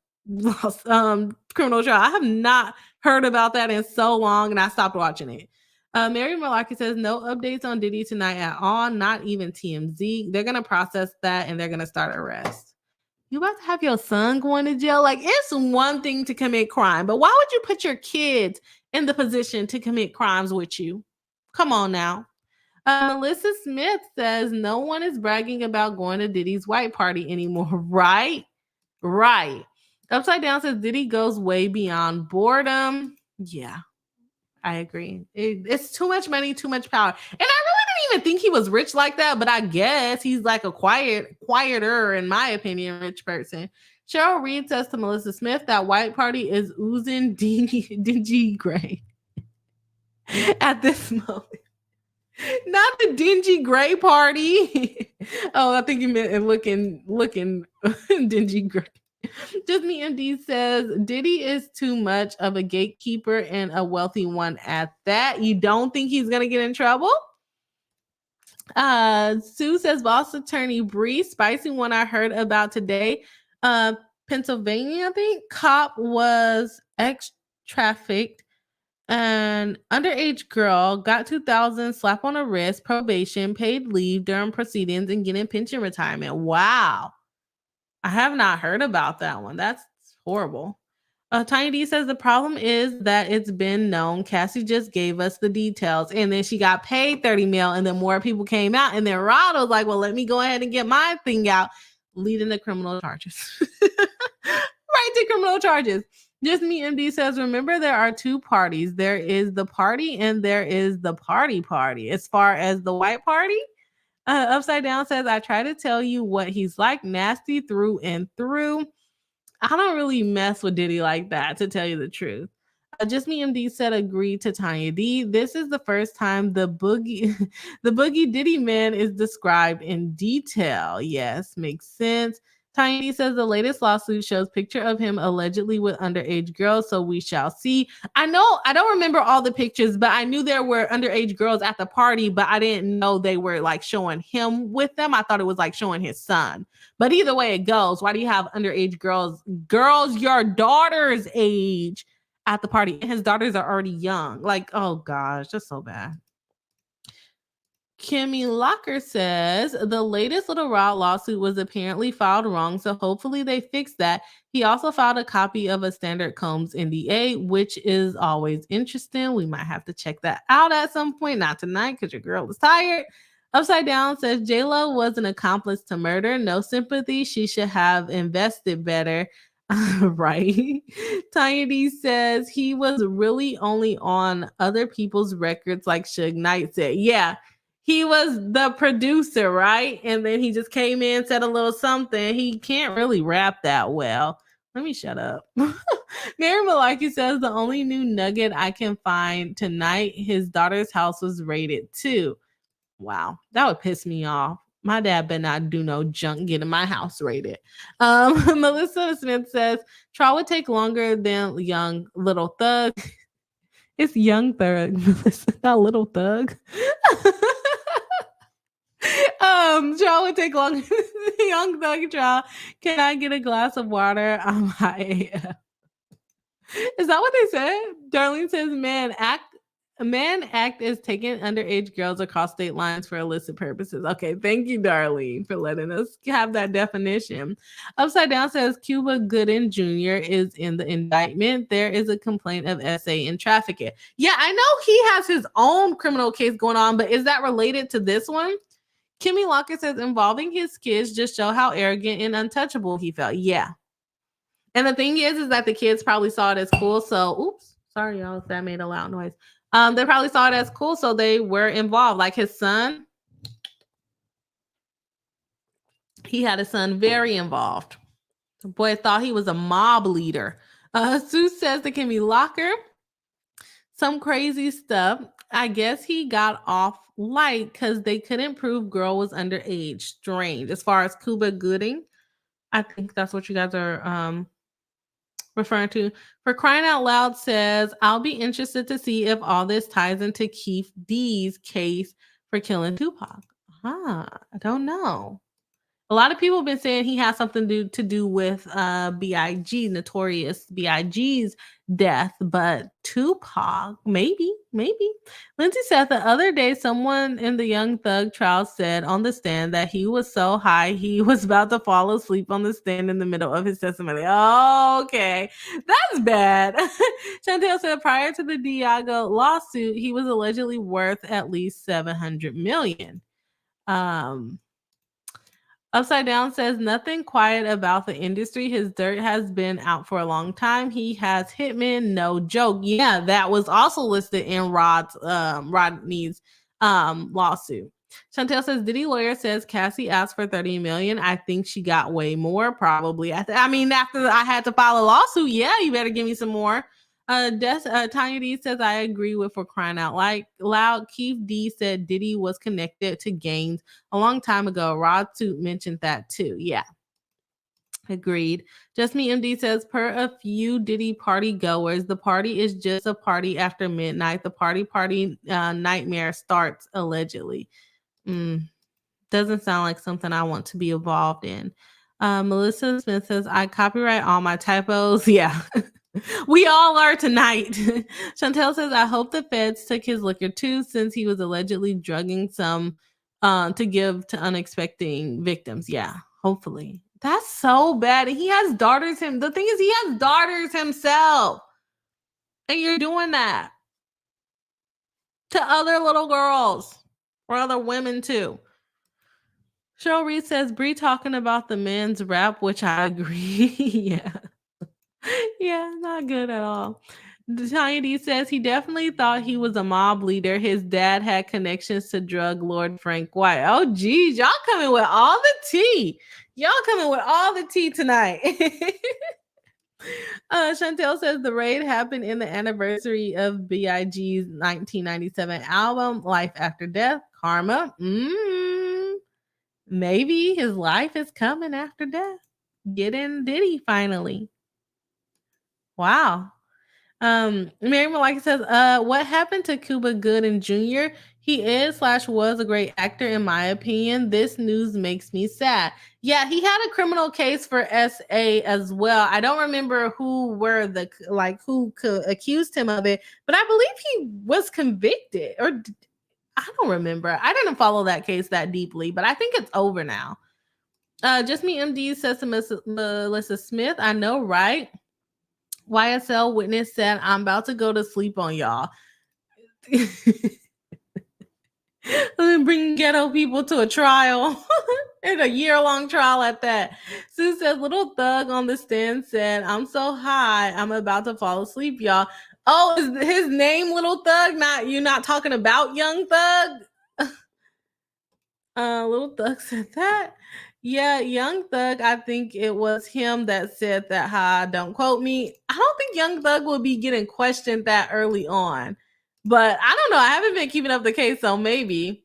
[SPEAKER 1] criminal trial? I have not heard about that in so long, and I stopped watching it. Mary Malaki says no updates on Diddy tonight at all, not even TMZ. They're gonna process that and they're gonna start arrest. You about to have your son going to jail? Like, it's one thing to commit crime, but why would you put your kids in the position to commit crimes with you? Come on now. Melissa Smith says no one is bragging about going to Diddy's white party anymore. Right? Right. Upside Down says Diddy goes way beyond boredom. Yeah, I agree. It's too much money, too much power. And I really didn't even think he was rich like that, but I guess he's like a quieter, in my opinion, rich person. Cheryl Reed says to Melissa Smith that white party is oozing dingy gray at this moment. Not the dingy gray party. Oh, I think you meant looking dingy gray. Just Me MD says Diddy is too much of a gatekeeper and a wealthy one at that. You don't think he's gonna get in trouble? Sue says boss attorney Bree, spicy one I heard about today. Pennsylvania, I think, cop was ex-trafficked. An underage girl got 2,000, slap on a wrist, probation, paid leave during proceedings, and getting pension retirement. Wow. I have not heard about that one. That's horrible. Tiny D says the problem is that it's been known. Cassie just gave us the details, and then she got paid 30 mil, and then more people came out, and then Rod was like, well, let me go ahead and get my thing out, leading to criminal charges. Right to criminal charges. Just Me MD says, remember, there are two parties. There is the party and there is the party. As far as the white party, Upside Down says, I try to tell you what he's like, nasty through and through. I don't really mess with Diddy like that, to tell you the truth. Just Me MD said, agree to Tanya D. This is the first time the boogie Diddy man is described in detail. Yes, makes sense. Tiny says the latest lawsuit shows picture of him allegedly with underage girls, so we shall see. I don't remember all the pictures, but I knew there were underage girls at the party, but I didn't know they were like showing him with them. I thought it was like showing his son. But either way it goes, why do you have underage girls your daughter's age at the party? And his daughters are already young. Like, oh gosh, that's so bad. Kimmy Locker says the latest Little Rod lawsuit was apparently filed wrong, so hopefully they fix that. He also filed a copy of a standard Combs NDA, which is always interesting. We might have to check that out at some point, not tonight because your girl is tired. Upside Down says J-Lo was an accomplice to murder. No sympathy. She should have invested better. Right. Tiny D says he was really only on other people's records, like Suge Knight said. Yeah. He was the producer, right? And then he just came in, said a little something. He can't really rap that well. Let me shut up. Mary Malaki says the only new nugget I can find tonight, his daughter's house was raided too. Wow, that would piss me off. My dad better not do no junk getting my house raided. Melissa Smith says trial would take longer than Young Little Thug. It's Young Thug, Melissa, not Little Thug. Trial would take longer. Young Thug trial. Can I get a glass of water? I'm high AF. Is that what they said? Darlene says, man act as taking underage girls across state lines for illicit purposes. Okay, thank you, Darlene, for letting us have that definition. Upside Down says Cuba Gooding Jr. is in the indictment. There is a complaint of SA and trafficking. Yeah, I know he has his own criminal case going on, but is that related to this one? Kimmy Locker says involving his kids just show how arrogant and untouchable he felt. Yeah. And the thing is that the kids probably saw it as cool. So, oops, sorry, y'all, if that made a loud noise. They probably saw it as cool, so they were involved. Like his son, he had a son very involved. The boy thought he was a mob leader. Sue says to Kimmy Locker, some crazy stuff. I guess he got off light because they couldn't prove girl was underage. Strange. As far as Cuba Gooding, I think that's what you guys are referring to. For Crying Out Loud says, I'll be interested to see if all this ties into Keith D's case for killing Tupac. I don't know. A lot of people have been saying he has something to do with B.I.G., Notorious B.I.G.'s death, but Tupac, maybe. Lindsay said the other day someone in the Young Thug trial said on the stand that he was so high he was about to fall asleep on the stand in the middle of his testimony. Oh, okay. That's bad. Chantel said prior to the Diago lawsuit, he was allegedly worth at least $700 million. Upside Down says nothing quiet about the industry. His dirt has been out for a long time. He has hitmen, no joke. Yeah, that was also listed in Rodney's lawsuit. Chantel says Diddy lawyer says Cassie asked for $30 million. I think she got way more, probably. After I had to file a lawsuit, yeah, you better give me some more. Tanya D says I agree with For Crying Out Loud. Keith D said Diddy was connected to gangs a long time ago. Rod Toot mentioned that too. Yeah. Agreed. Just Me MD says, per a few Diddy party goers, the party is just a party after midnight. The party nightmare starts allegedly. Doesn't sound like something I want to be involved in. Melissa Smith says, I copyright all my typos. Yeah. We all are tonight. Chantel says, I hope the feds took his liquor too, since he was allegedly drugging some to give to unexpected victims. Yeah, hopefully. That's so bad. And he has daughters. The thing is, he has daughters himself. And you're doing that to other little girls or other women too. Cheryl Reed says, Bree talking about the men's rap, which I agree. Yeah. Yeah, not good at all. Tanya D says he definitely thought he was a mob leader. His dad had connections to drug lord Frank White. Oh, geez, y'all coming with all the tea. Tonight. Chantel says the raid happened in the anniversary of B.I.G.'s 1997 album, Life After Death, Karma. Maybe his life is coming after death. Get in Diddy finally. Wow. Mary Malika says, what happened to Cuba Gooding Jr.? He is/was a great actor, in my opinion. This news makes me sad. Yeah, he had a criminal case for SA as well. I don't remember who accused him of it, but I believe he was convicted, or I don't remember. I didn't follow that case that deeply, but I think it's over now. Just Me MD says to Melissa Smith, I know, right? YSL witness said, I'm about to go to sleep on y'all. Bring ghetto people to a trial. And a year-long trial at that. Sue says, Little Thug on the stand said, I'm so high, I'm about to fall asleep, y'all. Oh, is his name Little Thug? You're not talking about Young Thug? Little Thug said that. Yeah, Young Thug, I think it was him that said that, don't quote me. I don't think Young Thug will be getting questioned that early on. But I don't know. I haven't been keeping up the case, so maybe.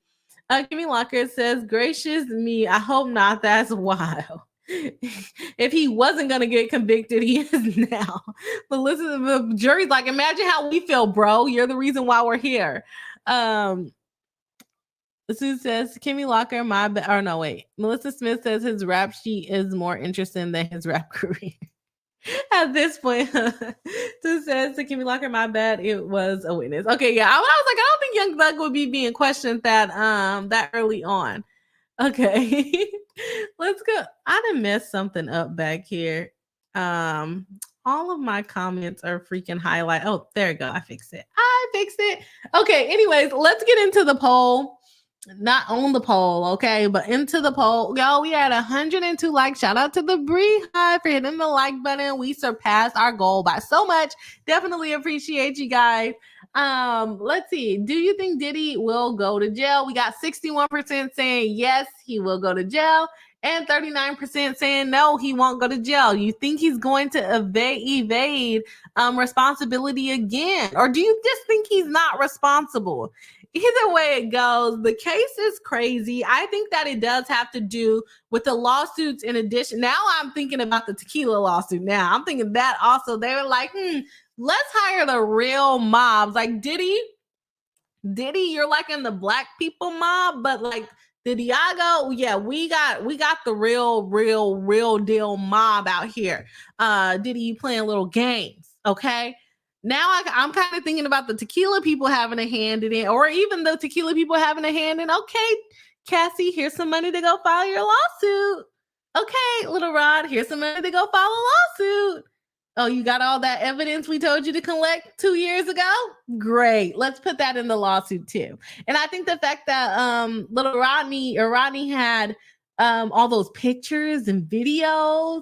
[SPEAKER 1] Kimmy Locker says, gracious me, I hope not. That's wild. If he wasn't going to get convicted, he is now. But listen, the jury's like, imagine how we feel, bro. You're the reason why we're here. Sue says, Kimmy Locker, Melissa Smith says his rap sheet is more interesting than his rap career. At this point, Sue says to Kimmy Locker, my bad, it was a witness. Okay, yeah. I was like, I don't think Young Thug would be being questioned that early on. Okay. Let's go. I done messed something up back here. All of my comments are freaking highlight. Oh, there you go. I fixed it. Okay, anyways, let's get into the poll. Not on the poll, okay, but into the poll. Y'all, we had 102 likes. Shout out to the Bree Hive for hitting the like button. We surpassed our goal by so much. Definitely appreciate you guys. Let's see. Do you think Diddy will go to jail? We got 61% saying yes, he will go to jail, and 39% saying no, he won't go to jail. You think he's going to evade responsibility again? Or do you just think he's not responsible? Either way it goes, the case is crazy. I think that it does have to do with the lawsuits in addition. Now I'm thinking about the tequila lawsuit now. I'm thinking that also. They were like, let's hire the real mobs. Like Diddy, you're like in the black people mob, but like the Diago, yeah, we got the real deal mob out here. Diddy, you playing little games, okay? Now I'm kind of thinking about the tequila people having a hand in it, or even the tequila people having a hand in, okay, Cassie, here's some money to go file your lawsuit. Okay, little Rod, here's some money to go file a lawsuit. Oh, you got all that evidence we told you to collect 2 years ago? Great. Let's put that in the lawsuit too. And I think the fact that little Rodney had all those pictures and videos,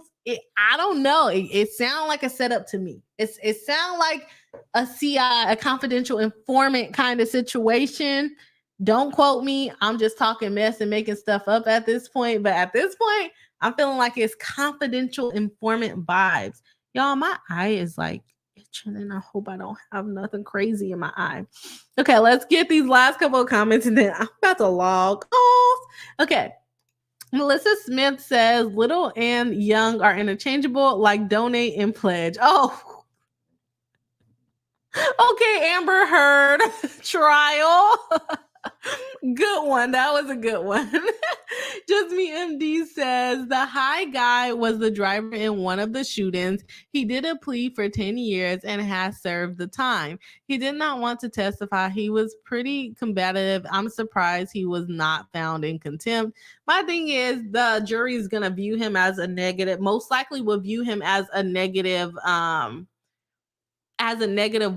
[SPEAKER 1] I don't know. It sounds like a setup to me. It sounds like a CI, a confidential informant kind of situation. Don't quote me. I'm just talking mess and making stuff up at this point. But at this point, I'm feeling like it's confidential informant vibes. Y'all, my eye is like itching, and I hope I don't have nothing crazy in my eye. Okay, let's get these last couple of comments, and then I'm about to log off. Okay. Melissa Smith says, little and young are interchangeable, like donate and pledge. Oh, okay, Amber Heard trial. Good one. That was a good one. Just Me MD says the high guy was the driver in one of the shootings. He did a plea for 10 years and has served the time. He did not want to testify. He was pretty combative. I'm surprised he was not found in contempt. My thing is the jury is going to view him as a negative, most likely will view him as a negative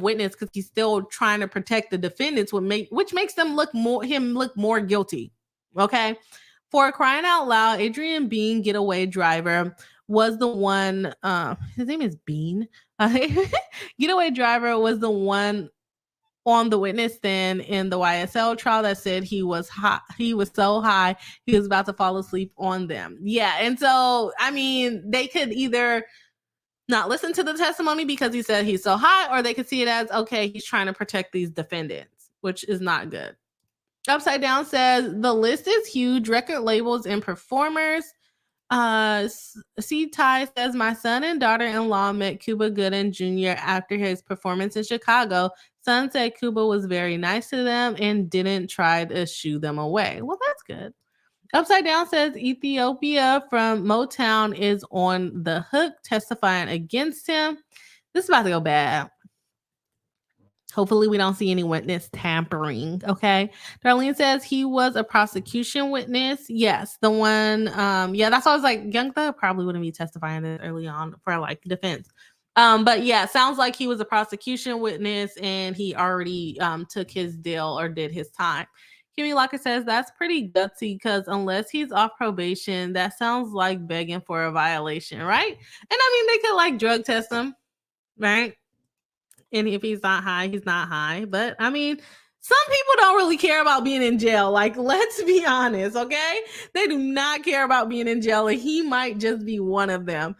[SPEAKER 1] witness because he's still trying to protect the defendants, which makes them look more guilty. Okay. For crying out loud, Adrian Bean, getaway driver, was the one. His name is Bean. Getaway driver was the one on the witness stand in the YSL trial that said he was high. He was so high he was about to fall asleep on them. Yeah, and so I mean, they could either not listen to the testimony because he said he's so high, or they could see it as, okay, he's trying to protect these defendants, which is not good. Upside Down says the list is huge, record labels and performers. C. Ty says my son and daughter-in-law met Cuba Gooding Jr. after his performance in Chicago. Son said Cuba was very nice to them and didn't try to shoo them away. Well, that's good. Upside Down says Ethiopia from Motown is on the hook, testifying against him. This is about to go bad. Hopefully we don't see any witness tampering, okay? Darlene says he was a prosecution witness. Yes, the one, yeah, that's why I was like, Young Thug probably wouldn't be testifying this early on for like defense. But yeah, sounds like he was a prosecution witness and he already took his deal or did his time. Kimmy Locker says that's pretty gutsy because unless he's off probation, that sounds like begging for a violation, right? And I mean, they could like drug test him, right? And if he's not high, he's not high. But I mean, some people don't really care about being in jail. Like, let's be honest, okay? They do not care about being in jail, and he might just be one of them.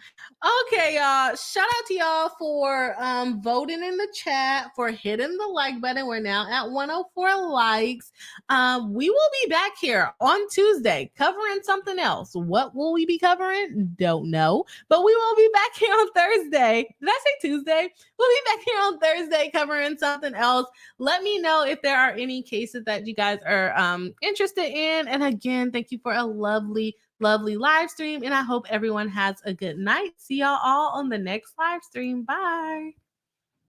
[SPEAKER 1] Okay, y'all. Shout out to y'all for voting in the chat, for hitting the like button. We're now at 104 likes. We will be back here on Tuesday covering something else. What will we be covering? Don't know. But we will be back here on Thursday. Did I say Tuesday? We'll be back here on Thursday covering something else. Let me know if there are any cases that you guys are interested in. And again, thank you for a lovely live stream. And I hope everyone has a good night. See y'all all on the next live stream. Bye.